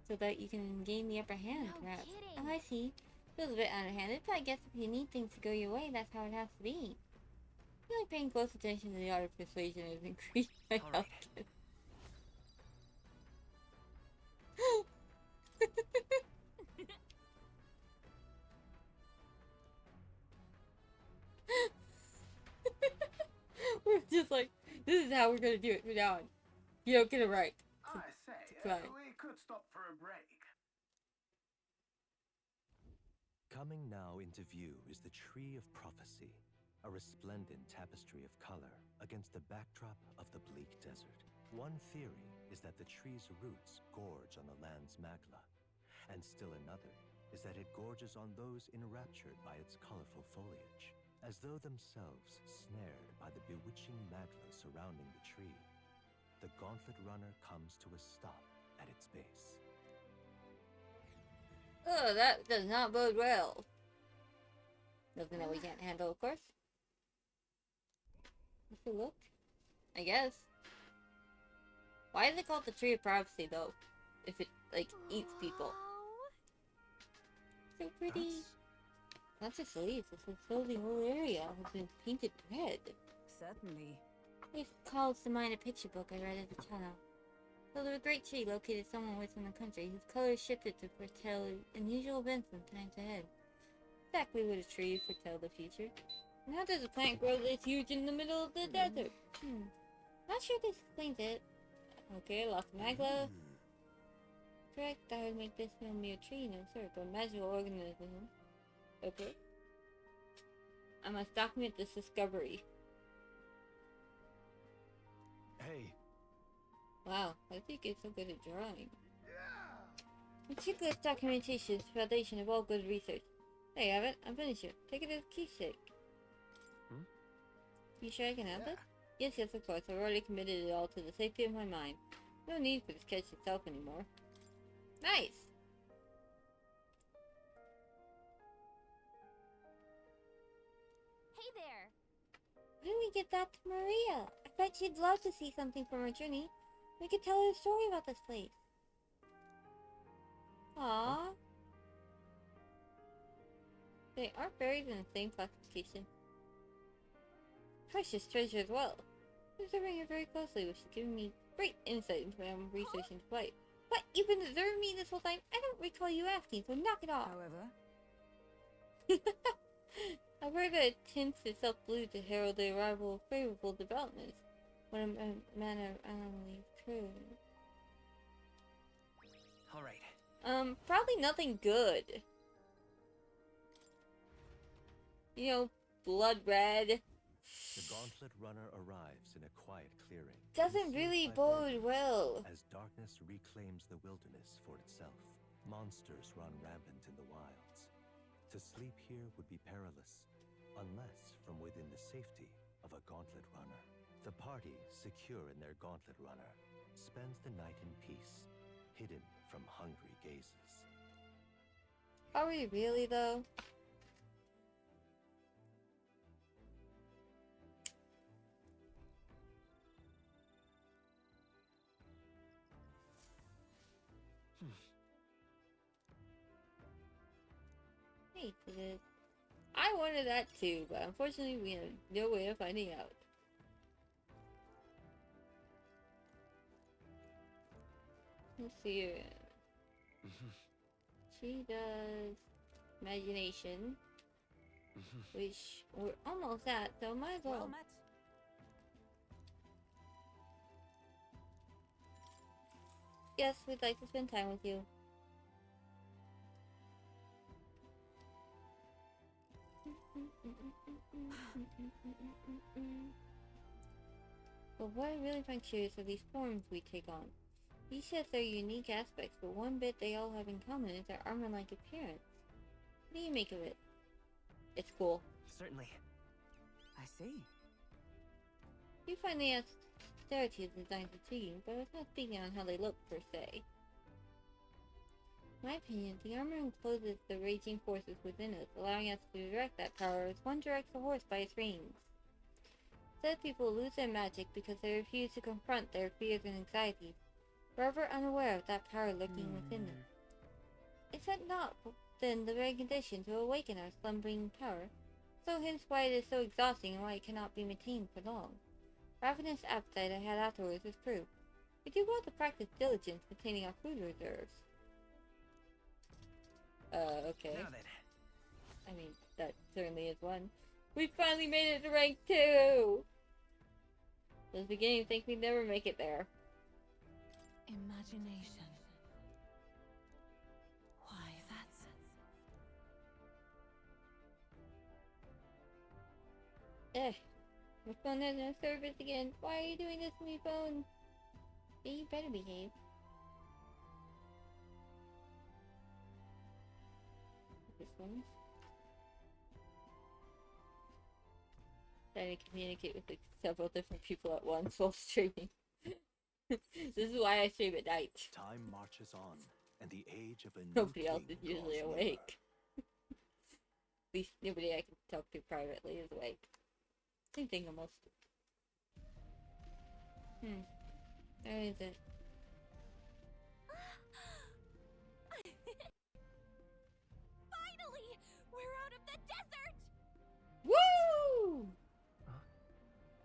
So that you can gain the upper hand, No perhaps. kidding. Oh, I see. Feels a bit underhanded, but I guess if you need things to go your way, that's how it has to be. I feel like paying close attention to the art of persuasion is increased my Alright. health. We're just like, this is how we're gonna do it from now on. You don't get it right. I say, climb. we could stop for a break. Coming now into view is the Tree of Prophecy, a resplendent tapestry of color against the backdrop of the bleak desert. One theory is that the tree's roots gorge on the land's magla, and still another is that it gorges on those enraptured by its colorful foliage, as though themselves snared by the bewitching magla surrounding the tree. The Gauntlet Runner comes to a stop at its base. Oh, that does not bode well. Nothing that we can't handle, of course. Let's look. I guess. Why is it called the Tree of Prophecy, though? If it, like, eats people. So pretty. Not just leaves, it's as though the whole area has been painted red. Certainly. It calls to mind a picture book I read as a child. Well, there's a great tree located somewhere within the country whose colors shifted to foretell unusual events in times ahead. Exactly what a tree foretell the future. And how does a plant grow this huge in the middle of the desert? Not sure this explains it. Okay, lost magla. Correct, that would make this one be a tree, no sir, but a magical organism. Okay. I must document this discovery. Hey, Wow, I think it's so good at drawing. Meticulous documentation is the foundation of all good research. There you have it. I'm finished it. Take it as a keepsake. You sure I can have this? Yes, yes, of course. I've already committed it all to the safety of my mind. No need for the sketch itself anymore. Nice! Hey there! Why don't we get that to Maria? I bet she'd love to see something from her journey. We could tell her a story about this place. Aww. They aren't buried in the same classification. Precious treasure as well. I'm observing her very closely, which is giving me great insight into my own research into flight. What? You've been observing me this whole time? I don't recall you asking, so knock it off. However, I've heard that it tints itself blue to herald the arrival of favorable developments. What a manner anomaly true. Alright. Probably nothing good. You know, blood red. The Gauntlet Runner arrives in a quiet clearing. Doesn't really bode well. As darkness reclaims the wilderness for itself, monsters run rampant in the wilds. To sleep here would be perilous, unless from within the safety of a Gauntlet Runner. The party, secure in their Gauntlet Runner, spends the night in peace, hidden from hungry gazes. Are we really, though? Hey, it is. I wanted that too, but unfortunately we have no way of finding out. Let's see here. She does imagination, which we're almost at, so might as well. Well met. Yes, we'd like to spend time with you. But what I really find curious are these forms we take on. Each has their unique aspects, but one bit they all have in common is their armor-like appearance. What do you make of it? It's cool. Certainly. I see. You find the austerity of the design fatiguing, but it's not speaking on how they look, per se. In my opinion, the armor encloses the raging forces within us, allowing us to direct that power as one directs a horse by its reins. Instead, people lose their magic because they refuse to confront their fears and anxieties, forever unaware of that power lurking within them. Is that not, then, the very condition to awaken our slumbering power? So hence why it is so exhausting and why it cannot be maintained for long. Ravenous appetite I had afterwards is proof. We do well to practice diligence maintaining our food reserves. Okay. Now then. I mean, that certainly is one. We finally made it to rank 2! I was beginning to think we'd never make it there. Imagination. Why, that's... My phone has no service again. Why are you doing this to me, phone? Yeah, you better behave. This one. Trying to communicate with like, several different people at once while streaming. This is why I stream at night. Time marches on, and the age of a new Nobody else king is usually draws awake. At least nobody I can talk to privately is awake. Same thing almost. Where is it? Finally! We're out of the desert! Woo!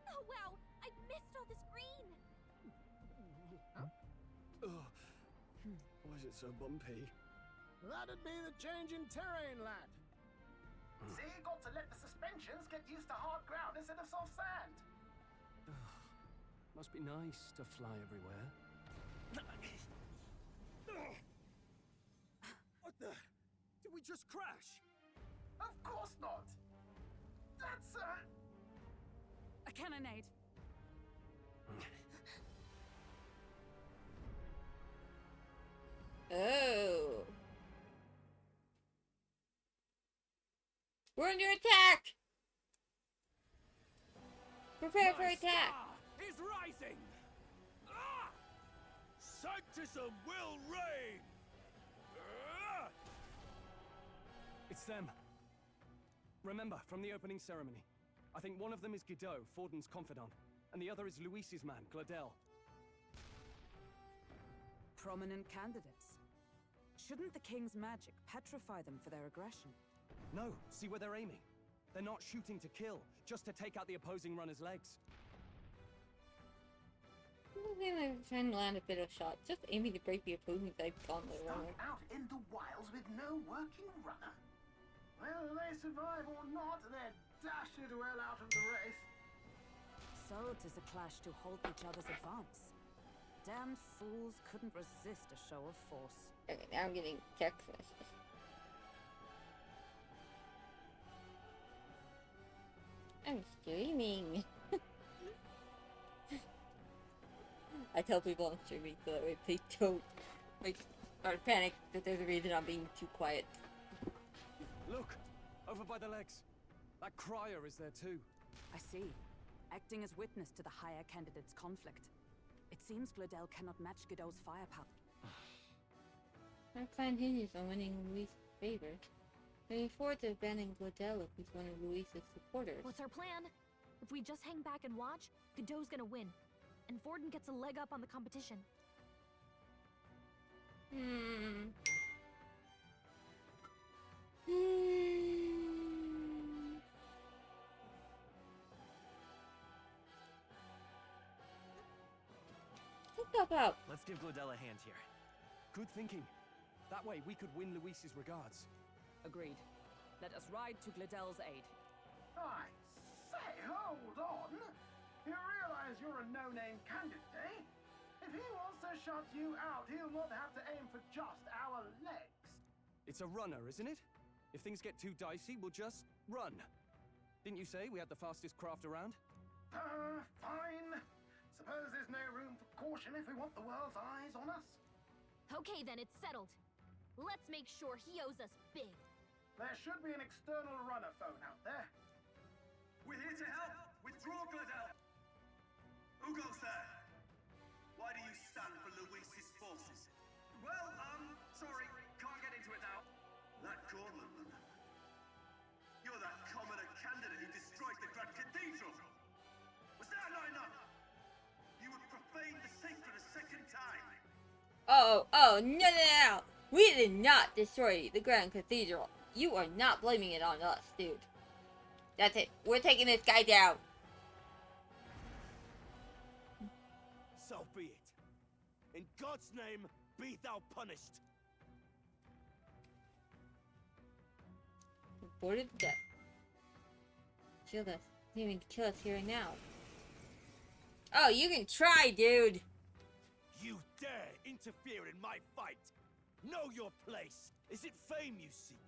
Oh wow! I missed all this green! Why is it so bumpy? That'd be the change in terrain, lad. See, got to let the suspensions get used to hard ground instead of soft sand. Must be nice to fly everywhere. What the? Did we just crash? Of course not. That's A cannonade. We're under attack! Prepare for attack! Is rising! Ah! Sanctism will reign! Ah! It's them. Remember, from the opening ceremony. I think one of them is Godot, Forden's confidant, and the other is Luis's man, Gladel. Prominent candidates. Shouldn't the king's magic petrify them for their aggression? No, see where they're aiming. They're not shooting to kill, just to take out the opposing runner's legs. I think they're trying to land a bit of shot, just aiming to break the opposing side's gauntlet runner. Out in the wilds with no working runner. Whether they survive or not, they're dashed well out of the race. So 'tis a clash to halt each other's advance. Damned fools couldn't resist a show of force. Okay, now I'm getting text messages. I'm streaming. I tell people I'm streaming so that way they don't start to panic that there's a reason I'm being too quiet. Look! Over by the legs. That crier is there too. I see. Acting as witness to the higher candidate's conflict. It seems Gladel cannot match Godot's firepower. Our plan hinges on winning Luis' favor. We afford to abandon Gladel if he's one of Luis's supporters. What's our plan? If we just hang back and watch, Godot's gonna win. And Forden gets a leg up on the competition. Let's give Gladel a hand here. Good thinking. That way we could win Luis's regards. Agreed. Let us ride to Gladel's aid. I say, hold on! You realize you're a no-name candidate, eh? If he wants to shut you out, he'll not have to aim for just our legs. It's a runner, isn't it? If things get too dicey, we'll just run. Didn't you say we had the fastest craft around? Fine. Suppose there's no room for caution if we want the world's eyes on us. Okay then, it's settled. Let's make sure he owes us big. There should be an external runner phone out there. We're here to help! Withdraw, Gladel! Who goes there? Why do you stand for Luis's forces? Well, sorry, can't get into it now. That Cornland runner. You're that commoner candidate who destroyed the Grand Cathedral! Was that not enough? You would profane the sacred a second time! Oh, no. We did not destroy the Grand Cathedral. You are not blaming it on us, dude. That's it. We're taking this guy down. So be it. In God's name, be thou punished. Reported death. Shield us. You can kill us here and now. Oh, you can try, dude. You dare interfere in my fight. Know your place. Is it fame you seek?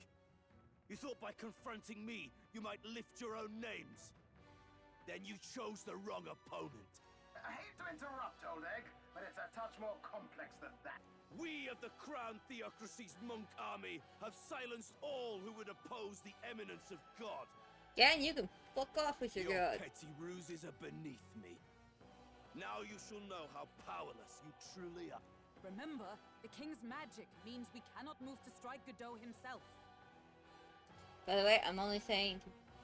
You thought by confronting me, you might lift your own names. Then you chose the wrong opponent. I hate to interrupt, Old Egg, but it's a touch more complex than that. We of the Crown Theocracy's monk army have silenced all who would oppose the eminence of God. Yeah, and you can fuck off with your god. Petty ruses are beneath me. Now you shall know how powerless you truly are. Remember, the king's magic means we cannot move to strike Godot himself. By the way, I'm only saying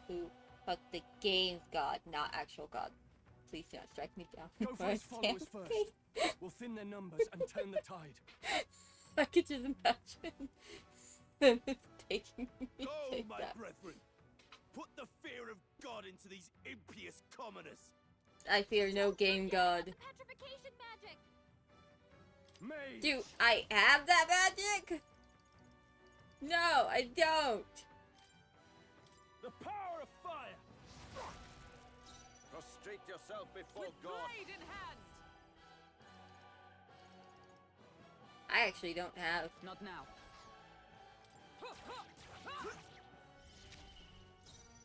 to fuck the game's god, not actual god. Please do not strike me down. Go for his followers first. We'll thin their numbers and turn the tide. I could just imagine them taking me. Go, my brethren! Put the fear of God into these impious commoners! I fear no game god. Petrification magic! Mage. Do I have that magic? No, I don't. The power of fire! Prostrate yourself before With God. blade in hand! I actually don't have. Not now.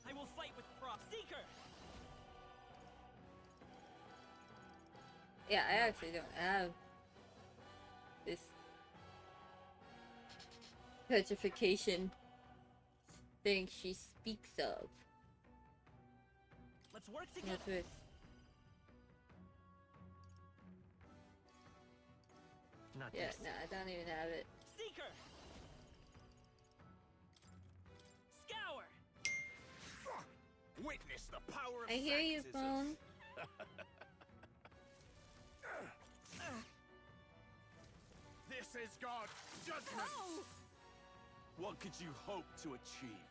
I will fight with Frost Seeker! Yeah, I actually don't have this petrification thing she speaks of. Let's work together. What's this? Not Yeah, this. no, I don't even have it. Seeker. Scour. Witness the power of I hear you, Sanctism. phone. This is God's judgment. What could you hope to achieve?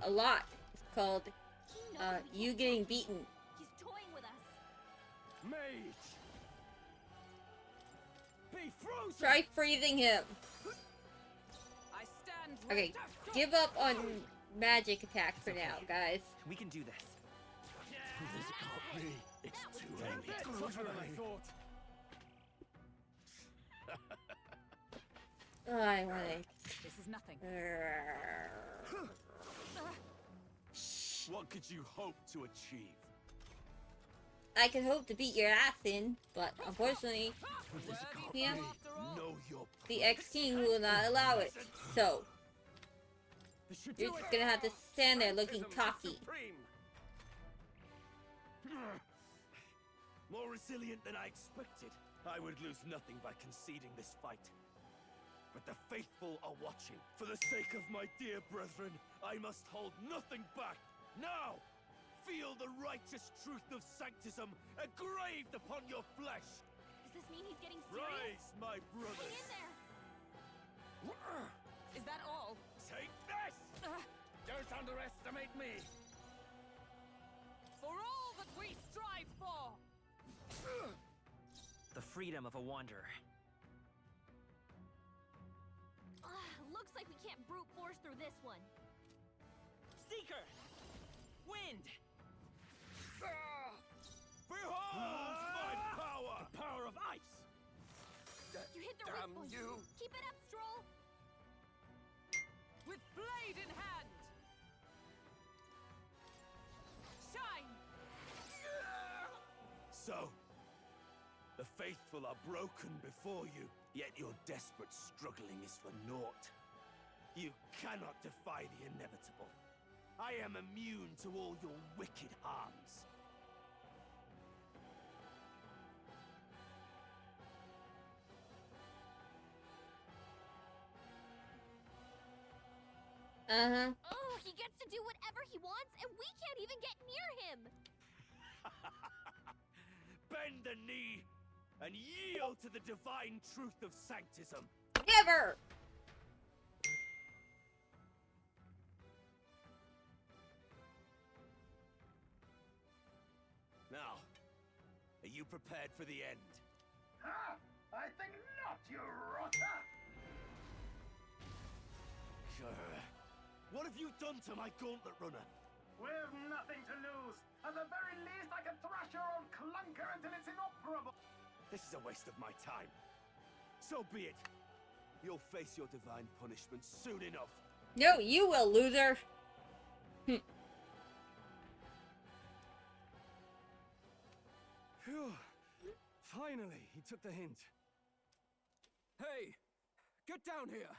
A lot. It's called, you getting beaten. He's toying with us. Mage. Be frozen. Try freezing him. I stand Okay, give up on magic attacks for now, guys. We can do this. This can't be. It's too late. Closer than I thought. Oh, I want it. This is nothing. What could you hope to achieve? I can hope to beat your ass in, but unfortunately, This can't yeah, be. Know your the X-King will not allow it. So, you're just gonna have to stand there looking cocky. More resilient than I expected. I would lose nothing by conceding this fight. But the faithful are watching. For the sake of my dear brethren, I must hold nothing back. Now, feel the righteous truth of Sanctism engraved upon your flesh. Does this mean he's getting serious? Rise, my brothers. Hang in there. Is that all? Take this! Don't underestimate me. For all that we strive for! The freedom of a wanderer. Looks like we can't brute force through this one. Seeker. Wind. Behold my power! The power of ice. You hit the Damn weak point. you. Keep it up, Stroll. With blade in hand! Shine! So, the faithful are broken before you, yet your desperate struggling is for naught. You cannot defy the inevitable. I am immune to all your wicked harms. Oh, he gets to do whatever he wants, and we can't even get near him. Bend the knee and yield to the divine truth of Sanctism. Never! Now, are you prepared for the end? Ah, I think not, you rotter! Sure. What have you done to my gauntlet runner? We've nothing to lose. At the very least, I can thrash your old clunker until it's inoperable. This is a waste of my time. So be it. You'll face your divine punishment soon enough. No, you will, loser. Phew. Finally, he took the hint. Hey, get down here.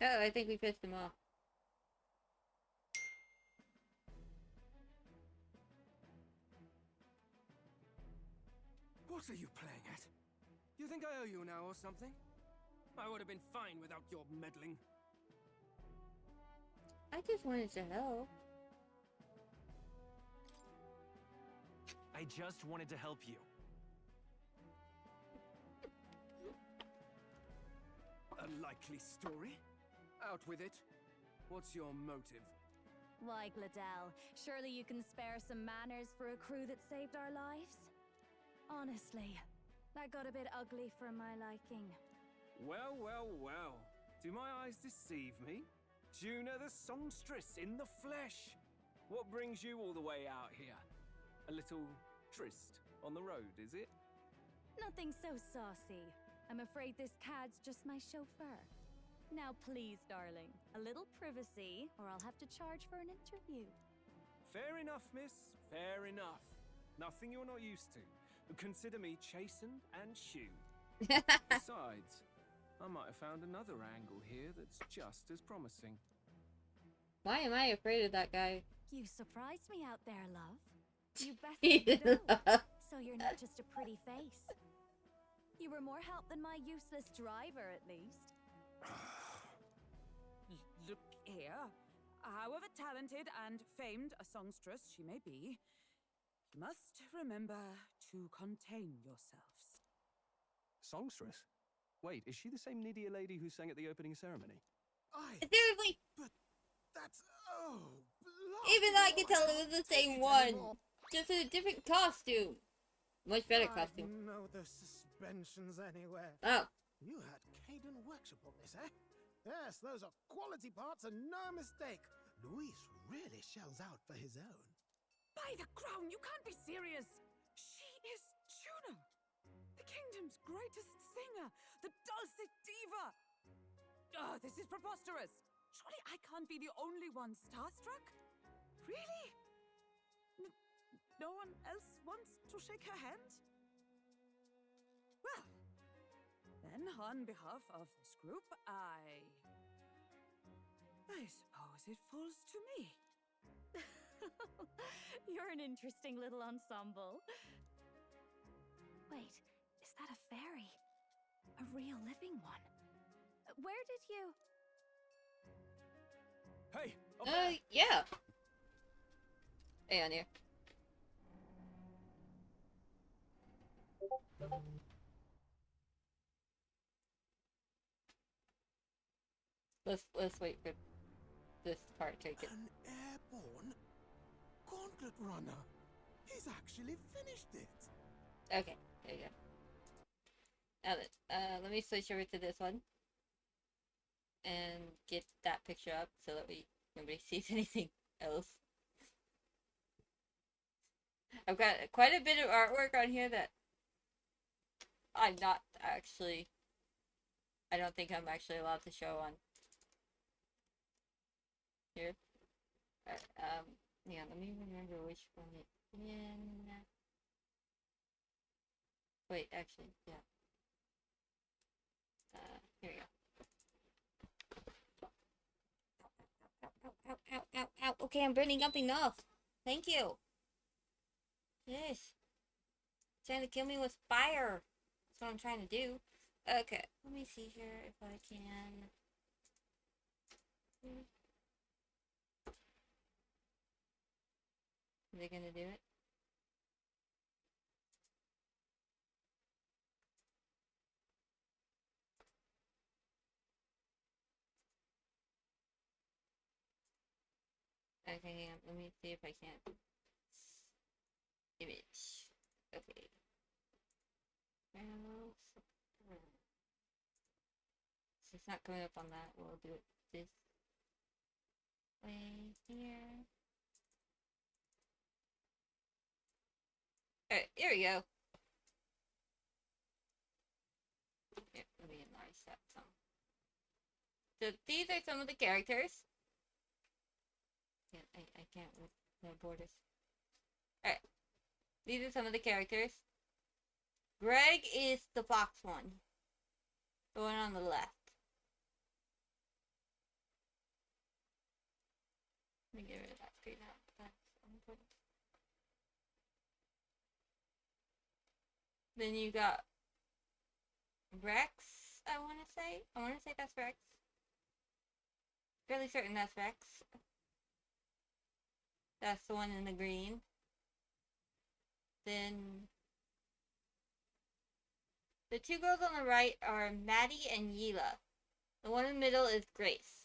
Oh, I think we pissed him off. What are you playing at? You think I owe you now or something? I would have been fine without your meddling. I just wanted to help. I just wanted to help you. A likely story? Out with it. What's your motive? Why, Gladell, surely you can spare some manners for a crew that saved our lives? Honestly, that got a bit ugly for my liking. Well, well, well. Do my eyes deceive me? Juna the songstress in the flesh. What brings you all the way out here? A little tryst on the road, is it? Nothing so saucy. I'm afraid this cad's just my chauffeur. Now please, darling, a little privacy, or I'll have to charge for an interview. Fair enough, miss. Fair enough. Nothing you're not used to. Consider me chastened and shoed. Besides, I might have found another angle here that's just as promising. Why am I afraid of that guy? You surprised me out there, love. You bested the dough, so you're not just a pretty face. You were more help than my useless driver, at least. Look here. However talented and famed a songstress she may be, you must remember to contain yourselves. Songstress? Wait, is she the same Nydia lady who sang at the opening ceremony? Seriously? But that's... oh... Even I could tell it was the same one. Just in a different costume. Much better costume. I know the suspensions anywhere. Oh. You had Caden workshop on this, eh? Yes, those are quality parts and no mistake. Luis really shells out for his own. By the crown, you can't be serious! She is Juno! The kingdom's greatest singer! The dulcet diva! Oh, this is preposterous! Surely I can't be the only one starstruck? Really? No one else wants to shake her hand? Well, then on behalf of this group, I suppose it falls to me. You're an interesting little ensemble. Wait, is that a fairy? A real living one? Where did you... Hey! Yeah. Hey, on here. Let's wait for this part to get... An airborne gauntlet runner. He's actually finished it. Okay, there you go. Now then, let me switch over to this one. And get that picture up so that nobody sees anything else. I've got quite a bit of artwork on here that I'm not actually... I don't think I'm actually allowed to show on here. Yeah, let me remember which one it's in. Wait, actually, yeah. Here we go. Ow, ow, ow, ow. Okay, I'm burning up enough. Thank you. Yes. Trying to kill me with fire. That's what I'm trying to do. Okay, let me see here if I can. Are they gonna do it? Okay, hang on. Let me see if I can. Image. Okay. So it's not coming up on that. We'll do it this way here. Alright, here we go. Here, let me enlarge that some. So these are some of the characters. Yeah, I can't with no borders. Alright. These are some of the characters. Greg is the fox one. The one on the left. Let me get rid of that screen now. That's important. Then you got Rex, I want to say. I want to say that's Rex. Fairly certain that's Rex. That's the one in the green. Then the two girls on the right are Maddie and Yila. The one in the middle is Grace.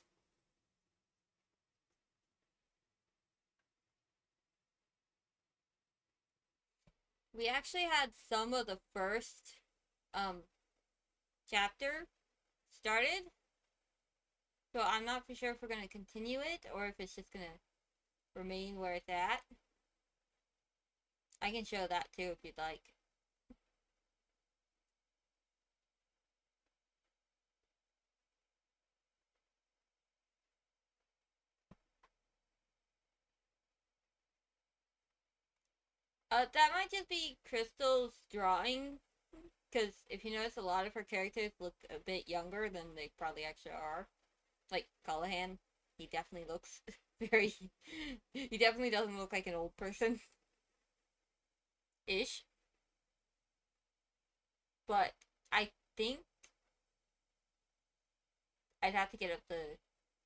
We actually had some of the first chapter started. So I'm not for sure if we're going to continue it or if it's just going to remain where it's at. I can show that too if you'd like. That might just be Crystal's drawing because if you notice, a lot of her characters look a bit younger than they probably actually are. Like Callahan, he definitely looks very. He definitely doesn't look like an old person. Ish. But I think I'd have to get up the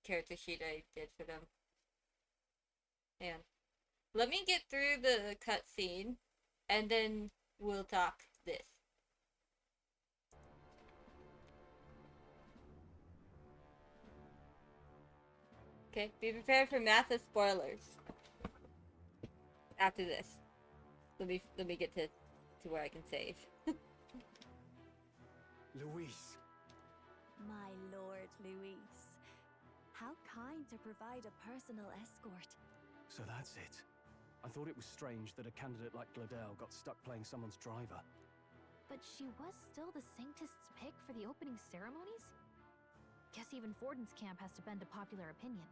character sheet I did for them. And let me get through the cutscene, and then we'll talk this. Okay, be prepared for massive spoilers. After this, let me get to where I can save. Luis. My lord, Luis. How kind to provide a personal escort. So that's it. I thought it was strange that a candidate like Gladel got stuck playing someone's driver. But she was still the Sanctist's pick for the opening ceremonies? Guess even Forden's camp has to bend to popular opinion.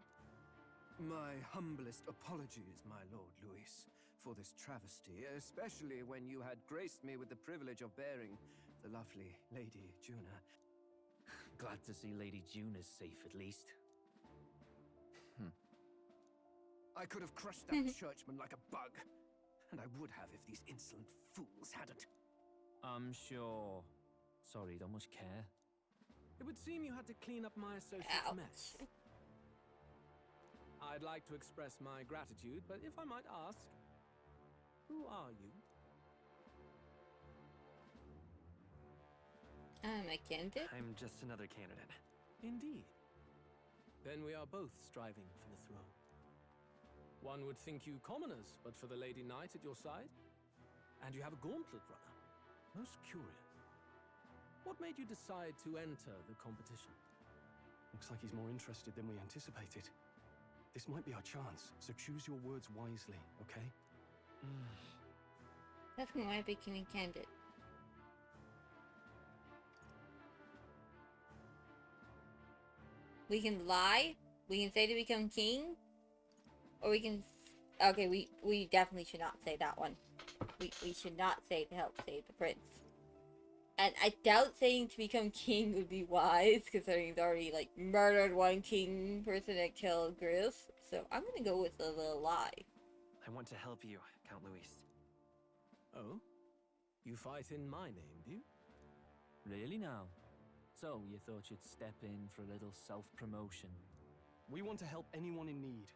My humblest apologies, my Lord Luis, for this travesty, especially when you had graced me with the privilege of bearing the lovely Lady Juna. Glad to see Lady Juna's safe at least. I could have crushed that churchman like a bug, and I would have if these insolent fools hadn't. I'm sure. Sorry, don't much care. It would seem you had to clean up my associate's mess. I'd like to express my gratitude, but if I might ask, who are you? I'm a candidate? I'm just another candidate. Indeed. Then we are both striving for the throne. One would think you commoners, but for the Lady Knight at your side. And you have a gauntlet runner. Most curious. What made you decide to enter the competition? Looks like he's more interested than we anticipated. This might be our chance, so choose your words wisely, okay? That's who might be king candidate. We can lie. We can say to become king. Or we can... Okay, we definitely should not say that one. We should not say to help save the prince. And I doubt saying to become king would be wise, considering he's already, like, murdered one king person that killed Griff. So I'm gonna go with the lie. I want to help you, Count Luis. Oh? You fight in my name, do you? Really now? So, you thought you'd step in for a little self-promotion? We want to help anyone in need.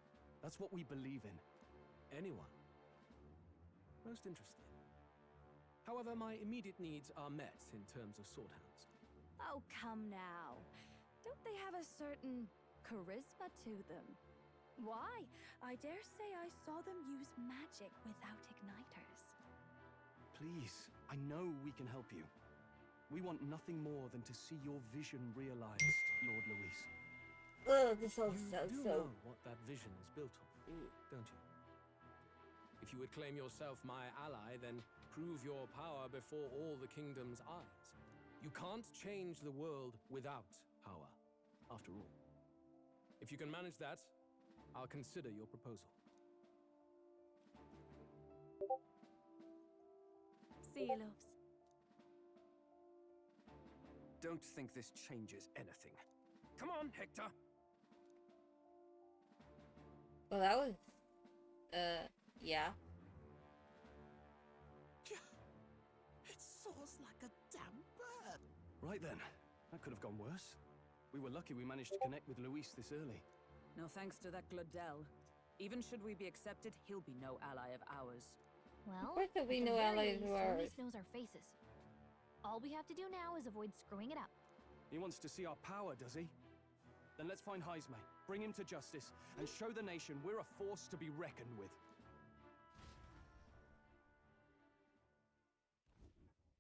That's what we believe in. Anyone? Most interesting. However, my immediate needs are met in terms of swordhounds. Oh, come now. Don't they have a certain charisma to them? Why? I dare say I saw them use magic without igniters. Please, I know we can help you. We want nothing more than to see your vision realized, Lord Luis. Oh, this all sounds You do so... know what that vision is built on, don't you? If you would claim yourself my ally, then prove your power before all the kingdom's eyes. You can't change the world without power, after all. If you can manage that, I'll consider your proposal. See you, loves. Don't think this changes anything. Come on, Hector! Well, that was... yeah. It soars like a damn bird. Right then. That could have gone worse. We were lucky we managed to connect with Luis this early. No thanks to that Gladel. Even should we be accepted, he'll be no ally of ours. Well, Of course there'll be at the no very allies least, who are- Luis knows our faces. All we have to do now is avoid screwing it up. He wants to see our power, does he? Then let's find Heisme, bring him to justice, and show the nation we're a force to be reckoned with.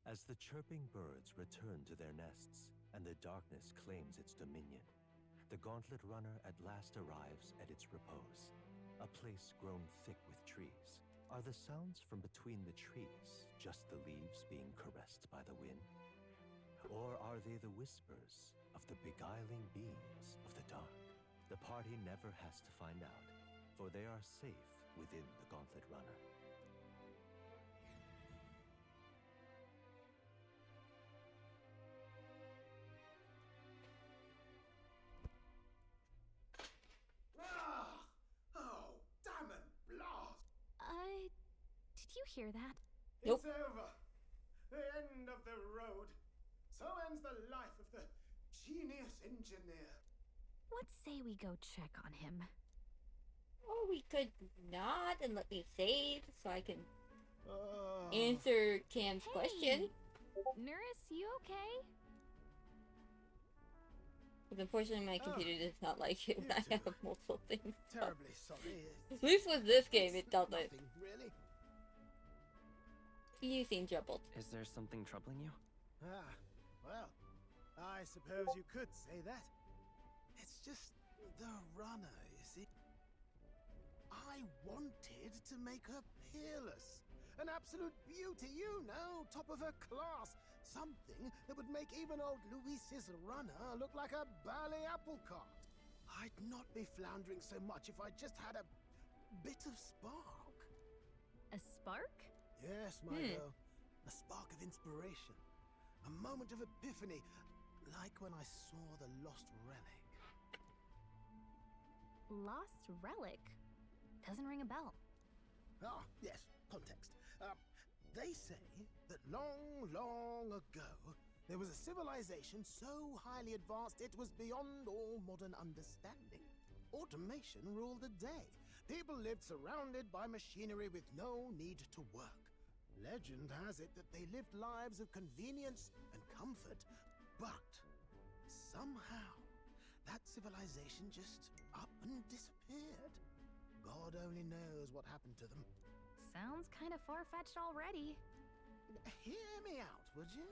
As the chirping birds return to their nests, and the darkness claims its dominion, the Gauntlet Runner at last arrives at its repose, a place grown thick with trees. Are the sounds from between the trees just the leaves being caressed by the wind? Or are they the whispers of the beguiling beings of the dark? The party never has to find out, for they are safe within the Gauntlet Runner. you hear that? It's over. The end of the road. So ends the life of the genius engineer. Let's say we go check on him. Or we could not and let me save so I can answer Cam's question. Nurse, you okay? Because unfortunately my computer does not like it when I have multiple things. Terribly sorry. At least with this game it doesn't. Nothing, really. You seem troubled. Is there something troubling you? Ah, well, I suppose you could say that. It's just the runner, you see. I wanted to make her peerless. An absolute beauty, you know, top of her class. Something that would make even old Luis's runner look like a bally apple cart. I'd not be floundering so much if I just had a bit of spark. A spark? Yes, my girl. A spark of inspiration. A moment of epiphany, like when I saw the lost relic. Lost relic? Doesn't ring a bell. Ah, yes, context. They say that long, long ago, there was a civilization so highly advanced it was beyond all modern understanding. Automation ruled the day. People lived surrounded by machinery with no need to work. Legend has it that they lived lives of convenience and comfort, but somehow that civilization just up and disappeared. God only knows what happened to them. Sounds kind of far-fetched already. Hear me out, would you?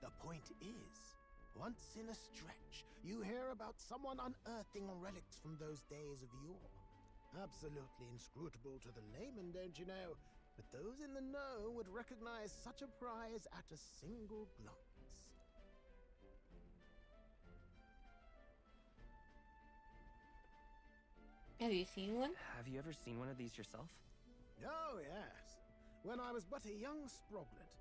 The point is, once in a stretch, you hear about someone unearthing relics from those days of yore. Absolutely inscrutable to the layman, don't you know? But those in the know would recognize such a prize at a single glance. Have you seen one? Have you ever seen one of these yourself? Oh, yes. When I was but a young sproglet,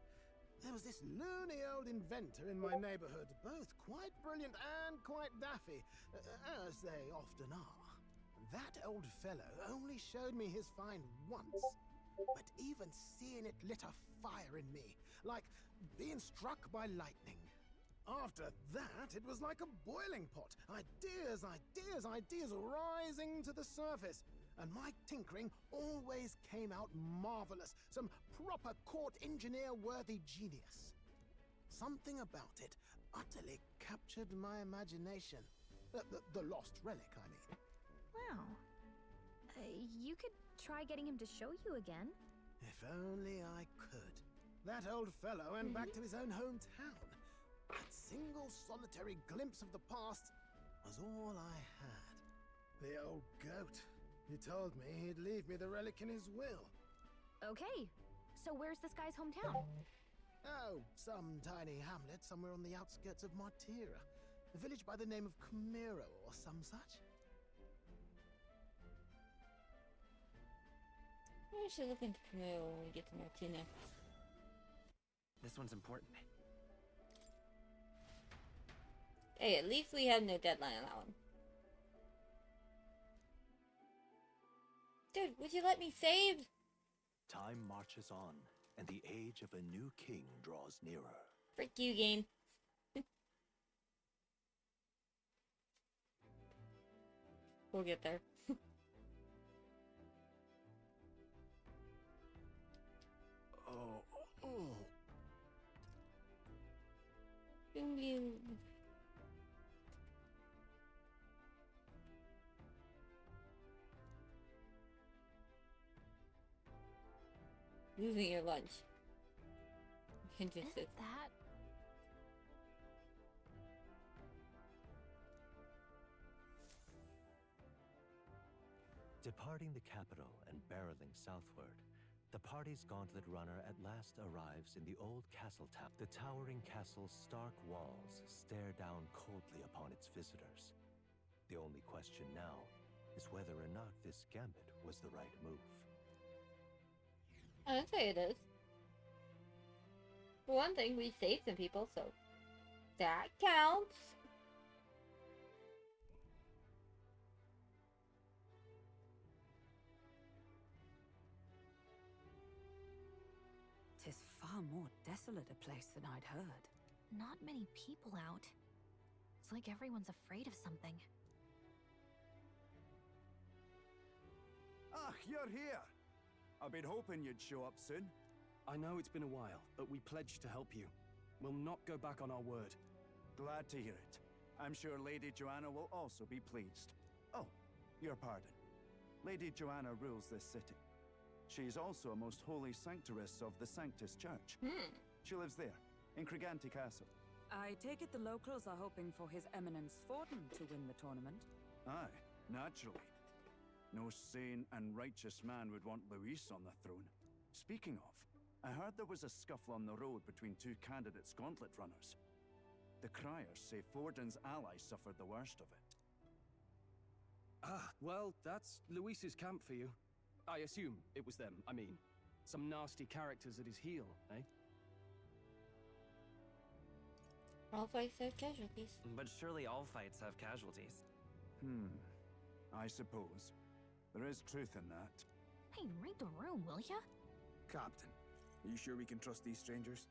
there was this loony old inventor in my neighborhood, both quite brilliant and quite daffy, as they often are. That old fellow only showed me his find once, but even seeing it lit a fire in me, like being struck by lightning. After that, it was like a boiling pot. Ideas, ideas, ideas rising to the surface. And my tinkering always came out marvelous. Some proper court engineer-worthy genius. Something about it utterly captured my imagination. The lost relic, I mean. Wow. You could try getting him to show you again. If only I could. That old fellow went back to his own hometown. That single solitary glimpse of the past was all I had. The old goat. He told me he'd leave me the relic in his will. Okay, so where's this guy's hometown? Oh, some tiny hamlet somewhere on the outskirts of Martira. A village by the name of Camiro or some such. We should look into Camille when we get to Martina. This one's important. Hey, at least we have no deadline on that one. Dude, would you let me save? Time marches on, and the age of a new king draws nearer. Frick you, game. We'll get there. Oh. Losing your lunch. Isn't that... Departing the capital and barreling southward, the party's gauntlet runner at last arrives in the old castle town. The towering castle's stark walls stare down coldly upon its visitors. The only question now is whether or not this gambit was the right move. I'd say it is. For one thing, we saved some people, so that counts. far more desolate a place than I'd heard. Not many people out. It's like everyone's afraid of something. Ah, you're here! I've been hoping you'd show up soon. I know it's been a while, but we pledged to help you. We'll not go back on our word. Glad to hear it. I'm sure Lady Joanna will also be pleased. Oh, your pardon. Lady Joanna rules this city. She's also a most holy sanctoress of the Sanctus Church. She lives there, in Criganti Castle. I take it the locals are hoping for His Eminence Forden to win the tournament? Aye, naturally. No sane and righteous man would want Luis on the throne. Speaking of, I heard there was a scuffle on the road between two candidates gauntlet runners. The criers say Forden's allies suffered the worst of it. Ah, well, that's Luis's camp for you. I assume it was them, I mean. Some nasty characters at his heel, eh? All fights have casualties. But surely all fights have casualties. I suppose. There is truth in that. Hey, read the room, will ya? Captain, are you sure we can trust these strangers?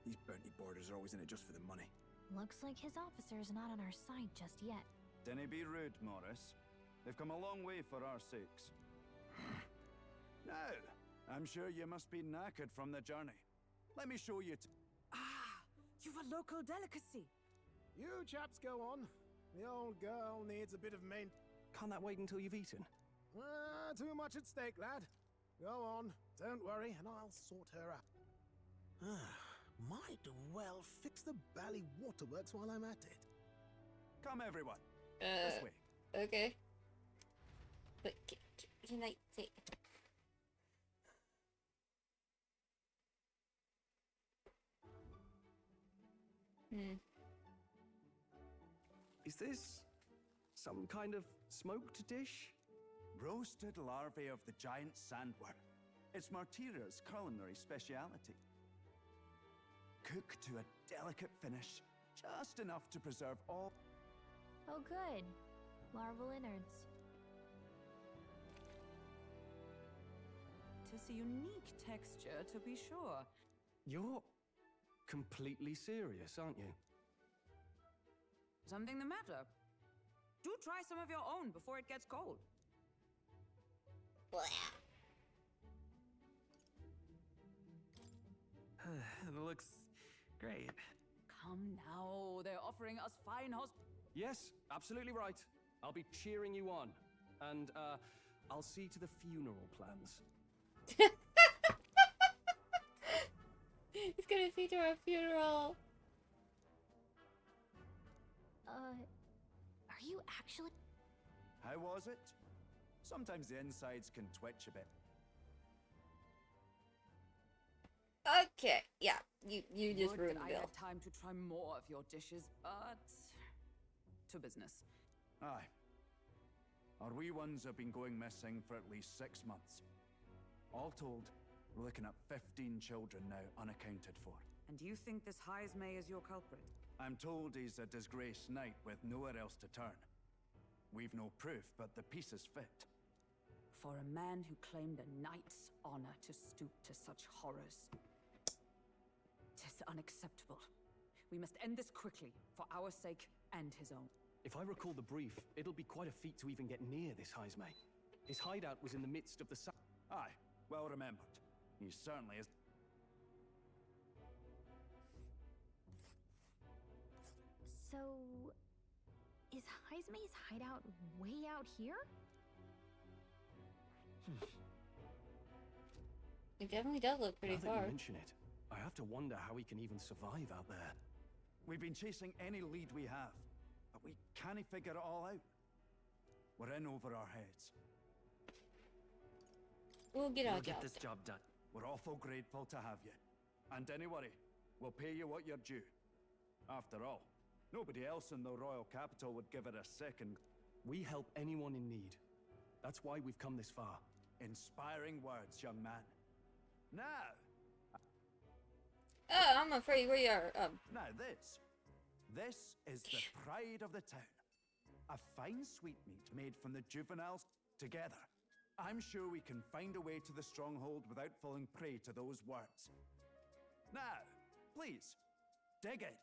These bounty boarders are always in it just for the money. Looks like his officer's not on our side just yet. Dinna be rude, Morris. They've come a long way for our sakes. Now, I'm sure you must be knackered from the journey. Let me show you You've a local delicacy. You chaps go on. The old girl needs a bit of main. Can't that wait until you've eaten? Too much at stake, lad. Go on, don't worry, and I'll sort her out. Might well fix the Bally Waterworks while I'm at it. Come, everyone. This way. Okay. But can I say? Is this some kind of smoked dish? Roasted larvae of the giant sandworm. It's Martira's culinary speciality. Cooked to a delicate finish, just enough to preserve all... Oh good. Larval innards. Tis a unique texture, to be sure. You're completely serious, aren't you? Something the matter? Do try some of your own before it gets cold. Looks great. Come now, they're offering us fine Yes, absolutely right. I'll be cheering you on. And, I'll see to the funeral plans. He's gonna see to our funeral. Are you actually... How was it? Sometimes the insides can twitch a bit. Okay, yeah, you just Would ruined that the I bill. had time to try more of your dishes, but... to business. Aye. Our wee ones have been going missing for at least 6 months. All told, we're looking at 15 children now unaccounted for. And you think this Heismay is your culprit? I'm told he's a disgraced knight with nowhere else to turn. We've no proof, but the pieces fit. For a man who claimed a knight's honor to stoop to such horrors. 'Tis unacceptable. We must end this quickly, for our sake and his own. If I recall the brief, it'll be quite a feat to even get near this Heismay. His hideout was in the midst of the Aye, well remembered. He certainly is. So... is Heismay's hideout way out here? It definitely does look pretty Now that far. you mention it, I have to wonder how he can even survive out there. We've been chasing any lead we have, but we can't figure it all out. We're in over our heads. We'll get our We'll job get this done. job done. We're awful grateful to have you. And don't worry, we'll pay you what you're due. After all, nobody else in the royal capital would give it a second. We help anyone in need. That's why we've come this far. Inspiring words, young man. Now, I'm afraid we are, Now this is the pride of the town. A fine sweetmeat made from the juveniles together. I'm sure we can find a way to the stronghold without falling prey to those words. Now, please, dig it.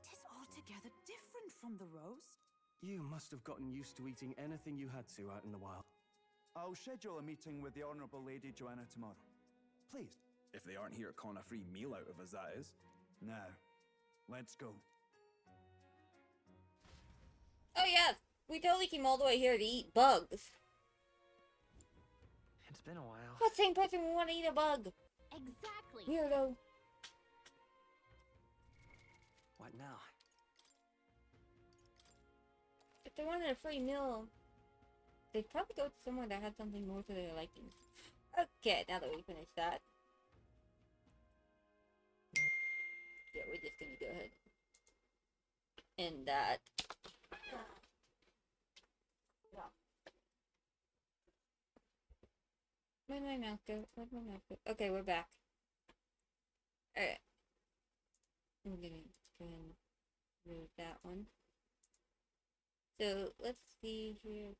Tis altogether different from the rose. You must have gotten used to eating anything you had to out in the wild. I'll schedule a meeting with the Honourable Lady Joanna tomorrow. Please. If they aren't here to con a free meal out of us, that is. Now, let's go. Oh yeah, we totally came all the way here to eat bugs. It's been a while. What same person would want to eat a bug? Exactly. Weirdo. What now? If they wanted a free meal, they'd probably go to somewhere that had something more to their liking. Okay, now that we finished that. Yeah, we're just gonna go ahead and end that. Where'd my mouth go? Where'd my mouth go? Okay, we're back. Alright. I'm gonna go ahead and move that one. So, let's see here.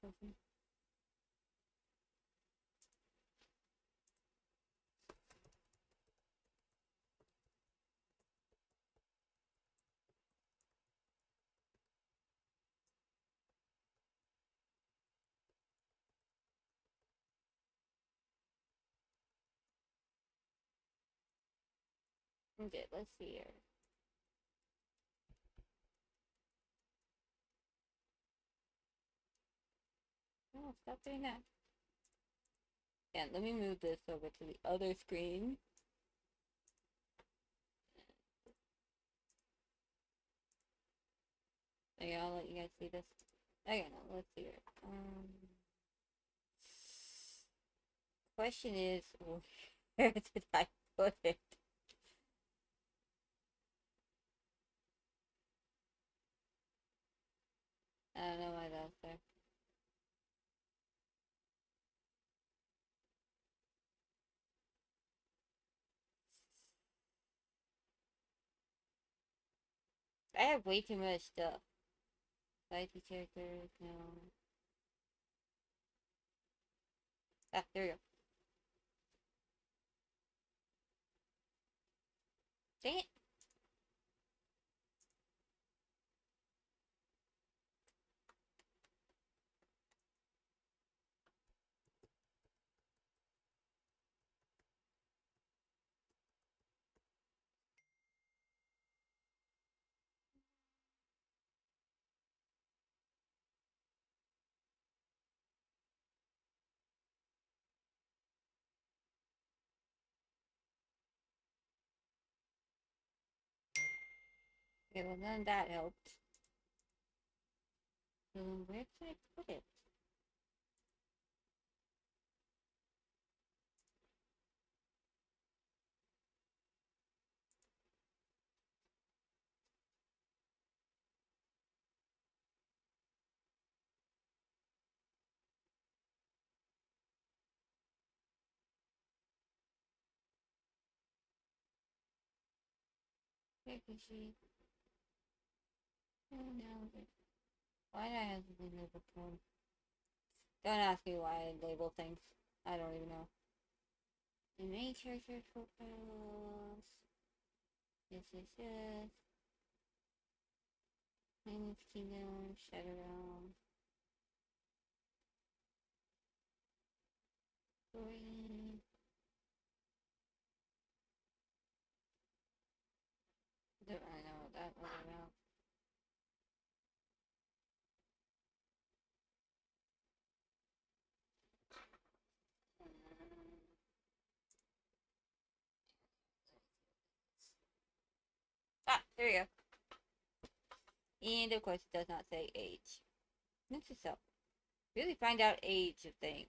Okay, let's see here. Oh, stop doing that. Yeah, let me move this over to the other screen. Okay, I'll let you guys see this. Okay, now let's see here. Question is, where did I put it? I don't know why that's there. I have way too much stuff. Society characters, no. Ah, there we go. Dang it. Okay, well then that helped. So where can I put it? Where can she? Oh no. Why do I have to label form? Don't ask me why I label things. I don't even know. The main character profiles. Yes. Plains Kingdom, Shadow Realm. Story. Don't really know what that was about. Ah, there we go. And of course it does not say age. Note to self. Really find out age of things.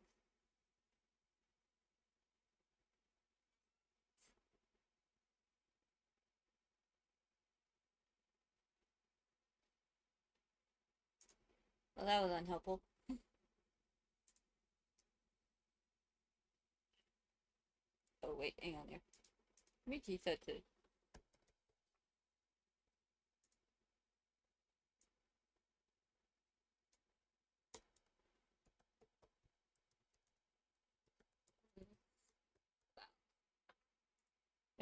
Well, that was unhelpful. Oh wait, hang on there. Michi said to.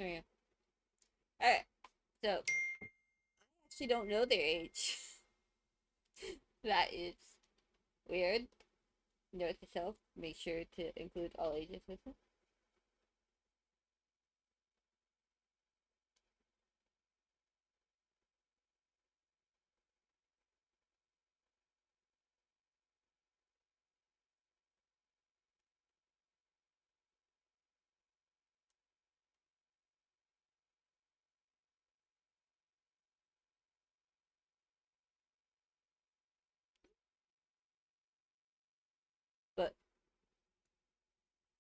There we go. Alright, so I actually don't know their age. That is weird. Note to self, make sure to include all ages with them. But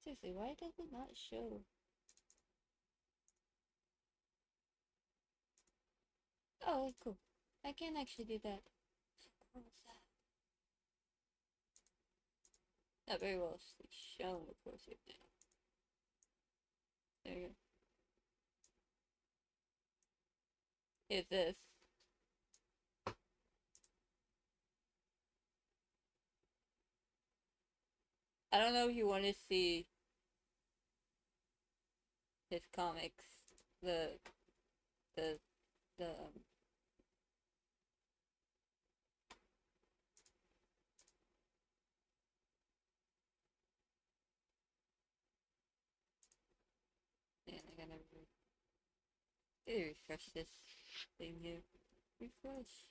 seriously, why does it not show? Oh, cool. I can actually do that. What was that? Not very well shown, of course, right now. There you go. Is this. I don't know if you want to see his comics, the, the, man, I gotta refresh this thing here. Refresh.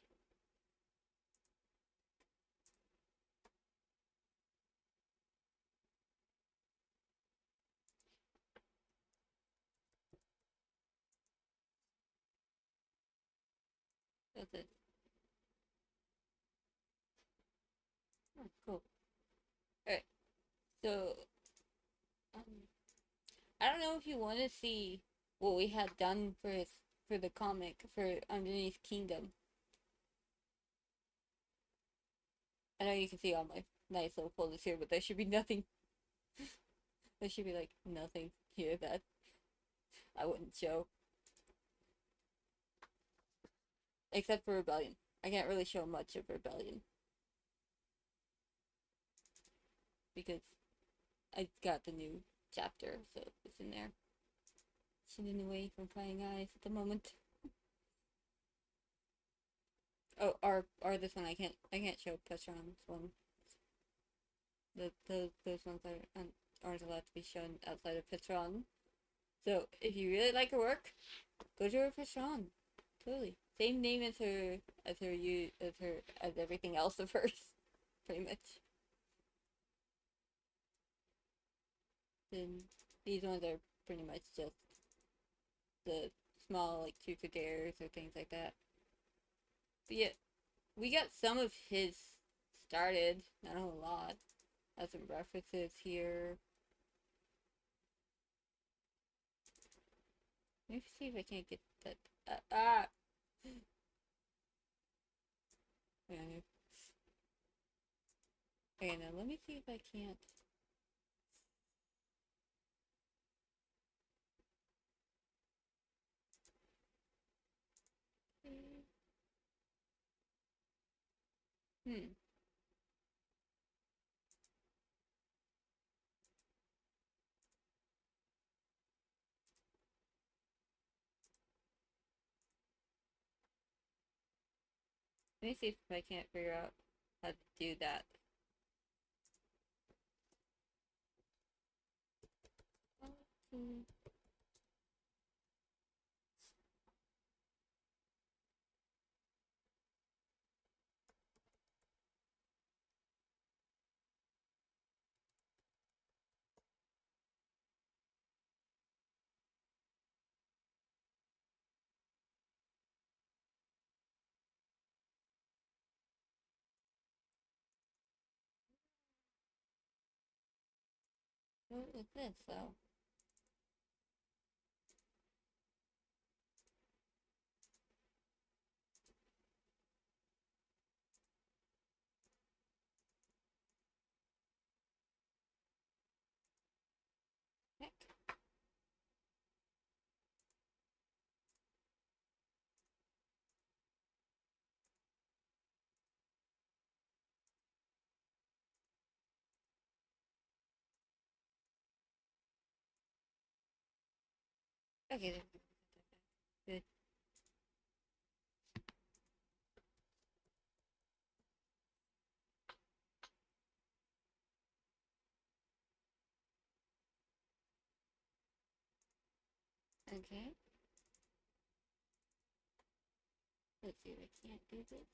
That's it. Oh, cool. Alright. So, I don't know if you want to see what we had done for the comic for Underneath Kingdom. I know you can see all my nice little folders here, but there should be nothing. There should be like nothing here that I wouldn't show. Except for Rebellion. I can't really show much of Rebellion. Because I got the new chapter, so it's in there. It's hidden away from prying eyes at the moment. Oh, or this one I can't show Petron's one. Those ones aren't allowed to be shown outside of Petron. So if you really like her work, go to her Petron. Totally. Same name as everything else of hers. Pretty much. Then these ones are pretty much just the small like truth or dares or things like that. But yeah, we got some of his started, not a whole lot. Has some references here. Let me see if I can't get that. Okay, now let me see if I can't. Hmm. Let me see if I can't figure out how to do that. Okay. What is this though? Heck. Okay, there. Good. Okay. Let's see if I can't do this.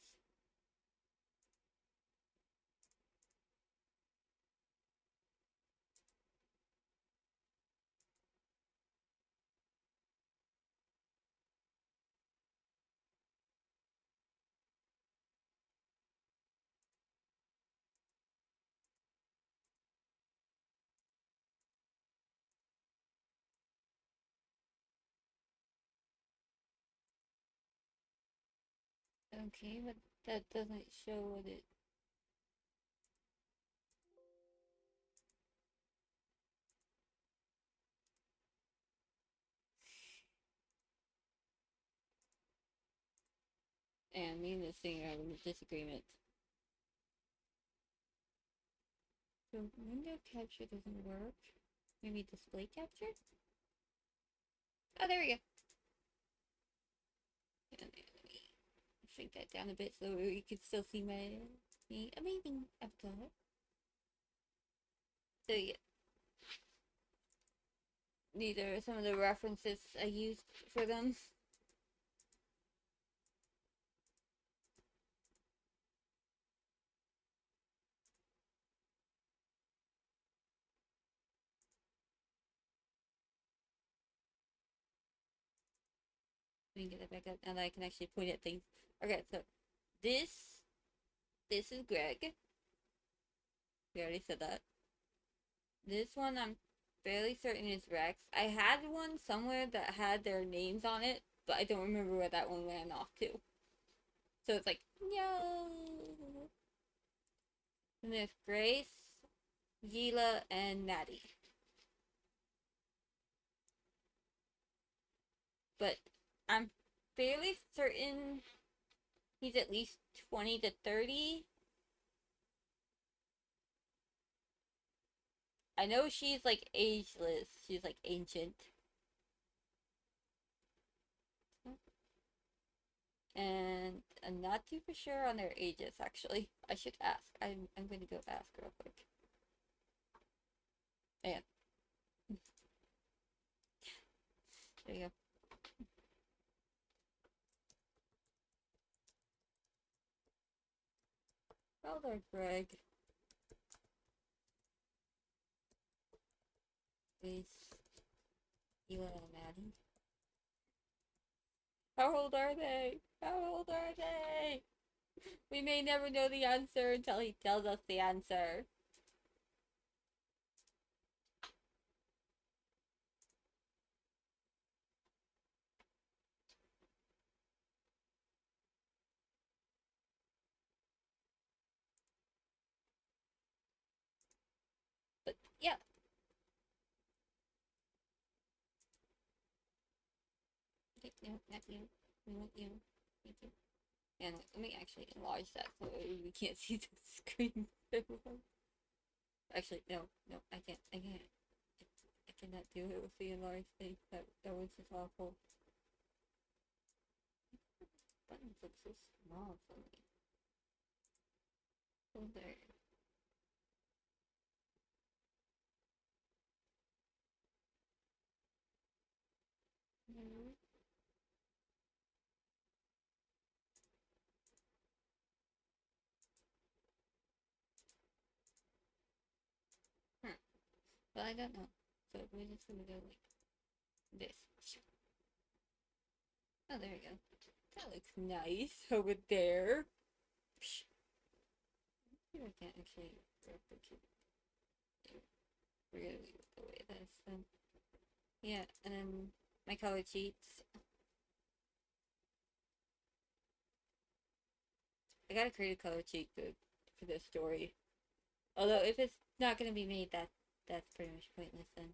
Okay, but that doesn't show what it. And me and this thing are in disagreement. So window capture doesn't work. Maybe display capture? Oh, there we go. And let me shrink that down a bit so you can still see my amazing avatar. So yeah. These are some of the references I used for them. Let me get that back up now that I can actually point at things. Okay, so this is Greg. We already said that. This one I'm fairly certain is Rex. I had one somewhere that had their names on it, but I don't remember where that one ran off to. So it's like, no. And there's Grace, Gila, and Maddie. But I'm fairly certain he's at least 20 to 30. I know she's like ageless. She's like ancient. And I'm not too for sure on their ages, actually. I should ask. I'm going to go ask real quick. And there you go. Well, there, Greg. Is Ela and Maddie? How old are they? How old are they? We may never know the answer until he tells us the answer. But yeah. Okay, no, not you. We want you. Thank you. And let me actually enlarge that so we can't see the screen. Actually, no, I can't. I cannot do it with the enlarged thing. That was just awful. Buttons look so small for me. Oh, there. But I don't know. So we're just gonna go like this. Oh, there we go. That looks nice over there. I can't actually replicate it. We're gonna leave it the way it is then. Yeah, and then my color sheets. I gotta create a color sheet for this story. Although if it's not gonna be made, that's pretty much pointless then.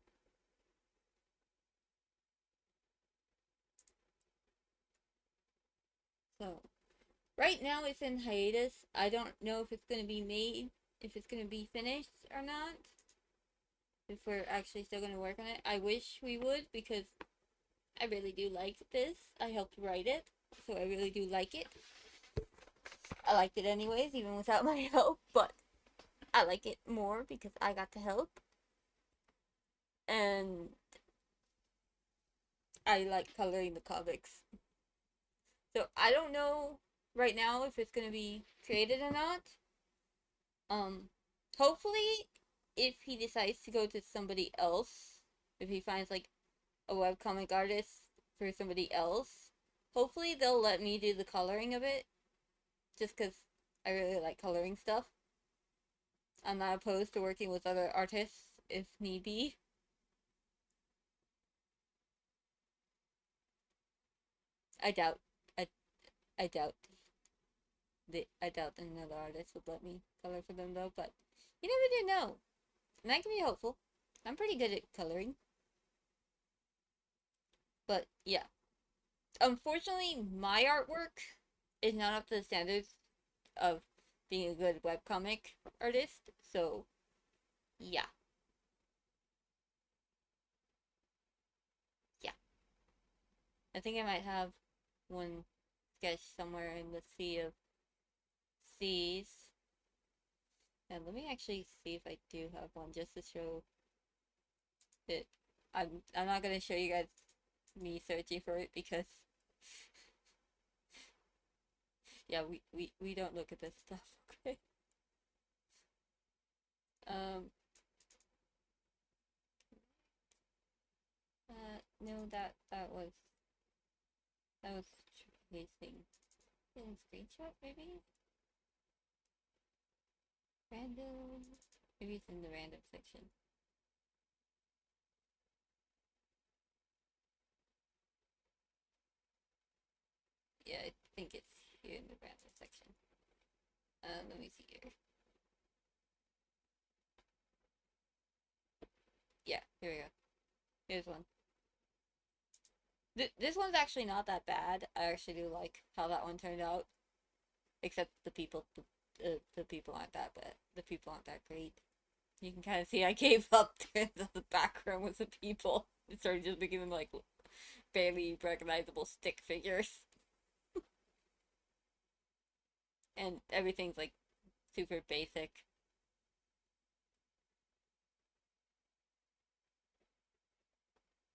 So, right now it's in hiatus. I don't know if it's gonna be made, if it's gonna be finished or not. If we're actually still gonna work on it. I wish we would, because I really do like this. I helped write it, so I really do like it. I liked it anyways, even without my help, but I like it more because I got to help. And I like coloring the comics. So I don't know right now if it's gonna be created or not. Hopefully, if he decides to go to somebody else, if he finds like a webcomic artist for somebody else, hopefully they'll let me do the coloring of it. Just because I really like coloring stuff. I'm not opposed to working with other artists if need be. I doubt another artist would let me color for them though, but you never do know. And that can be hopeful. I'm pretty good at coloring. But yeah. Unfortunately, my artwork is not up to the standards of being a good webcomic artist, so yeah. Yeah. I think I might have one sketch somewhere in the sea of C's. And let me actually see if I do have one just to show it. I'm not gonna show you guys me searching for it because yeah, we don't look at this stuff, okay? No, that was tracing. In screenshot, maybe? Random. Maybe it's in the random section. Yeah, I think it's here in the random section. Let me see here. Yeah, here we go. Here's one. This one's actually not that bad. I actually do like how that one turned out. Except the people, the people aren't that bad. The people aren't that great. You can kind of see I gave up the background with the people. It started just making them like barely recognizable stick figures. And everything's like super basic.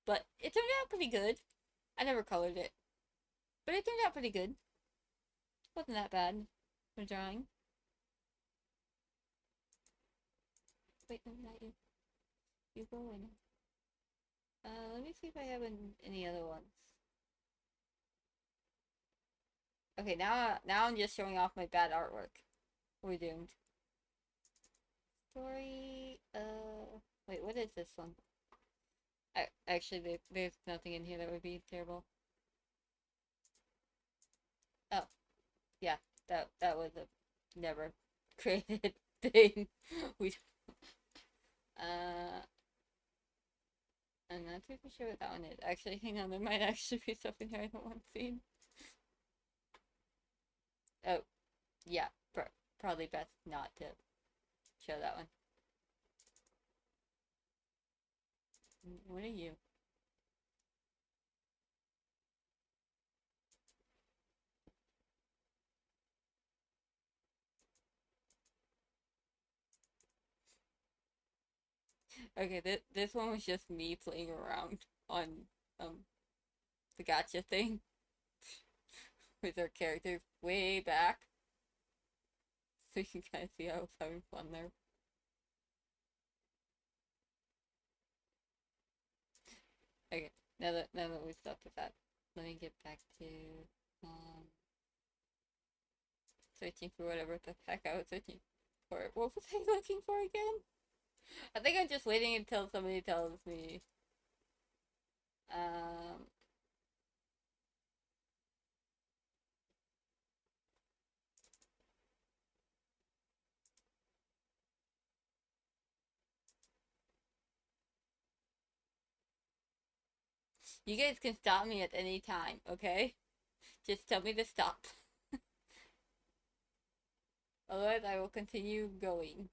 But it turned out pretty good. I never colored it. But it turned out pretty good. Wasn't that bad for drawing. Wait, no, not you. You go in. Let me see if I have any other ones. Okay, now I'm just showing off my bad artwork. We're doomed. Story, wait, what is this one? Actually, there's nothing in here that would be terrible. Oh, yeah, that was a never created thing. I'm not too sure what that one is. Actually, hang on, there might actually be something here I don't want seen. Oh, yeah, probably best not to show that one. What are you? Okay, this one was just me playing around on the gacha thing with our characters way back, so you can kind of see I was having fun there. Okay, now that we stopped with that, let me get back to searching for whatever the heck I was searching for. What was I looking for again? I think I'm just waiting until somebody tells me. You guys can stop me at any time, okay? Just tell me to stop. Otherwise, I will continue going.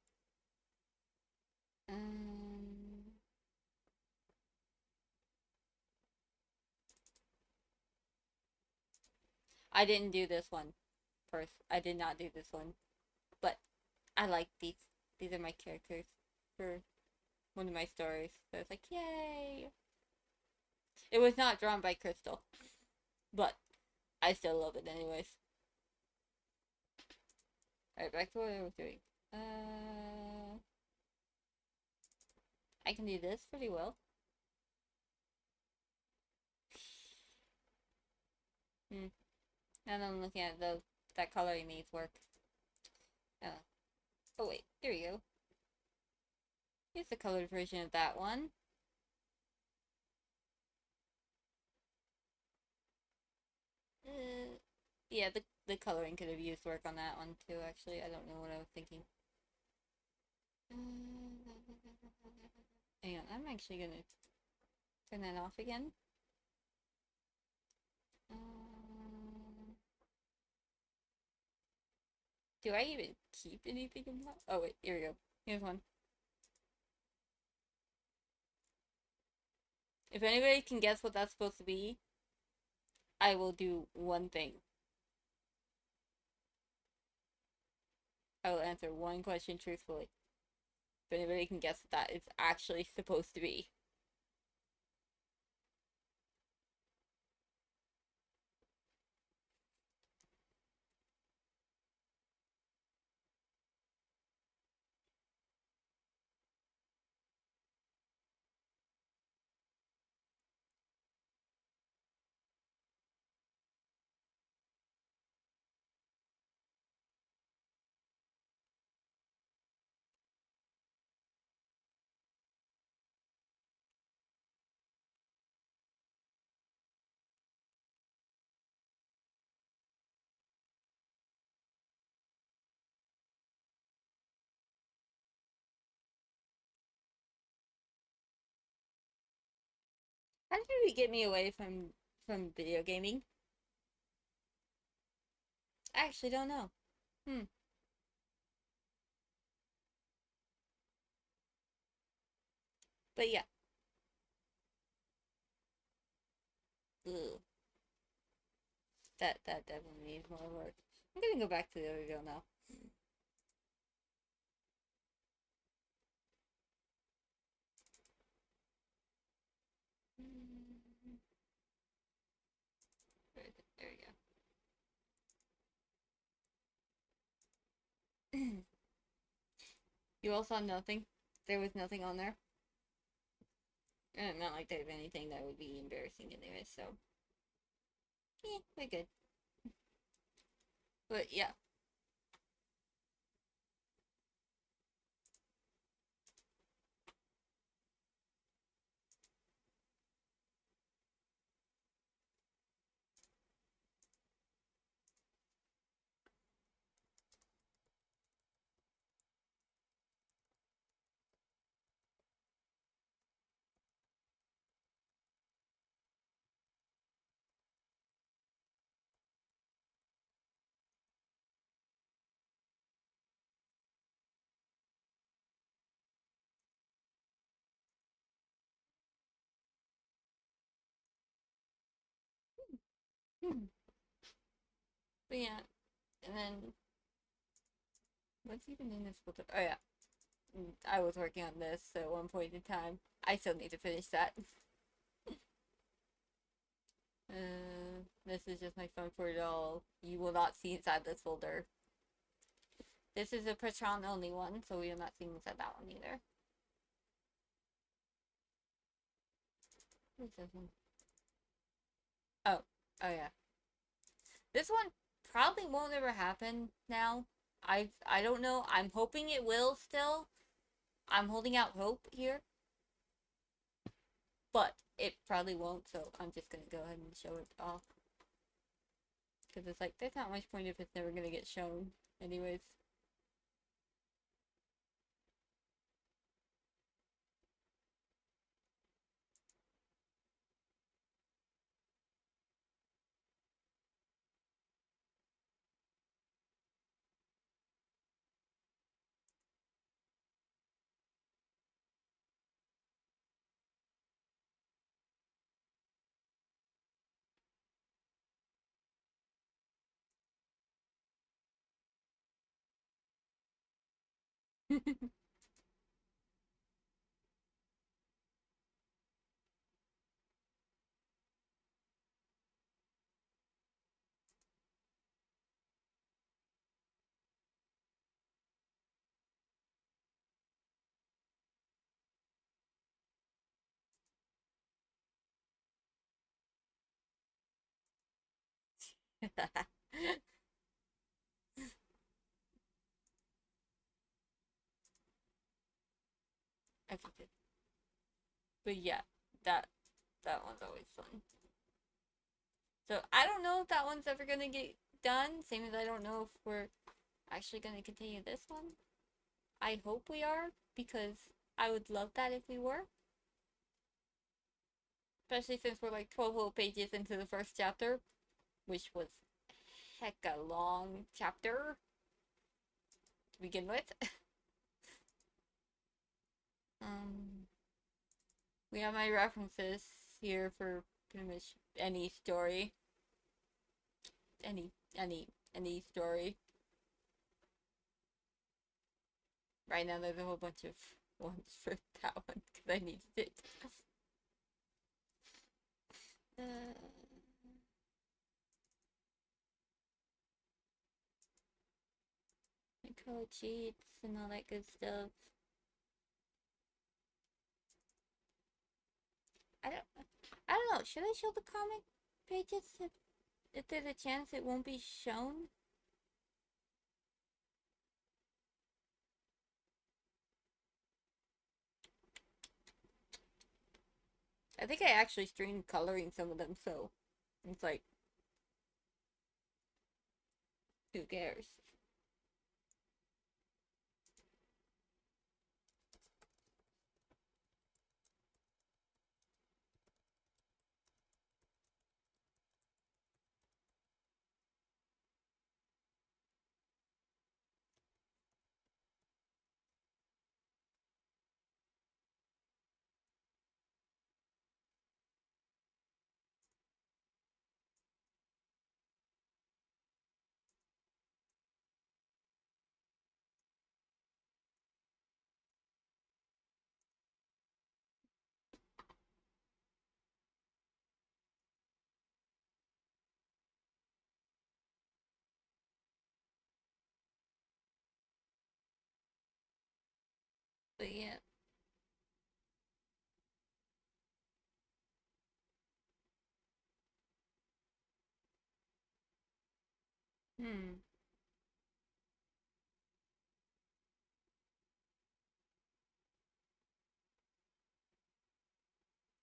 I didn't do this one first. I did not do this one. But I like these. These are my characters for one of my stories. So it's like, yay! It was not drawn by Crystal. But I still love it anyways. Alright, back to what I was doing. I can do this pretty well. And I'm looking at that coloring needs work. Oh wait, here we go. Here's the colored version of that one. Yeah, the coloring could have used work on that one too, actually. I don't know what I was thinking. Hang on, I'm actually gonna turn that off again. Do I even keep anything in that? Oh wait, here we go. Here's one. If anybody can guess what that's supposed to be, I will do one thing. I will answer one question truthfully. If anybody can guess what that is actually supposed to be. How did we get me away from video gaming? I actually don't know. But yeah. Ugh. That definitely needs more work. I'm gonna go back to the other video now. There we go. You all saw nothing? There was nothing on there? Not like there's anything that would be embarrassing anyway, so. Yeah, we're good. But yeah. But yeah, and then what's even in this book? Oh yeah, I was working on this at one point in time. I still need to finish that. This is just my phone for it all. You will not see inside this folder. This is a Patron only one, so we are not seeing inside that one either. What's this one? Oh yeah. This one probably won't ever happen now. I don't know. I'm hoping it will still. I'm holding out hope here. But it probably won't, so I'm just gonna go ahead and show it off. Because it's like, there's not much point if it's never gonna get shown anyways. I think it. But yeah, that one's always fun. So I don't know if that one's ever gonna get done. Same as I don't know if we're actually gonna continue this one. I hope we are, because I would love that if we were. Especially since we're like 12 whole pages into the first chapter, which was heck a long chapter to begin with. We have my references here for pretty much any story. Any story. Right now there's a whole bunch of ones for that one, because I needed it. Code cheats and all that good stuff. I don't know. Should I show the comic pages if there's a chance it won't be shown? I think I actually streamed coloring some of them, so it's like, who cares? But yeah.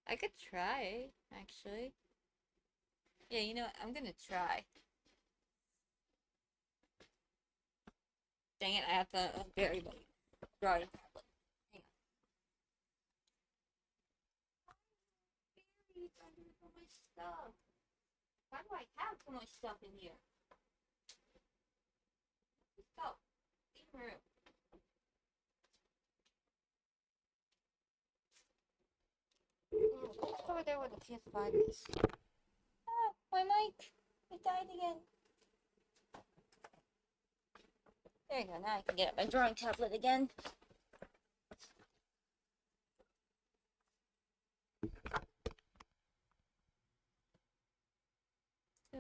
I could try, actually. Yeah, you know what? I'm gonna try. Dang it, I have to bury my drawing tablet. Hang on. My stuff. Why do I have so much stuff in here? Stop. Leave room. Let's go over there where the PS5 is. Ah, my mic! It died again. There you go, now I can get my drawing tablet again. So...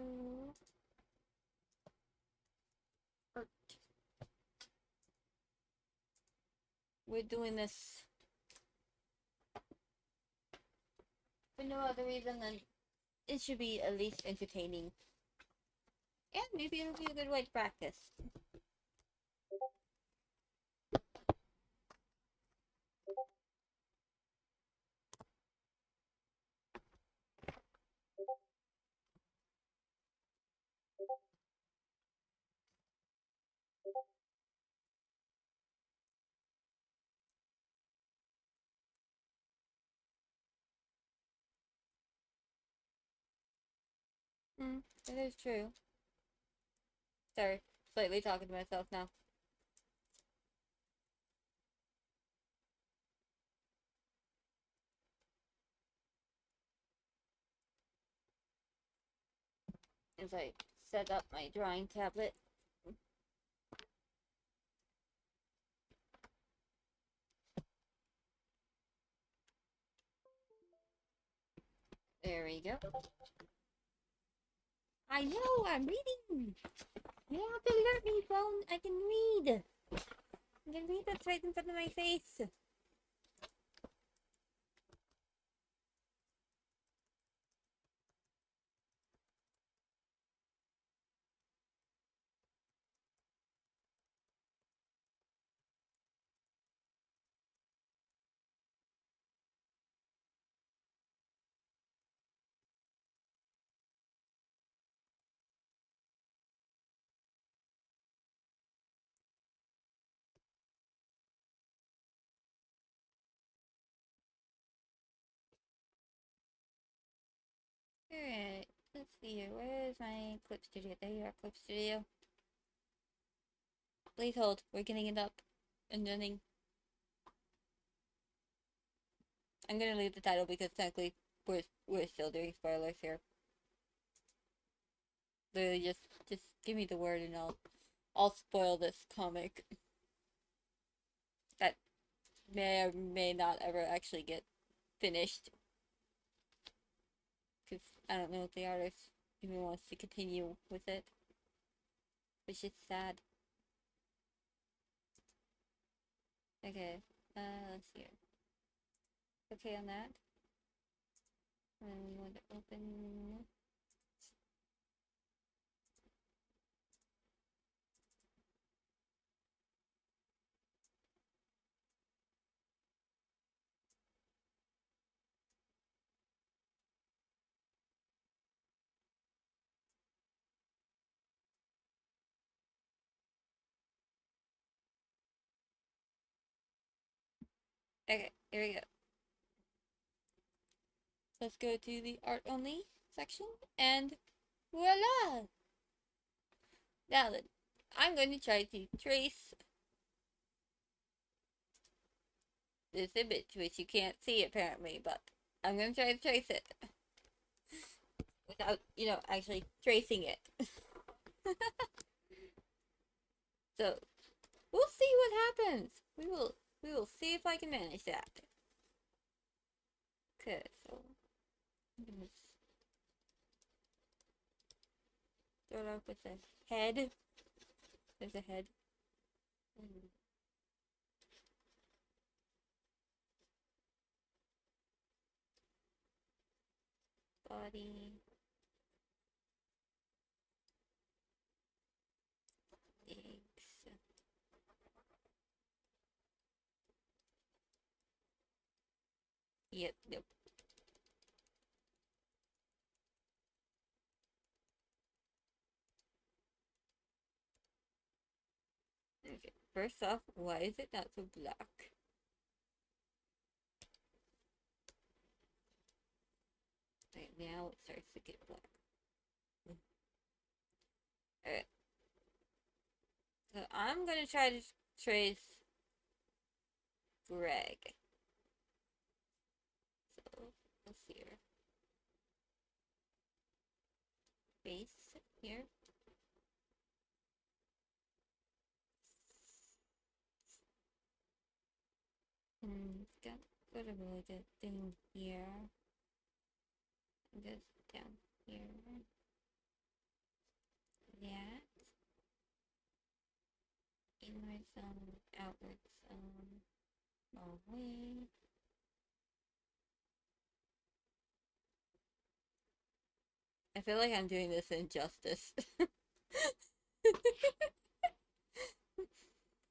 We're doing this for no other reason than it should be at least entertaining. And maybe it'll be a good way to practice. That is true. Sorry, slightly talking to myself now. As I set up my drawing tablet. There we go. I know, I'm reading! You don't have to alert me, phone. I can read. I can read that's right in front of my face. Alright, let's see here. Where is my clip studio? There you are, clip studio. Please hold. We're getting it up and running. I'm gonna leave the title because technically we're still doing spoilers here. Literally just give me the word and I'll spoil this comic. That may or may not ever actually get finished. Because I don't know if the artist even wants to continue with it. Which is sad. Okay, let's see here. Okay on that. And we want to open... Okay, here we go. Let's go to the art only section, and voila! Now then, I'm going to try to trace this image, which you can't see apparently, but I'm going to try to trace it. Without, actually tracing it. So, we'll see what happens. We will see if I can manage that. Okay, so I'm gonna start off with the head. There's a head. Body. Legs. Yep. Okay, first off, why is it not so black? Right now it starts to get black. Alright. So I'm gonna try to trace Greg. So let's see here. Face here. And got a really good thing here. Goes down here. That. Inward zone, outward zone. Long way. I feel like I'm doing this injustice.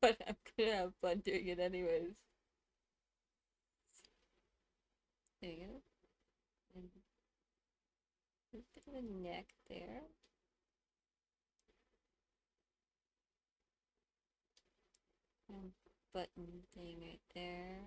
But I'm gonna have fun doing it anyways. There you go. And a bit of a neck there. And button thing right there.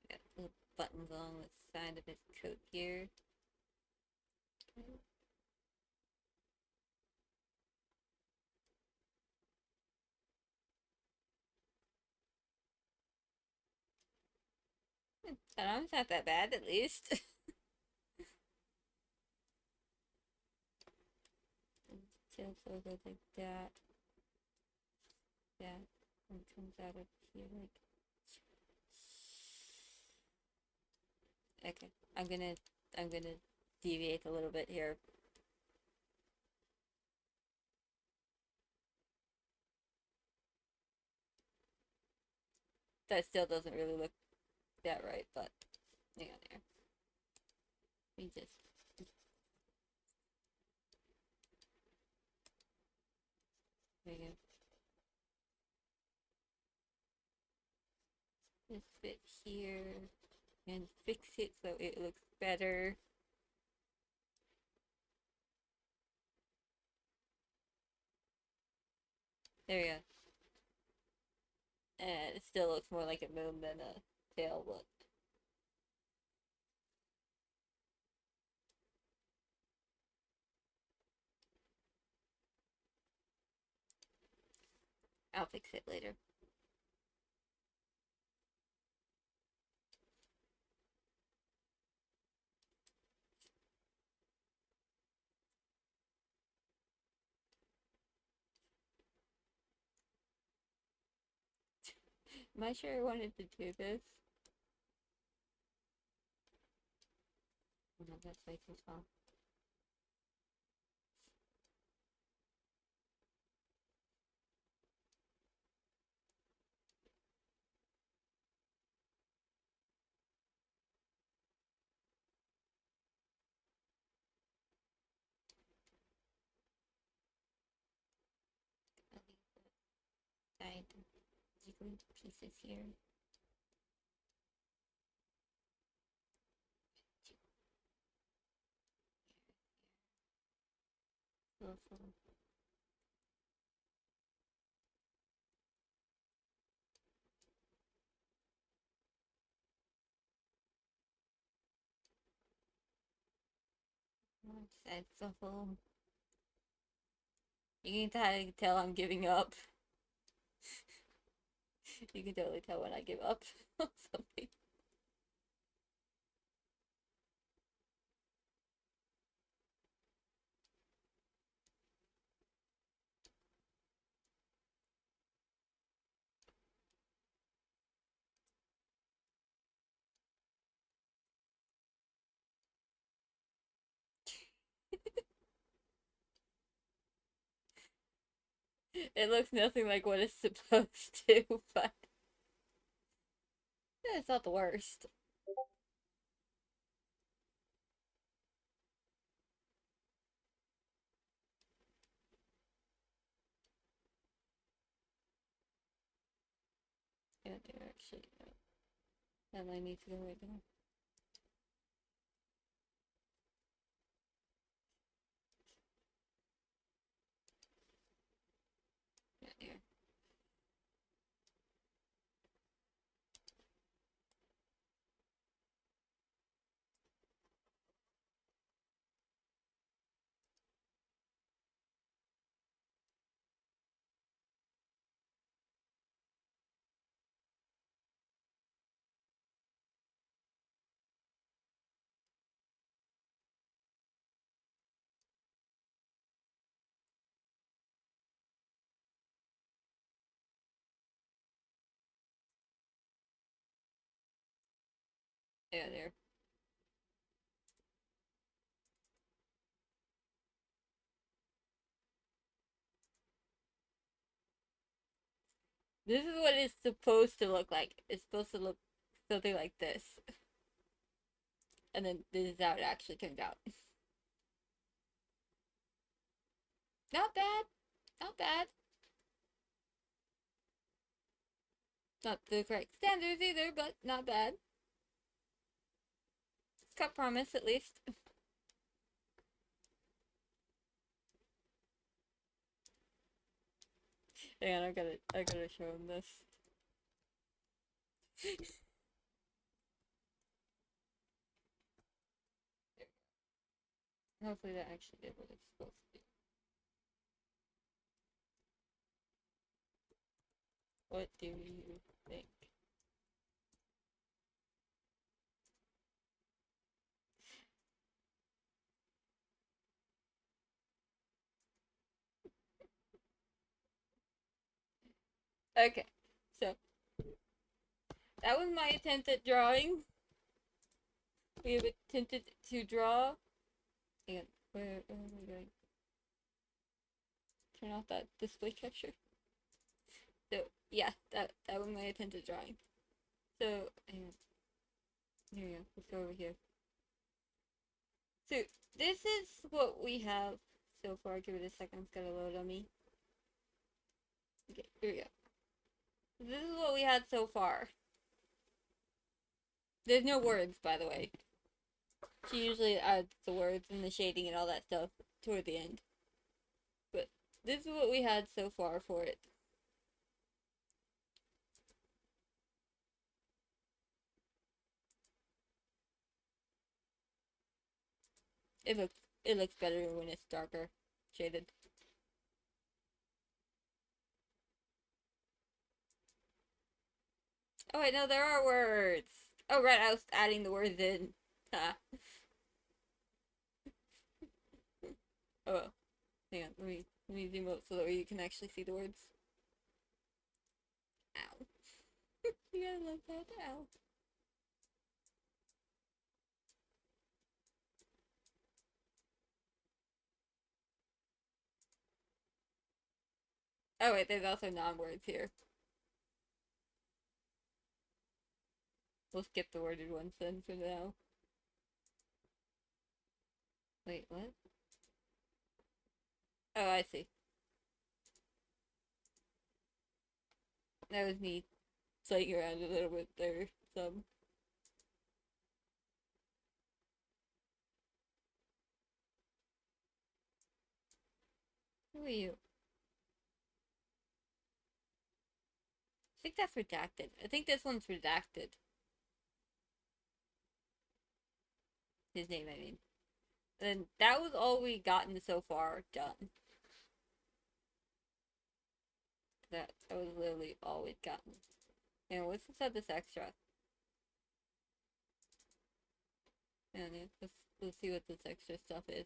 Got little buttons along the side of his coat here. Okay. It's not that bad, at least. Tails logo like that. Yeah, and it comes out of here like. Okay, I'm gonna deviate a little bit here. That still doesn't really look that right, but hang on here. We just. There you go. This bit here and fix it so it looks better. There we go. And it still looks more like a moon than a tail would. I'll fix it later. Am I sure I wanted to do this? Oh, no, that's way too small. Side jiggly pieces here. Awesome. That's so full. You can tell I'm giving up. You can totally tell when I give up on something. It looks nothing like what it's supposed to, but it's not the worst. Yeah, they're actually. That might need to go right there. Yeah, there. Yeah, there. This is what it's supposed to look like. It's supposed to look something like this. And then this is how it actually comes out. Not bad. Not bad. Not the correct standards either, but not bad. Cut promise, at least. Hang on, I gotta show him this. Hopefully that actually did what it's supposed to do. What do you think? Okay, so that was my attempt at drawing. We have attempted to draw. And where are we going? Turn off that display capture. So yeah, that was my attempt at drawing. So hang on. Here we go. Let's go over here. So this is what we have so far. Give it a second. It's gotta load on me. Okay, here we go. This is what we had so far. There's no words, by the way. She usually adds the words and the shading and all that stuff toward the end. But this is what we had so far for it. It looks better when it's darker shaded. Oh wait, no, there are words. Oh right, I was adding the words in. Oh well. Hang on, let me zoom out so that way you can actually see the words. Ow. You gotta love that. Ow. Oh wait, there's also non-words here. We'll skip the worded ones then for now. Wait, what? Oh, I see. That was me playing around a little bit there, some. Who are you? I think that's redacted. I think this one's redacted. His name, I mean. And that was all we gotten so far done. That was literally all we've gotten. And what's inside this extra? And let's see what this extra stuff is.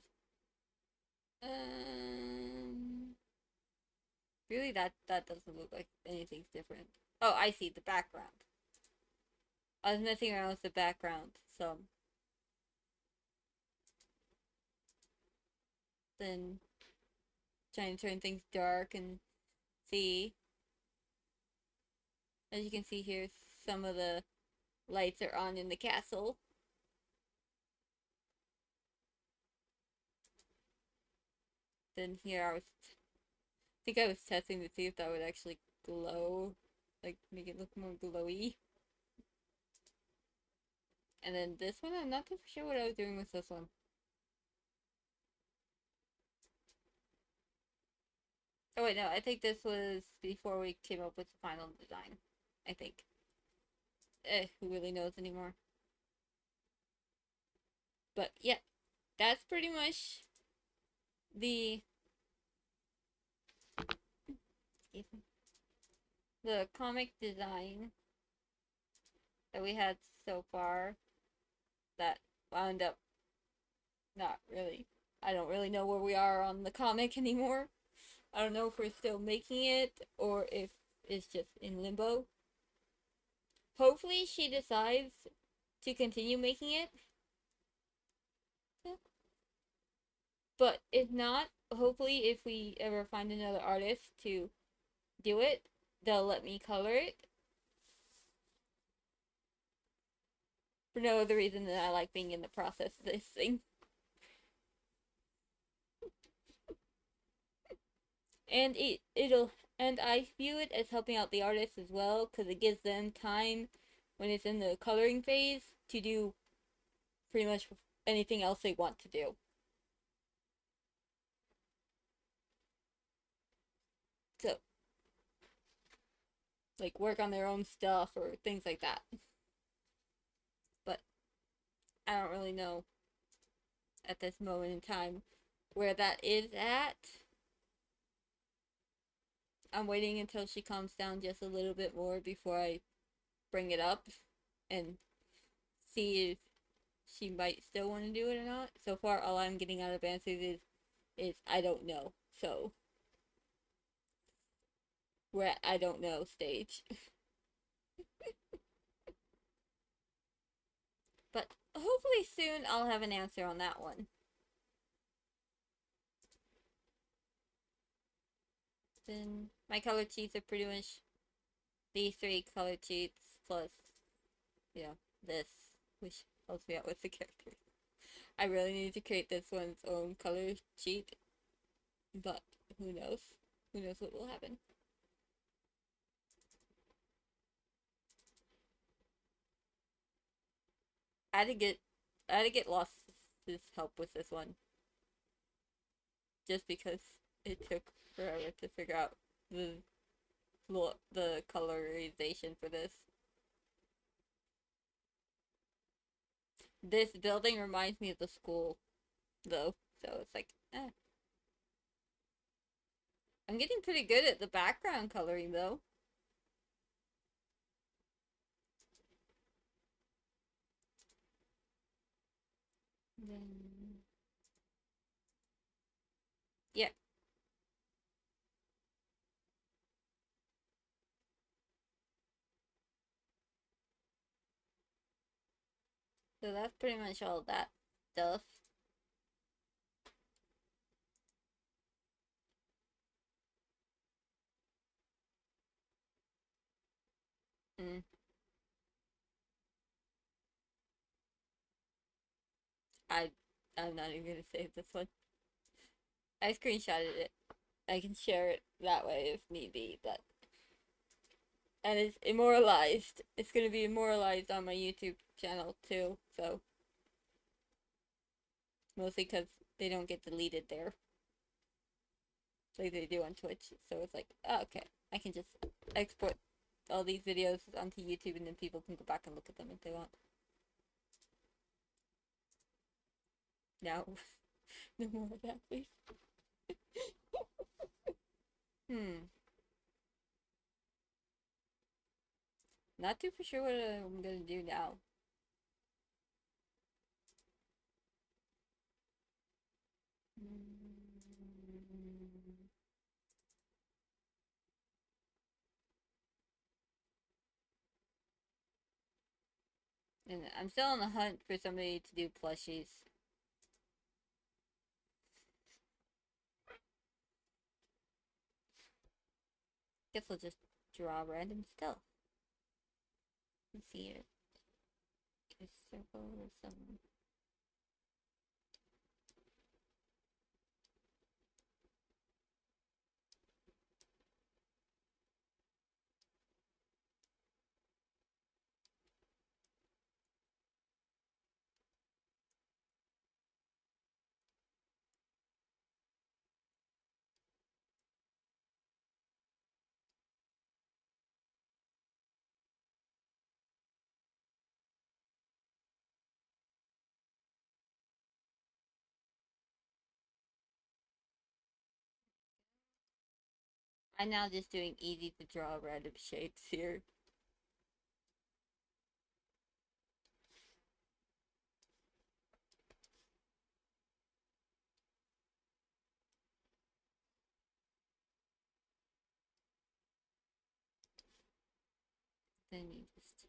Really, that doesn't look like anything's different. Oh, I see, the background. I was messing around with the background, so. Then trying to turn things dark and see. As you can see here, some of the lights are on in the castle. Then here I think I was testing to see if that would actually glow, like make it look more glowy. And then this one, I'm not too sure what I was doing with this one. Oh wait, no, I think this was before we came up with the final design. I think. Who really knows anymore? But yeah, that's pretty much the comic design that we had so far that wound up not really. I don't really know where we are on the comic anymore. I don't know if we're still making it or if it's just in limbo. Hopefully she decides to continue making it. But if not, hopefully if we ever find another artist to do it, they'll let me color it. For no other reason than I like being in the process of this thing. And and I view it as helping out the artists as well, because it gives them time when it's in the coloring phase to do pretty much anything else they want to do. So, like work on their own stuff or things like that. But I don't really know at this moment in time where that is at. I'm waiting until she calms down just a little bit more before I bring it up and see if she might still want to do it or not. So far, all I'm getting out of answers is I don't know. So where I don't know stage. But hopefully soon I'll have an answer on that one. Then my color cheats are pretty much these 3 color cheats plus, you know, this, which helps me out with the characters. I really need to create this one's own color cheat, but who knows? Who knows what will happen? I had to get Lost's help with this one, just because it took forever to figure out the colorization for this. This building reminds me of the school, though, so it's like, eh. I'm getting pretty good at the background coloring, though. Then... yeah. So that's pretty much all that stuff. I'm not even gonna save this one. I screenshotted it. I can share it that way if need be, but... and it's immortalized. It's gonna be immortalized on my YouTube channel too, so... mostly because they don't get deleted there. Like they do on Twitch, so it's like, oh, okay. I can just export all these videos onto YouTube and then people can go back and look at them if they want. No. No more of that, please. Not too for sure what I'm gonna do now. And I'm still on the hunt for somebody to do plushies. Guess I'll just draw random stuff. Let's see here. A circle or something. I'm now just doing easy to draw random shapes here. Then you just...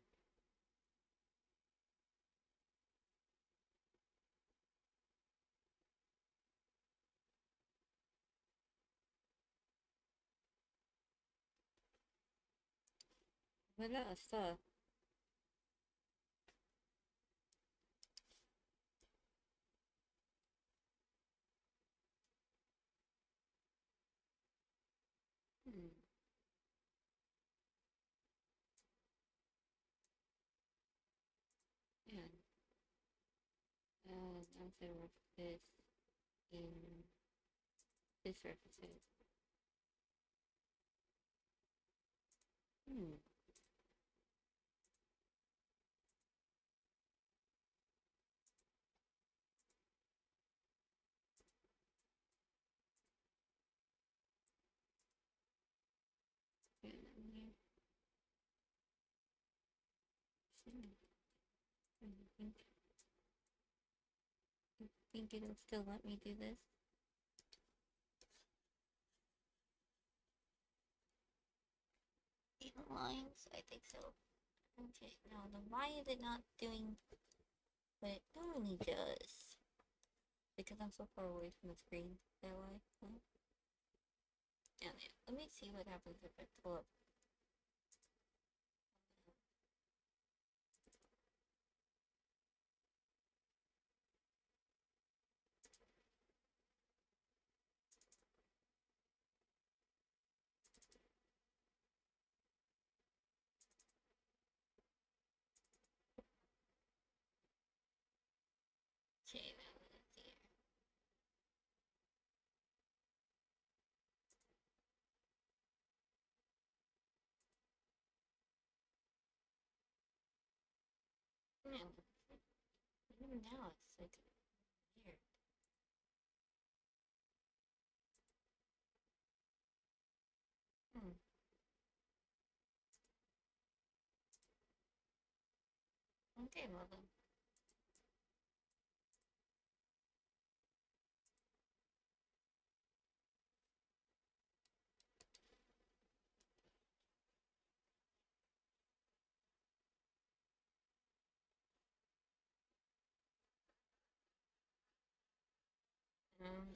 what else stuff? And answer with this in this references. I think it'll still let me do this. lines? I think so. Okay, no, then why is it not doing what it normally does? Because I'm so far away from the screen. That way. Huh? Yeah, let me see what happens if I pull up. Okay, now let's see here. Yeah, even now it's like weird. Hmm. Okay, well then.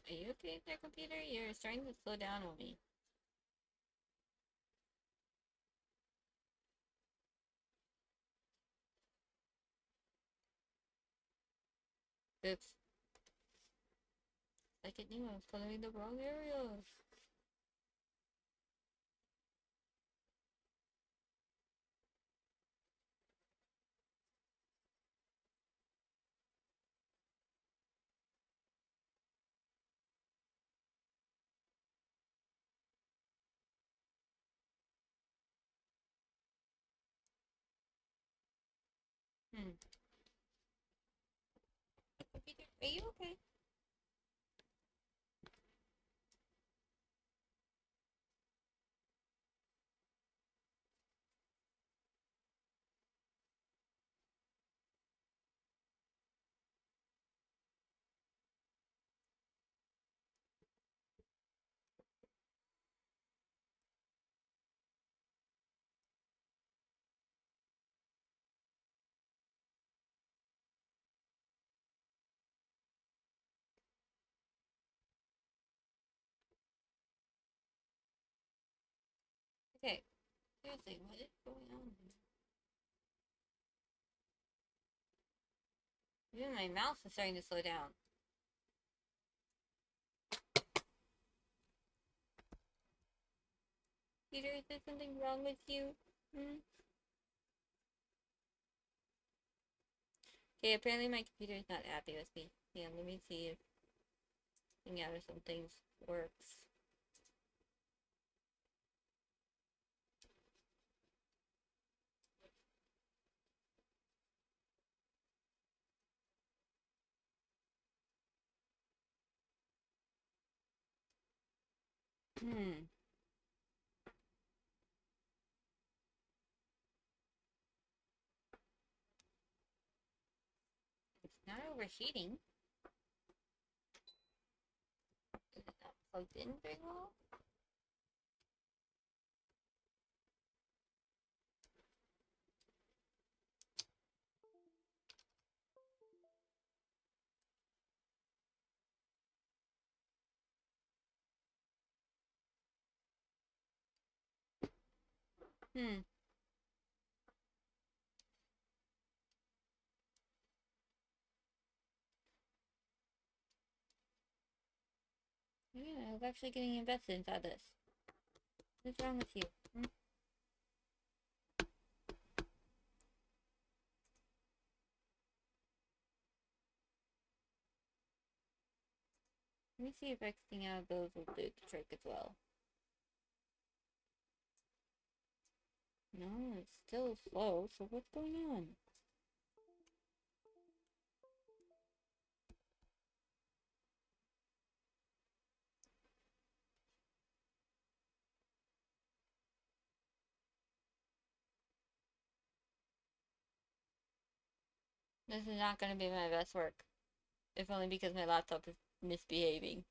Are you okay there, computer? You're starting to slow down on me. Oops. Like it knew I was coloring the wrong areas. Computer, are you okay? Okay. Seriously, what is going on here? Even my mouse is starting to slow down. Peter, is there something wrong with you? Okay, apparently my computer is not happy with me. Yeah, let me see if out of some things works. It's not overheating. Is it not plugged in very well? Yeah, I was actually getting invested inside this. What's wrong with you? Let me see if exiting out of those will do the trick as well. No, it's still slow, so what's going on? This is not going to be my best work. If only because my laptop is misbehaving.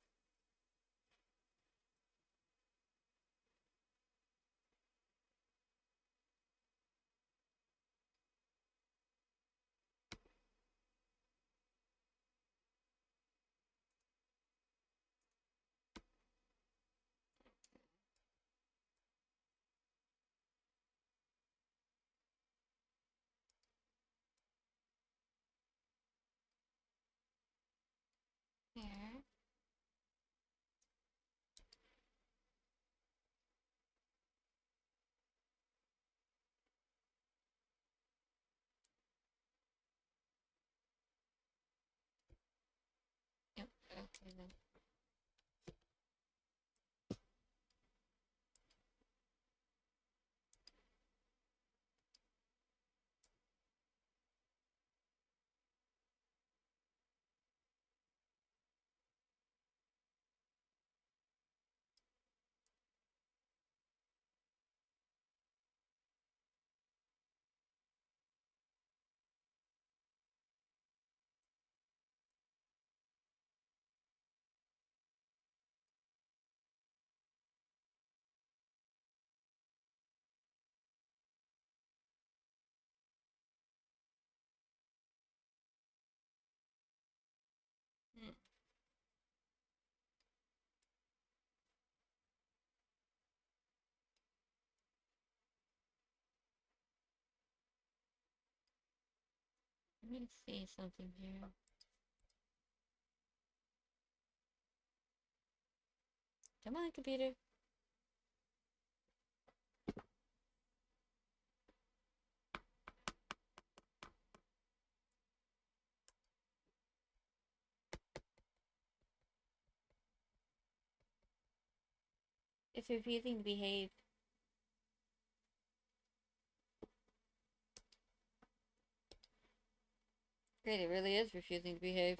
Okay then. Let me see something here. Come on, computer. It's refusing to behave. Great, it really is refusing to behave.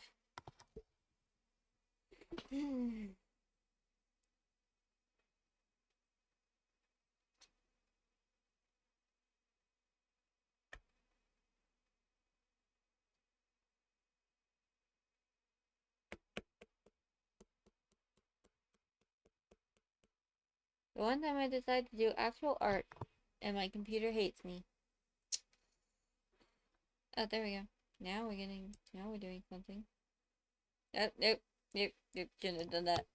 The one time I decide to do actual art, and my computer hates me. Oh, there we go. Now we're doing something. Oh, nope, shouldn't have done that.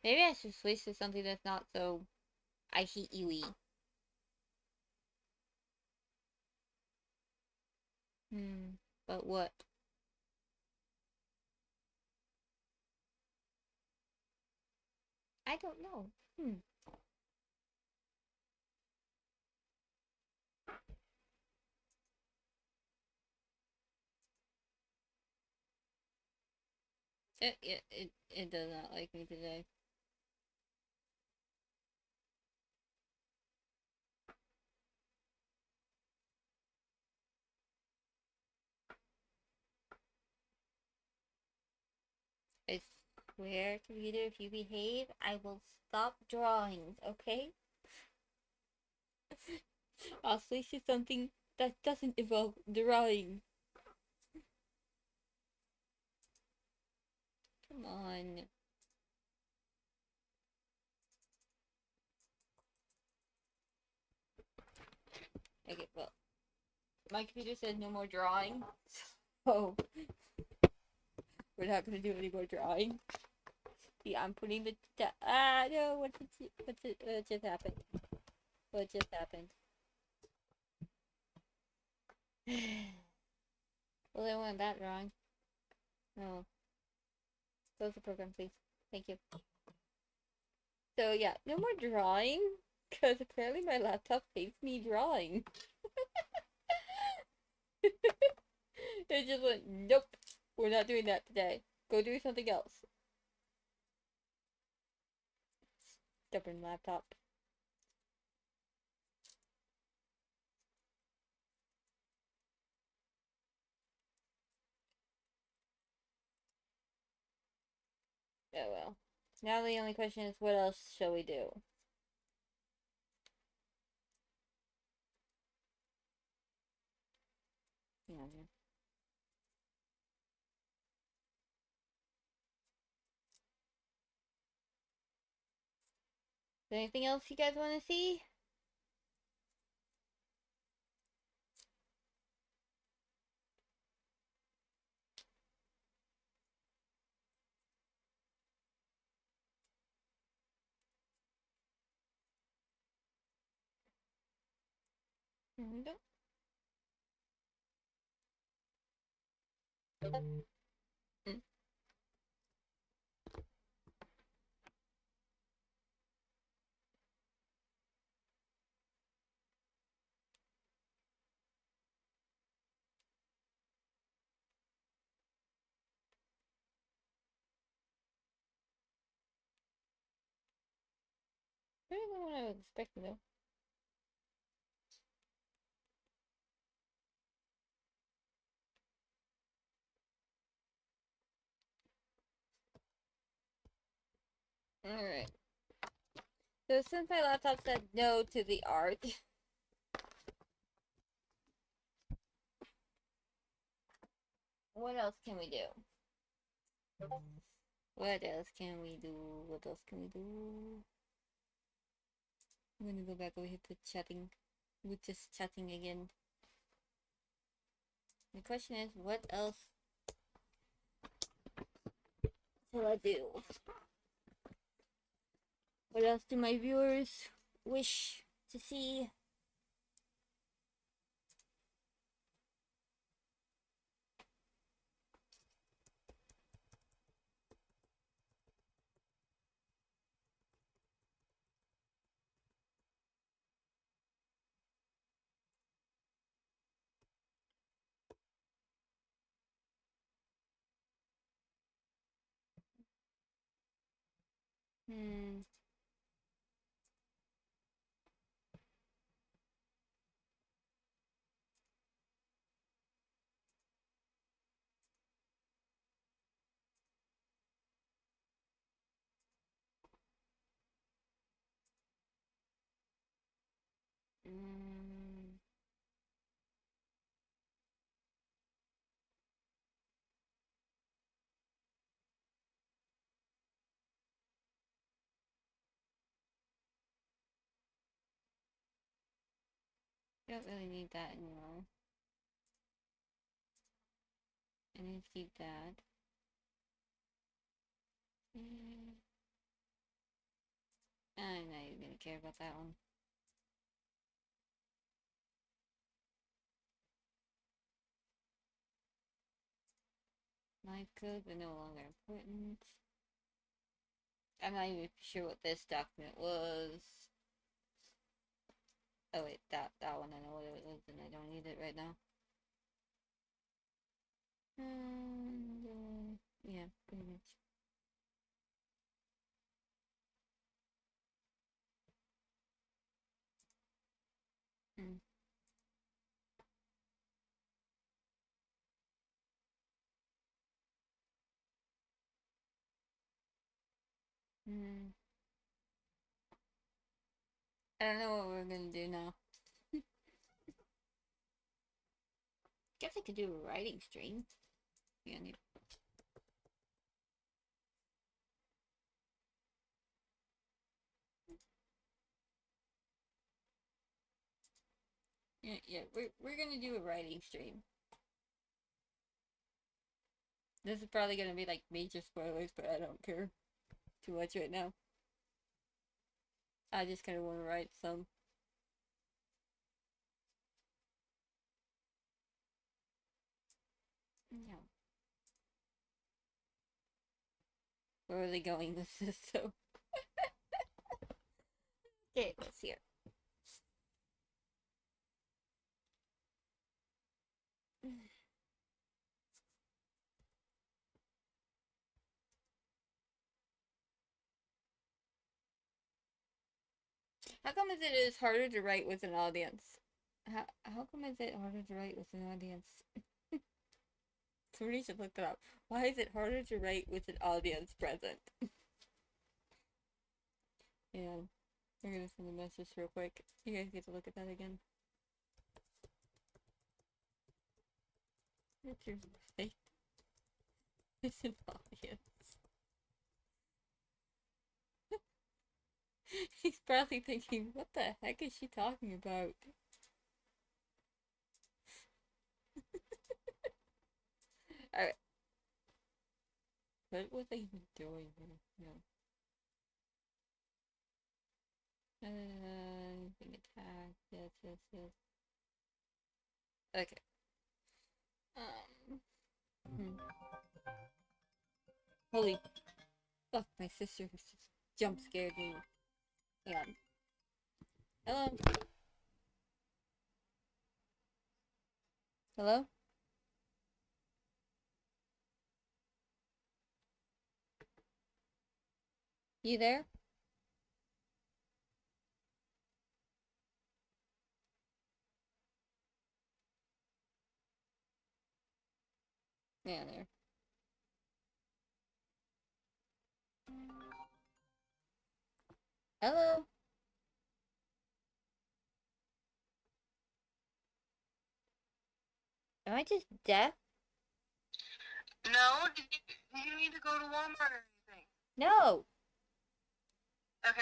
Maybe I should switch to something that's not so I hate you-y. But what? I don't know. It does not like me today. I swear, computer, if you behave, I will stop drawings, okay? I'll switch to something that doesn't involve drawing. Come on. Okay, well, my computer said no more drawing, so we're not gonna do any more drawing. See, I'm putting the no, what just happened? What just happened? Well, I want that drawing. No. Close the program, please. Thank you. So yeah, no more drawing, because apparently my laptop hates me drawing. It just went, nope, we're not doing that today. Go do something else. Stubborn laptop. Oh well. Now the only question is, what else shall we do? Yeah. Is there anything else you guys want to see? No. Mm. I don't know what I was expecting though. Alright. So since my laptop said no to the art, what else can we do? What else can we do? What else can we do? I'm gonna go back over here to chatting. We're just chatting again. The question is, what else shall I do? What else do my viewers wish to see? Hmm. Mm. Don't really need that anymore. I need to keep that. I'm not even gonna care about that one. Life codes are no longer important. I'm not even sure what this document was. Oh wait, that one I know what it was, and I don't need it right now. And yeah, pretty much. Mm. Mm. I don't know what we're gonna do now. Guess I could do a writing stream. Yeah, yeah, we're gonna do a writing stream. This is probably gonna be like major spoilers, but I don't care too much right now. I just kinda wanna write some. No. Where are they going with this though? Okay, let's hear. How come is it harder to write with an audience? How come is it harder to write with an audience? Somebody should look that up. Why is it harder to write with an audience present? Yeah, I'm gonna send a message real quick. You guys get to look at that again. What's your state? It's an audience. He's probably thinking, what the heck is she talking about? Alright. What was I even doing here? No. Being attacked. Yes. Okay. Holy fuck, my sister just jump scared me. Hang on. Hello? Hello? You there? Yeah, there. Hello? Am I just deaf? No? Do you need to go to Walmart or anything? No! Okay.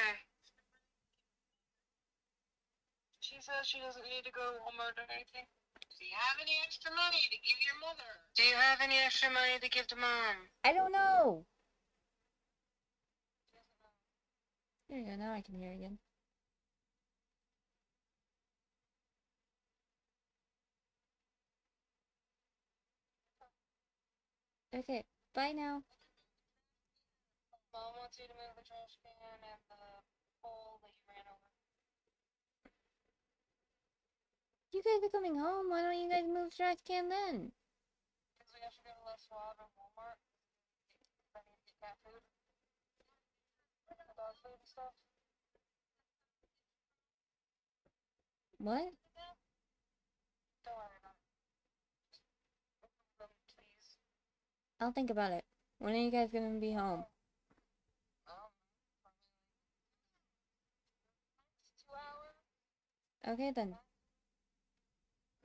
She says she doesn't need to go to Walmart or anything. Do you have any extra money to give your mother? Do you have any extra money to give to Mom? I don't know! There you go, now I can hear again. Okay, bye now. Mom wants you to move the trash can and the pole that you ran over. You guys are coming home, why don't you guys move the trash can then? Because we have to go to Les Schwab or Walmart. I need to get cat food. Dog food and stuff. What? Don't worry about it. Please. I'll think about it. When are you guys gonna be home? 2 hours. Okay then.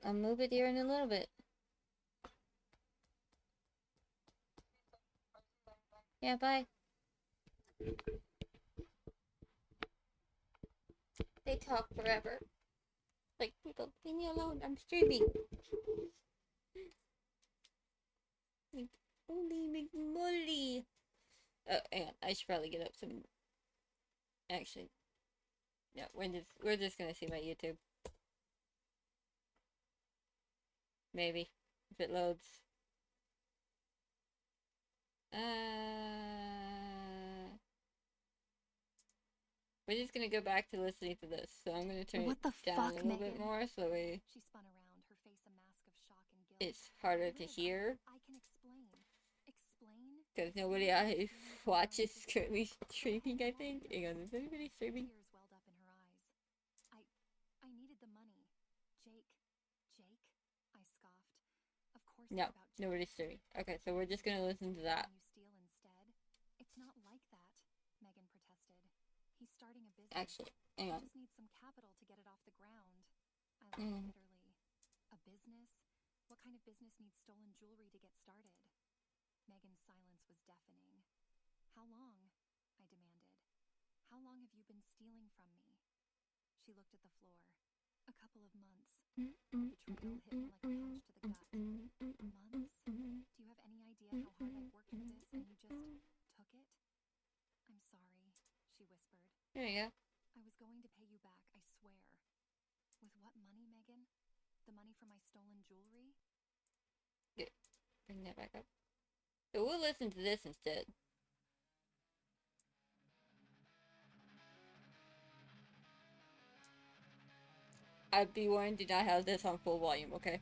I'll move it here in a little bit. Yeah, bye. They talk forever. Like, people, leave me alone, I'm streaming. Like, holy McMolly. Oh, hang on, I should probably get up some... Actually, no, we're just gonna see my YouTube. Maybe, if it loads. We're just gonna go back to listening to this, so I'm gonna turn What it the down fuck, a little bit Megan? more so She spun around, her face a mask of shock and guilt. it's harder to hear. I can explain. Explain? Because nobody I watches currently streaming, I think. Hang on, is anybody streaming? Tears welled up in her eyes. I needed the money. Jake? I scoffed. Of course No, it's about Jake. nobody's streaming. Okay, so we're just gonna listen to that. You steal instead? It's not like that, Megan protested. He's starting a business. Actually, hang on. I just need some capital to get it off the ground. I laughed Mm. bitterly. A business? What kind of business needs stolen jewelry to get started? Megan's silence was deafening. How long? I demanded. How long have you been stealing from me? She looked at the floor. A couple of months. Betrayal hit me like a punch to the gut. Months? Do you have any idea how hard I've worked for this and you just took it? I'm sorry, she whispered. There you go. I was going to pay you back, I swear. With what money, Megan? The money for my stolen jewelry? Good. Bring that back up. So we'll listen to this instead. I'd be warned, do not have this on full volume, okay?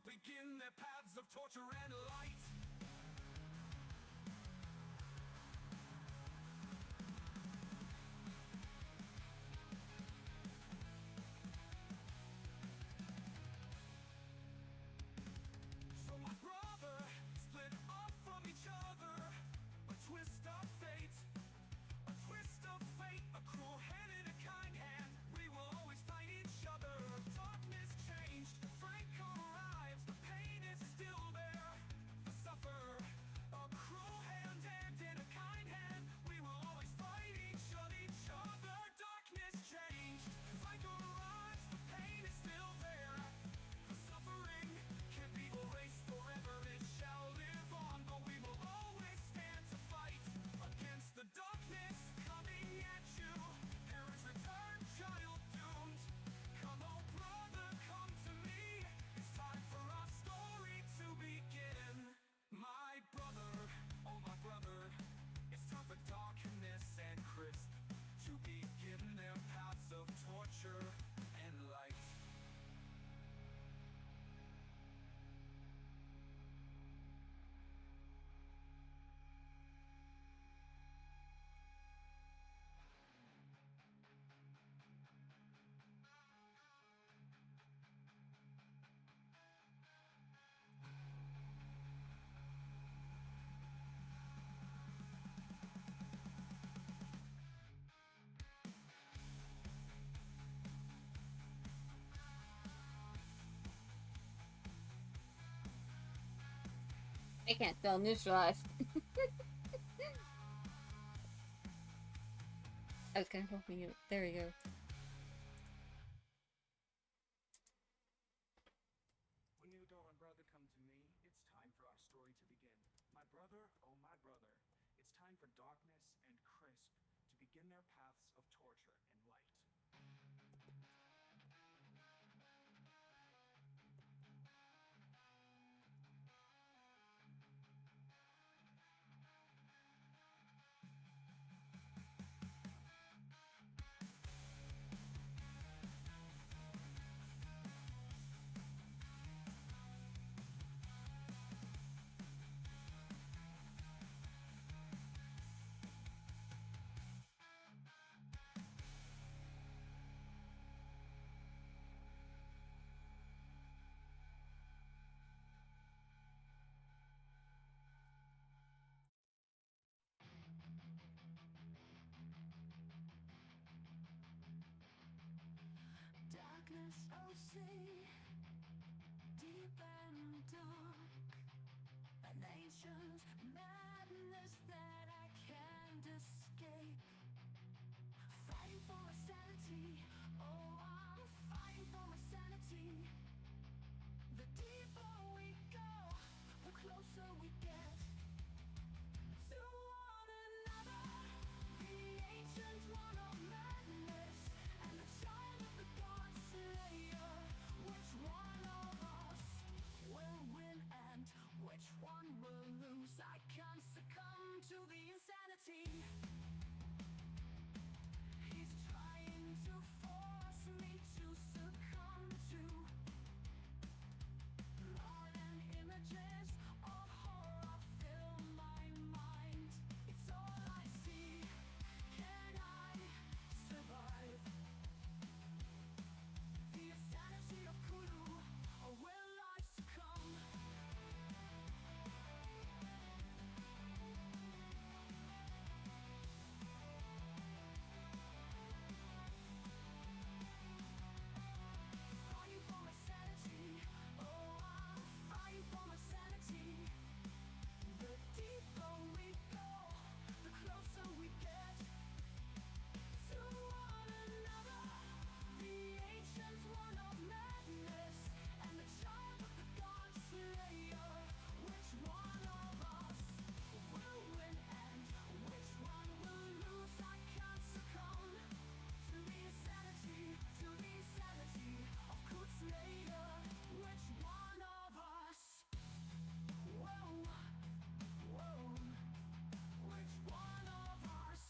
Begin their paths of torture and lies. I can't spell neutralized. I was kind of hoping you. There we go. When your daughter and brother come to me, it's time for our story to begin. My brother, oh my brother, it's time for darkness and crisp to begin their paths of torture and light. Darkness, oh see, deep and dark, an ancient madness that I can't escape. Fighting for my sanity, oh I'm fighting for my sanity. The deeper we go, the closer we get to one another. The ancient one of madness and the child of the god slayer. Which one of us will win and which one will lose? I can't succumb to the insanity he's trying to force me to succumb to. Blood and images of horror fill my mind. It's all I see. Can I survive the insanity of Cthulhu, or will I succumb? Fighting for my sanity, oh I'm fighting for my sanity. The deeper we go, the closer we get to one another. The ancient one of madness and the child of the god slayer. Which one of us will win and which one will lose? I can't succumb to the insanity of Kutzlader. Which one of us? Whoa, whoa. Which one of us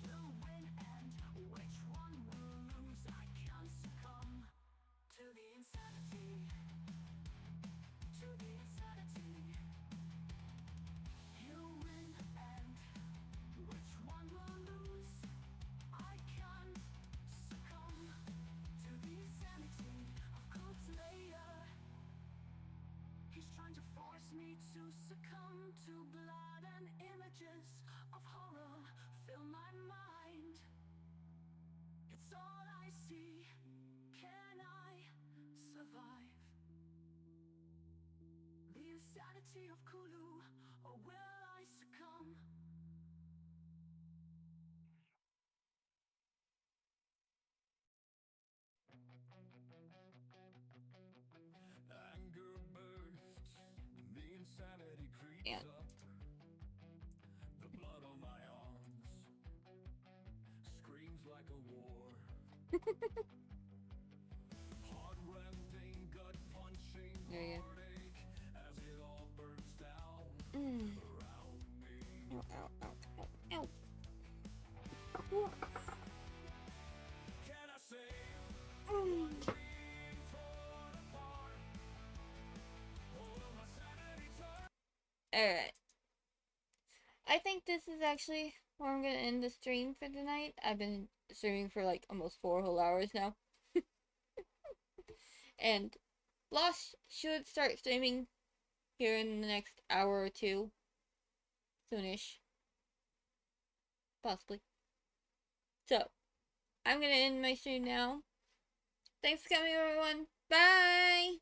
will win and which one will lose? I can't succumb to the insanity. To the insanity. He'll win and which one will lose? I can't succumb to the insanity of Kutzlader. He's trying to force me to succumb to blood and images of horror fill my mind. It's all I see. Can I survive the insanity of Cthulhu, or will I succumb? Anger bursts, the insanity creeps Yeah. up. The blood on my arms screams like a war. Heart-rending, gut-punching There you go. heartache as it all burns down Mm. around me. Ow, ow, ow, ow, ow. Can I say Mm. being torn apart? Or will my sanity turn? Alright. I think this is actually where I'm gonna end the stream for tonight. I've been streaming for like almost 4 whole hours now. And Lost should start streaming here in the next hour or two. Soonish. Possibly. So, I'm gonna end my stream now. Thanks for coming, everyone. Bye!